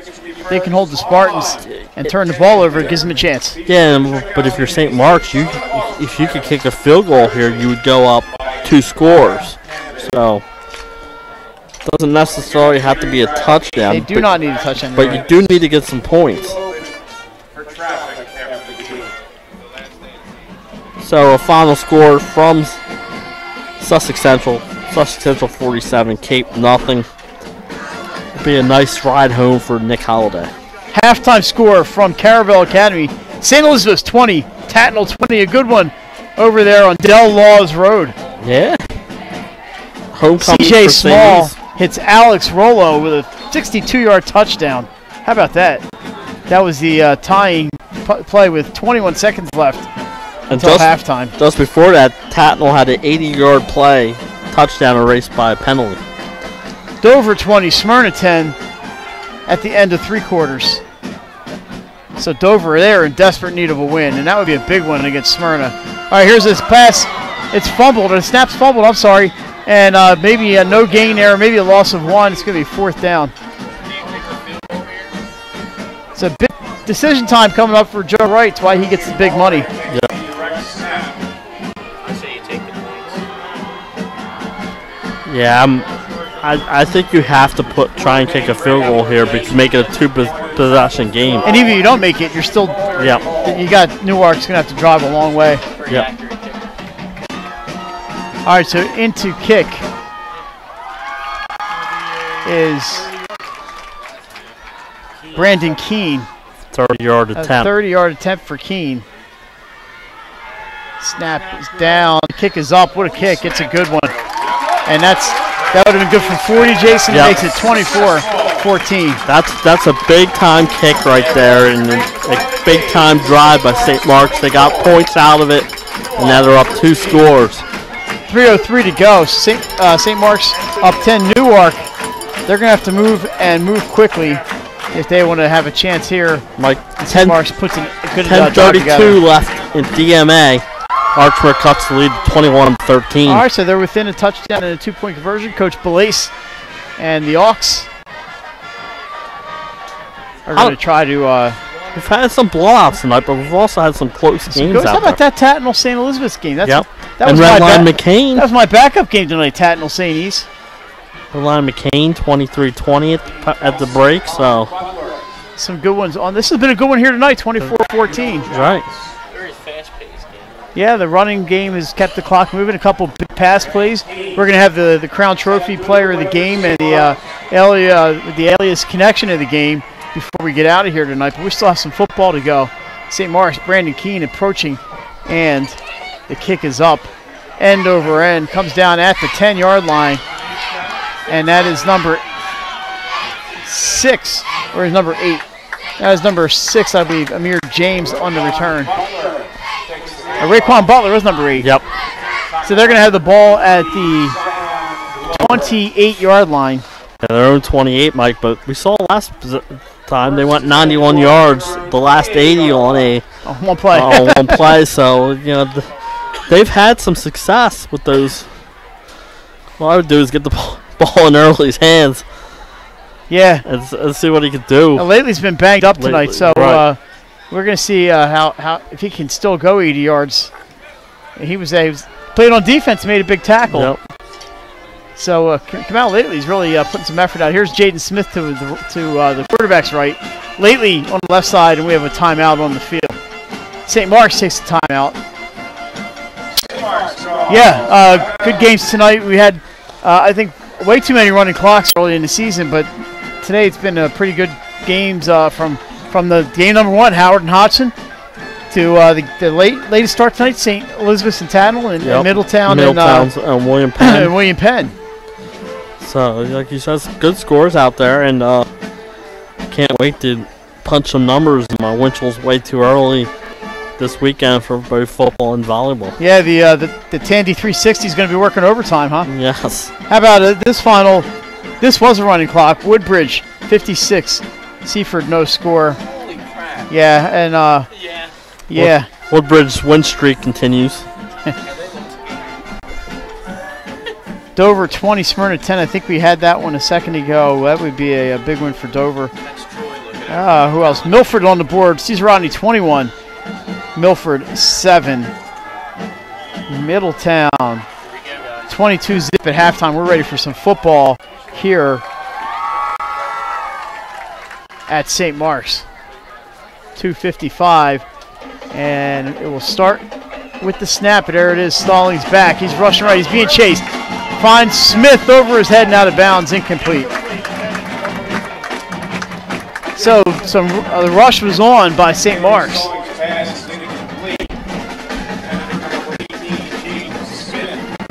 They can hold the Spartans and turn the ball over. It gives them a chance. Yeah, but if you're St. Mark's, if you could kick a field goal here, you would go up 2 scores. So it doesn't necessarily have to be a touchdown. They do not need a touchdown. But you do need to get some points. So a final score from Sussex Central. Sussex Central 47, Cape nothing. It'll be a nice ride home for Nick Holliday. Halftime score from Caravel Academy. St. Elizabeth's 20, Tatnall 20. A good one over there on Del Laws Road. Yeah. Homecoming CJ for Small St. hits Alex Rollo with a 62-yard touchdown. How about that? That was the tying play with 21 seconds left until halftime. Just before that, Tatnall had an 80-yard play, touchdown erased by a penalty. Dover 20, Smyrna 10 at the end of 3 quarters. So Dover there in desperate need of a win, and that would be a big one against Smyrna. All right, here's this pass. It's fumbled, or snap's fumbled, I'm sorry. And maybe a no gain there, maybe a loss of 1. It's going to be 4th down. It's a big decision time coming up for Joe Wright. That's why he gets the big money. Yeah. Yeah, I think you have to try and kick a field goal here because make it a 2-possession game. And even if you don't make it, you're still. Yeah. You got Newark's gonna have to drive a long way. Yeah. All right, so into kick is Brandon Keene. 30-yard attempt. A 30-yard attempt for Keene. Snap is down. Kick is up. What a kick. It's a good one. And that would have been good from 40, Jason. Yep. Makes it 24-14. That's a big-time kick right there, and a big-time drive by St. Mark's. They got points out of it, and now they're up 2 scores. 3:03 to go. St. Mark's up 10. Newark, they're going to have to move quickly if they want to have a chance here. Mike, St. Mark's puts a good 10:32 left in DMA. Archmere cuts the lead to 21-13. All right, so they're within a touchdown and a 2-point conversion. Coach Belace and the Hawks are going to try to... we've had some blowouts tonight, but we've also had some close games out there. How about that Tatnall St. Elizabeth's game? That and Redline McCain. That was my backup game tonight, Tatnall St. East. Redline McCain, 23-20 at the break, so... Some good ones on. This has been a good one here tonight, 24-14. Right. Very fast-paced game. Yeah, the running game has kept the clock moving. A couple big pass plays. We're going to have the Crown Trophy player of the game and the Alias connection of the game before we get out of here tonight. But we still have some football to go. St. Mark's, Brandon Keene approaching, and the kick is up. End over end. Comes down at the 10-yard line. And that is number 6, or is number 8. That is number 6, I believe, Amir James on the return. Raekwon Butler was number 8. Yep. So they're going to have the ball at the 28-yard line. Yeah, their own 28, Mike, but we saw last time they went 91 yards, the last 80 on one play. One play, so, you know, they've had some success with those. What I would do is get the ball in Early's hands. Yeah. And see what he can do. Now, Lately's been banged up tonight, so we're going to see how if he can still go 80 yards. He was played on defense, made a big tackle. Yep. So Kamal Lately's really putting some effort out. Here's Jaden Smith to the quarterback's right. Lately on the left side, and we have a timeout on the field. St. Mark's takes a timeout. Yeah, good games tonight. We had, I think, way too many running clocks early in the season, but today it's been a pretty good games from the game number 1, Howard and Hodgson, to the latest start tonight, St. Elizabeth's and Tatnall, and Middletown and William Penn. and William Penn. So, like you said, some good scores out there, and can't wait to punch some numbers in my Winchell's way too early this weekend for both football and volleyball. Yeah, the Tandy 360 is going to be working overtime, huh? Yes. How about this final? This was a running clock. Woodbridge 56, Seaford no score. Holy crap. Yeah, and yeah. Woodbridge's win streak continues. Dover 20, Smyrna 10. I think we had that one a second ago. That would be a big one for Dover. Who else? Milford on the board. Cesar Rodney 21. Milford 7. Middletown 22 zip at halftime. We're ready for some football here at St. Mark's. 2:55, and it will start with the snap. There it is. Stallings back. He's rushing right. He's being chased. Finds Smith over his head and out of bounds. Incomplete. So the rush was on by St. Mark's.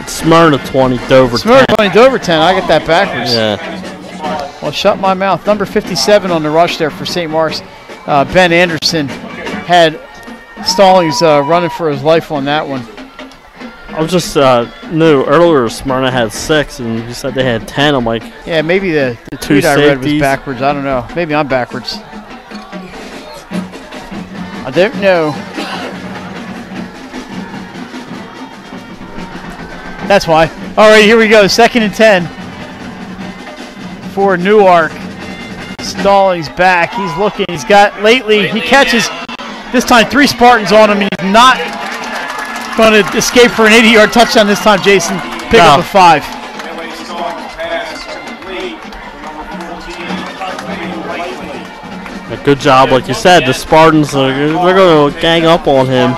Smyrna 20, Dover 10. Smyrna 20, Dover 10. I got that backwards. Yeah. Well, shut my mouth. Number 57 on the rush there for St. Mark's. Ben Anderson had Stallings running for his life on that one. I was just knew earlier Smyrna had 6, and you said they had 10. I'm like, yeah, maybe the tweet I read was backwards. I don't know. Maybe I'm backwards. I don't know. That's why. All right, here we go. 2nd and 10 for Newark. Stallings back. He's looking. He's got Lately. He catches this time 3 Spartans on him, and he's not going to escape for an 80-yard touchdown this time, Jason. Pick up a 5. A good job, like you said. The Spartans they're going to gang up on him.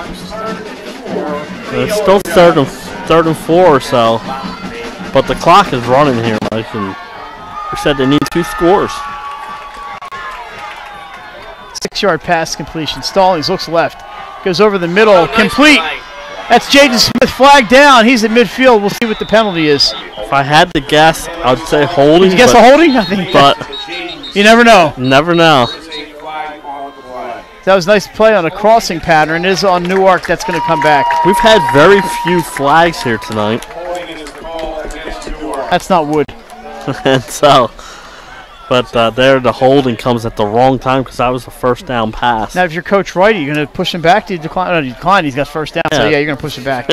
It's still third and 4 or so, but the clock is running here, Mike. And we said they need 2 scores. 6-yard pass completion. Stallings looks left, goes over the middle, complete. That's Jaden Smith, flagged down. He's at midfield. We'll see what the penalty is. If I had to guess, I would say holding. Did you guess a holding? I think. But you never know. Never know. That was a nice play on a crossing pattern. It is on Newark. That's going to come back. We've had very few flags here tonight. That's not wood. And so, but there the holding comes at the wrong time because that was the first down pass. Now, if you're Coach Wright, are you going to push him back? Do you decline? No, you decline. He's got first down. So, yeah, you're going to push him back.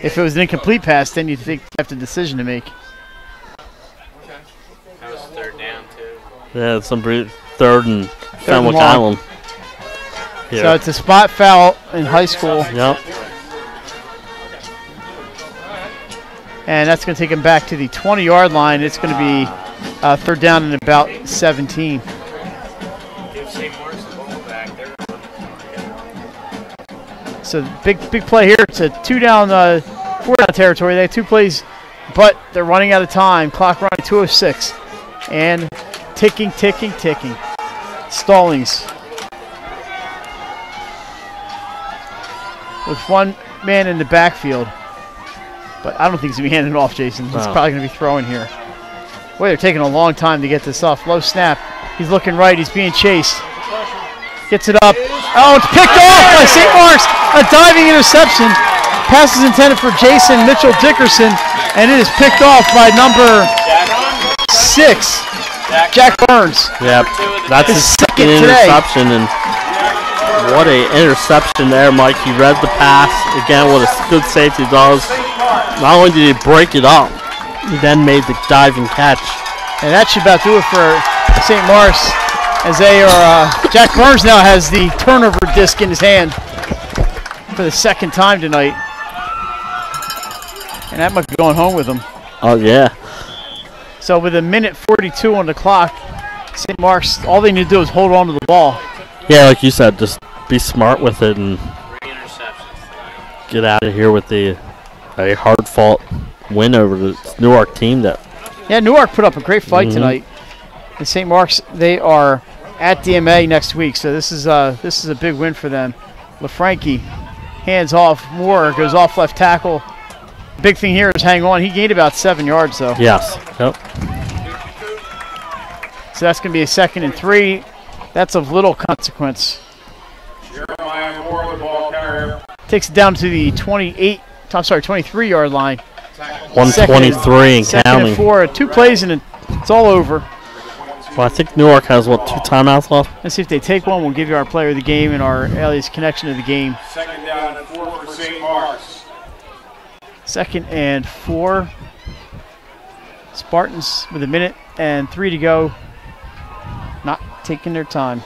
If it was an incomplete pass, then you'd think you have a decision to make. That was third down, too. Yeah, it's some third and Fenwick Island. Here. So it's a spot foul in high school. Yep. And that's going to take him back to the 20-yard line. It's going to be third down and about 17. So big play here. It's a 4-down territory. They have 2 plays, but they're running out of time. Clock running 2:06. And ticking. Stallings. With one man in the backfield. But I don't think he's going to be handing it off, Jason. He's probably going to be throwing here. Boy, they're taking a long time to get this off. Low snap. He's looking right. He's being chased. Gets it up. Oh, it's picked off by St. Mark's. A diving interception. Pass is intended for Jason Mitchell-Dickerson, and it is picked off by number 6, Jack Burns. Yep, that's his second interception, and what a interception there, Mike. He read the pass. Again, what a good safety does. Not only did he break it up, he then made the diving catch. And that should about do it for St. Mark's, as they are. Jack Burns now has the turnover disc in his hand for the second time tonight, and that might be going home with him. Oh yeah. So with 1:42 on the clock, St. Mark's, all they need to do is hold on to the ball. Yeah, like you said, just be smart with it and get out of here with a hard-fought win over the Newark team. Yeah, Newark put up a great fight tonight. And St. Mark's, they are at DMA next week, so this is a big win for them. LaFranchi hands off. Moore goes off left tackle. Big thing here is hang on. He gained about 7 yards, though. Yes. Yep. So that's going to be a 2nd and 3. That's of little consequence. Jeremiah Moore, the ball carrier. Takes it down to the 23-yard line. 123 and counting. 2nd and 4. 2 plays and it's all over. Well, I think Newark has, 2 timeouts left? Let's see if they take one. We'll give you our player of the game and our alias connection to the game. 2nd down and 4 for St. Mark's. 2nd and 4. Spartans with 1:03 to go. Not taking their time.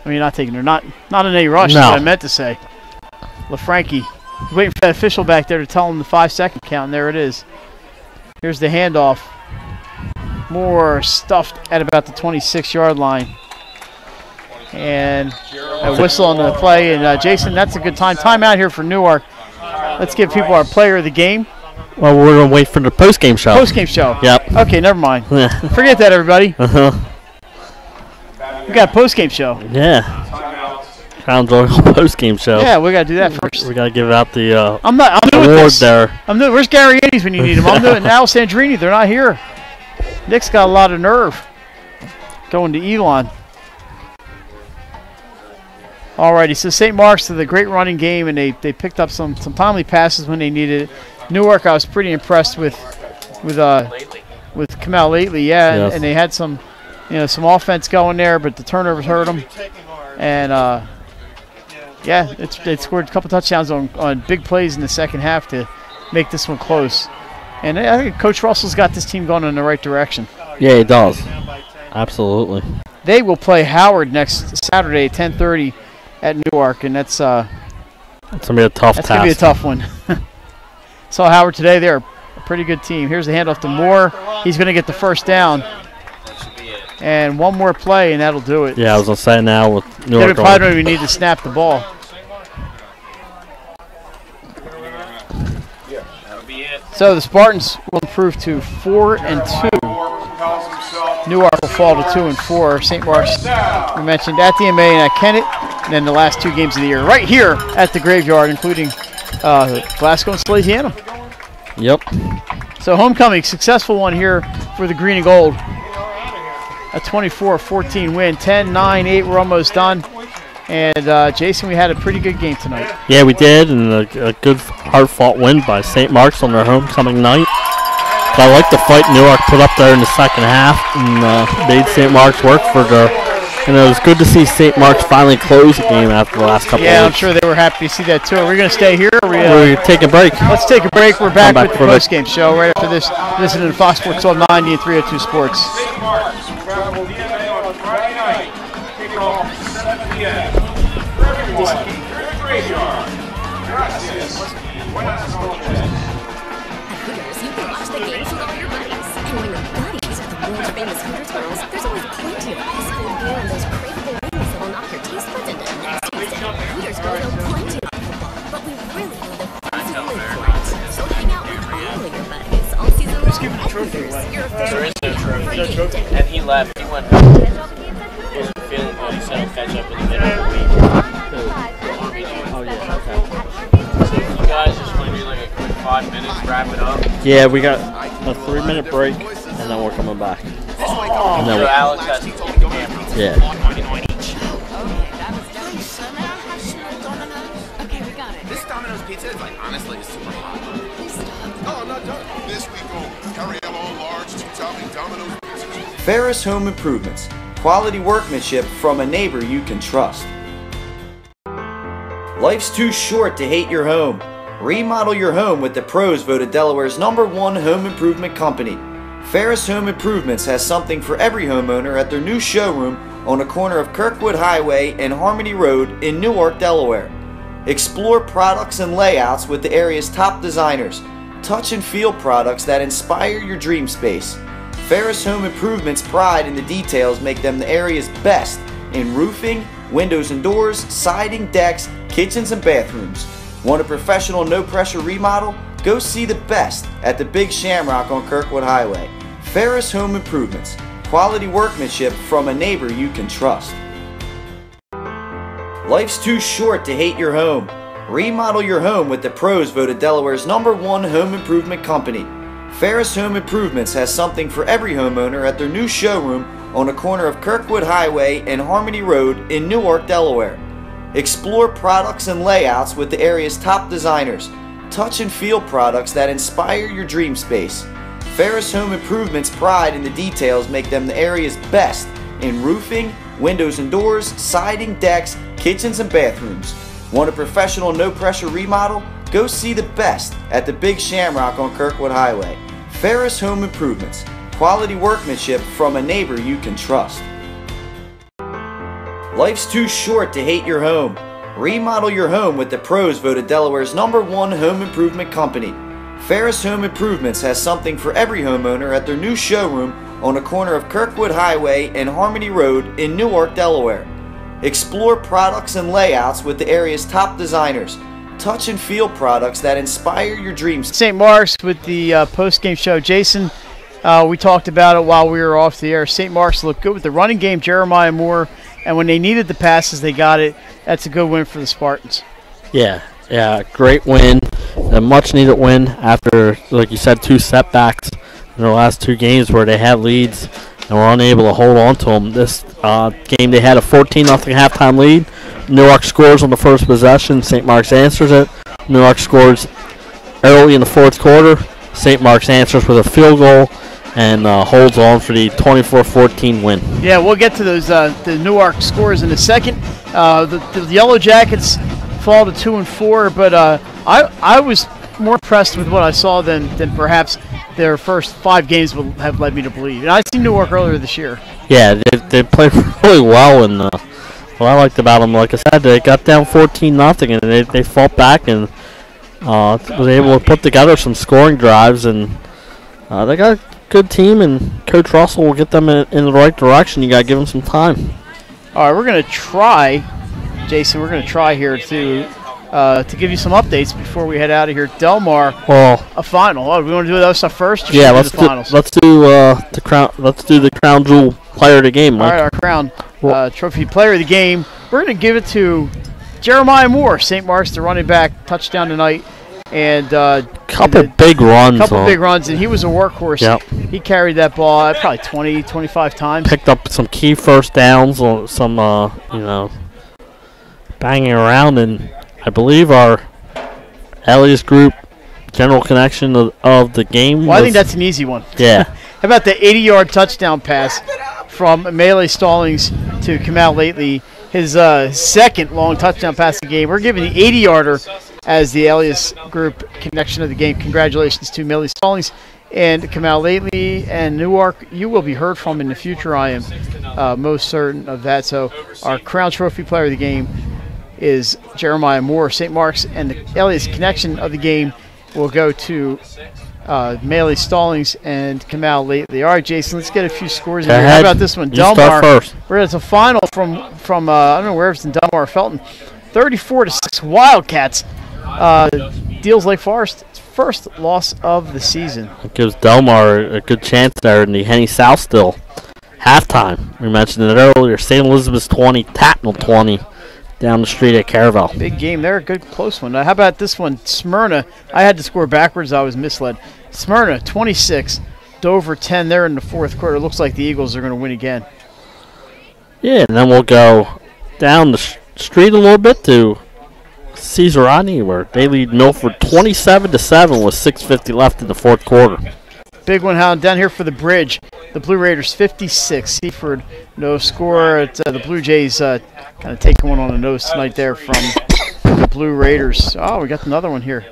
I mean, not in a rush, No. That's what I meant to say. LaFranchi waiting for that official back there to tell him the 5-second count, and there it is. Here's the handoff. Moore stuffed at about the 26-yard line. And a whistle on the play. And Jason, that's a good time. Timeout here for Newark. Let's give people our player of the game. Well, we're going to wait for the post-game show. Post-game show. Yep. Okay, never mind. Forget that, everybody. We got a post-game show. Yeah. Crown Royal post-game show. Yeah, we got to do that first. We got to give out the I'm doing award this. there. Where's Gary Eddie's when you need him? I'm doing Al Sandrini. They're not here. Nick's got a lot of nerve going to Elon. Alrighty, so St. Mark's did a great running game, and they picked up some timely passes when they needed it. Newark, I was pretty impressed with Kamal lately, yeah, Yes. and they had some offense going there, but the turnovers hurt them. And yeah, they scored a couple touchdowns on big plays in the second half to make this one close. And I think Coach Russell's got this team going in the right direction. Yeah, he does. Absolutely. They will play Howard next Saturday at 10:30 at Newark, and that's going to be a tough task. That's going to be a tough one. Saw Howard today. They're a pretty good team. Here's the handoff to Moore. He's going to get the first down. And one more play, and that'll do it. Yeah, I was going to say now with Newark. They probably don't even need to snap the ball. So the Spartans will improve to 4-2. Newark will fall to 2-4. St. Mark's, we mentioned, at the MA and at Kennett, and then the last 2 games of the year right here at the Graveyard, including Glasgow and Salesianum. Yep. So homecoming, successful one here for the Green and Gold. A 24-14 win. 10-9-8, we're almost done. And Jason, we had a pretty good game tonight. Yeah, we did, and a good hard-fought win by St. Mark's on their homecoming night. But I like the fight Newark put up there in the second half and made St. Mark's work for the. And it was good to see St. Mark's finally close the game after the last couple of weeks. Yeah, I'm sure they were happy to see that too. Are we going to stay here? Or we're taking a break. Let's take a break. We're back with the post-game show right after this. Listening to Fox Sports 1290 and 302 Sports. St. Mark's travel DNA on Friday night. Kickoff 7 p.m. For everyone, here's the graveyard. Gracias. Buenas noches. At Hooters, you can watch the games with all your buddies. And when your buddies are the world famous Hooters girls, there's always plenty of ice cold beer and those craveable wings that will knock your taste buds into next Tuesday. Hooters girls know plenty about football, but we really know the fans who live for it. So hang out with all of your buddies all season long at Hooters, your official trophy. And he left. He went home. He wasn't feeling good. He said he'll catch up in the middle of the week. Oh, yeah, okay. So you guys just want to do like a quick 5 minutes, wrap it up? Yeah, we got a 3-minute break, and then we're coming back. And then So Alex has to keep the camera. Yeah. Okay, we got it. This Domino's pizza is like, honestly, it's super hot. No, I'm not done. This week only. Carriello large 2-topping Domino's pizzas. Ferris Home Improvements. Quality workmanship from a neighbor you can trust. Life's too short to hate your home. Remodel your home with the pros voted Delaware's #1 home improvement company. Ferris Home Improvements has something for every homeowner at their new showroom on the corner of Kirkwood Highway and Harmony Road in Newark, Delaware. Explore products and layouts with the area's top designers. Touch and feel products that inspire your dream space. Ferris Home Improvements' pride in the details make them the area's best in roofing, windows and doors, siding, decks, kitchens and bathrooms. Want a professional no-pressure remodel? Go see the best at the Big Shamrock on Kirkwood Highway. Ferris Home Improvements. Quality workmanship from a neighbor you can trust. Life's too short to hate your home. Remodel your home with the pros voted Delaware's #1 home improvement company. Ferris Home Improvements has something for every homeowner at their new showroom on the corner of Kirkwood Highway and Harmony Road in Newark, Delaware. Explore products and layouts with the area's top designers. Touch and feel products that inspire your dream space. Ferris Home Improvements' pride in the details make them the area's best in roofing, windows and doors, siding, decks, kitchens and bathrooms. Want a professional no-pressure remodel? Go see the best at the Big Shamrock on Kirkwood Highway. Ferris Home Improvements. Quality workmanship from a neighbor you can trust. Life's too short to hate your home. Remodel your home with the pros voted Delaware's #1 home improvement company. Ferris Home Improvements has something for every homeowner at their new showroom on the corner of Kirkwood Highway and Harmony Road in Newark, Delaware. Explore products and layouts with the area's top designers. Touch and feel products that inspire your dreams. St. Mark's with the post-game show. Jason, we talked about it while we were off the air. St. Mark's looked good with the running game, Jeremiah Moore, and when they needed the passes, they got it. That's a good win for the Spartans. Yeah, great win. A much-needed win after, like you said, 2 setbacks in the last 2 games where they had leads and were unable to hold on to them. This game, they had a 14-0 halftime lead. Newark scores on the first possession. St. Mark's answers it. Newark scores early in the 4th quarter. St. Mark's answers with a field goal and holds on for the 24-14 win. Yeah, we'll get to those the Newark scores in a second. The Yellow Jackets fall to 2-4, but I was more impressed with what I saw than perhaps their first 5 games would have led me to believe. And I seen Newark earlier this year. Yeah, they played really well, and what I liked about them, like I said, they got down 14-0, and they fought back and was able to put together some scoring drives, and they got a good team, and Coach Russell will get them in the right direction. You got to give them some time. All right, we're going to try, Jason, here to give you some updates before we head out of here. Delmar, a final. Oh, we want to do that stuff first? Yeah, let's do the crown jewel player of the game, Mike. All right, our crown trophy player of the game. We're going to give it to Jeremiah Moore, St. Mark's, the running back, touchdown tonight, and couple big runs, and he was a workhorse. Yep. He carried that ball probably 20, 25 times. Picked up some key first downs on some, banging around, and I believe our Elias group general connection of the game. Well, I think that's an easy one. Yeah. How about the 80-yard touchdown pass from Melee Stallings to Kamal Lately? His second long touchdown pass of the game. We're giving the 80-yarder as the Elias Group connection of the game. Congratulations to Melee Stallings and Kamal Lately and Newark. You will be heard from in the future. I am most certain of that. So our Crown Trophy player of the game is Jeremiah Moore, St. Mark's, and the Elias connection of the game will go to Melee Stallings and Kamal Lately. All right, Jason, let's get a few scores in here. How about this one? You start first. It's a final from I don't know where it's in Delmar Felton. 34-6 Wildcats. Deals Lake Forest its first loss of the season. It gives Delmar a good chance there in the Henny South still. Halftime. We mentioned it earlier. St. Elizabeth's 20, Tatnall 20. Down the street at Caravel. Big game there, a good close one. How about this one? Smyrna. I had to score backwards. I was misled. Smyrna 26, Dover 10. They're in the fourth quarter. Looks like the Eagles are going to win again. Yeah, and then we'll go down the street a little bit to Caesarani, where they lead Milford 27-7 with 6:50 left in the fourth quarter. Big one down here for the Bridge. The Blue Raiders 56. Seaford no score. The Blue Jays kind of taking one on the nose tonight there from the Blue Raiders. Oh, we got another one here.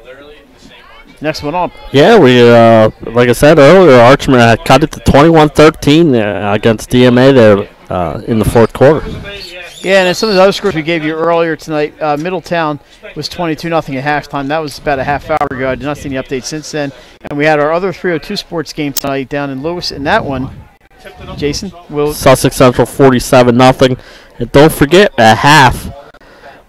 Next one up. Yeah, we like I said earlier, Archman had cut it to 21-13 against DMA there in the fourth quarter. Yeah, and some of the other scores we gave you earlier tonight, Middletown was 22-0 at halftime. That was about a half hour ago. I did not see any updates since then. And we had our other 302 sports game tonight down in Lewis. In that one, Jason, Sussex Central 47-0. And don't forget, at half,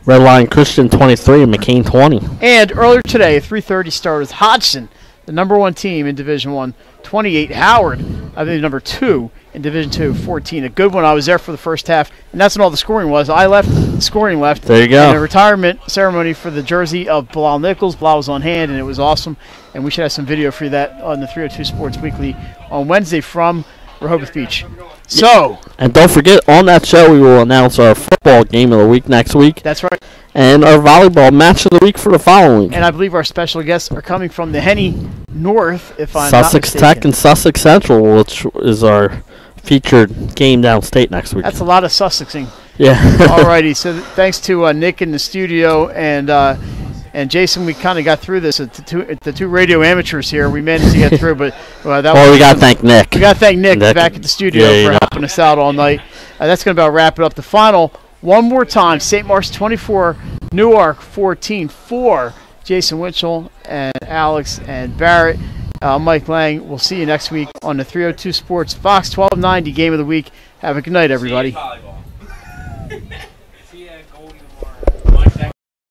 Red Lion Christian 23 and McCain 20. And earlier today, a 3:30 start with Hodgson, the number one team in Division I, 28. Howard, I think number 2 in Division II, 14. A good one. I was there for the first half, and that's when all the scoring was. I left, the scoring left. There you go. And a retirement ceremony for the jersey of Bilal Nichols. Bilal was on hand, and it was awesome. And we should have some video for you that on the 302 Sports Weekly on Wednesday from Rehoboth Beach. So, and don't forget, on that show, we will announce our football game of the week next week. That's right. And our volleyball match of the week for the following week. And I believe our special guests are coming from the Henny North, if I'm Sussex not mistaken. Tech and Sussex Central, which is our featured game downstate next week. That's a lot of Sussexing. Yeah. Alrighty, so thanks to Nick in the studio and Jason. We kind of got through this. The two radio amateurs here, we managed to get through, but we got to thank Nick. We got to thank Nick back at the studio for helping us out all night. That's going to about wrap it up. The final, one more time, St. Mark's 24, Newark 14, 4. Jason Winchell and Alex and Barrett. Mike Lang. We'll see you next week on the 302 Sports Fox 1290 Game of the Week. Have a good night, everybody.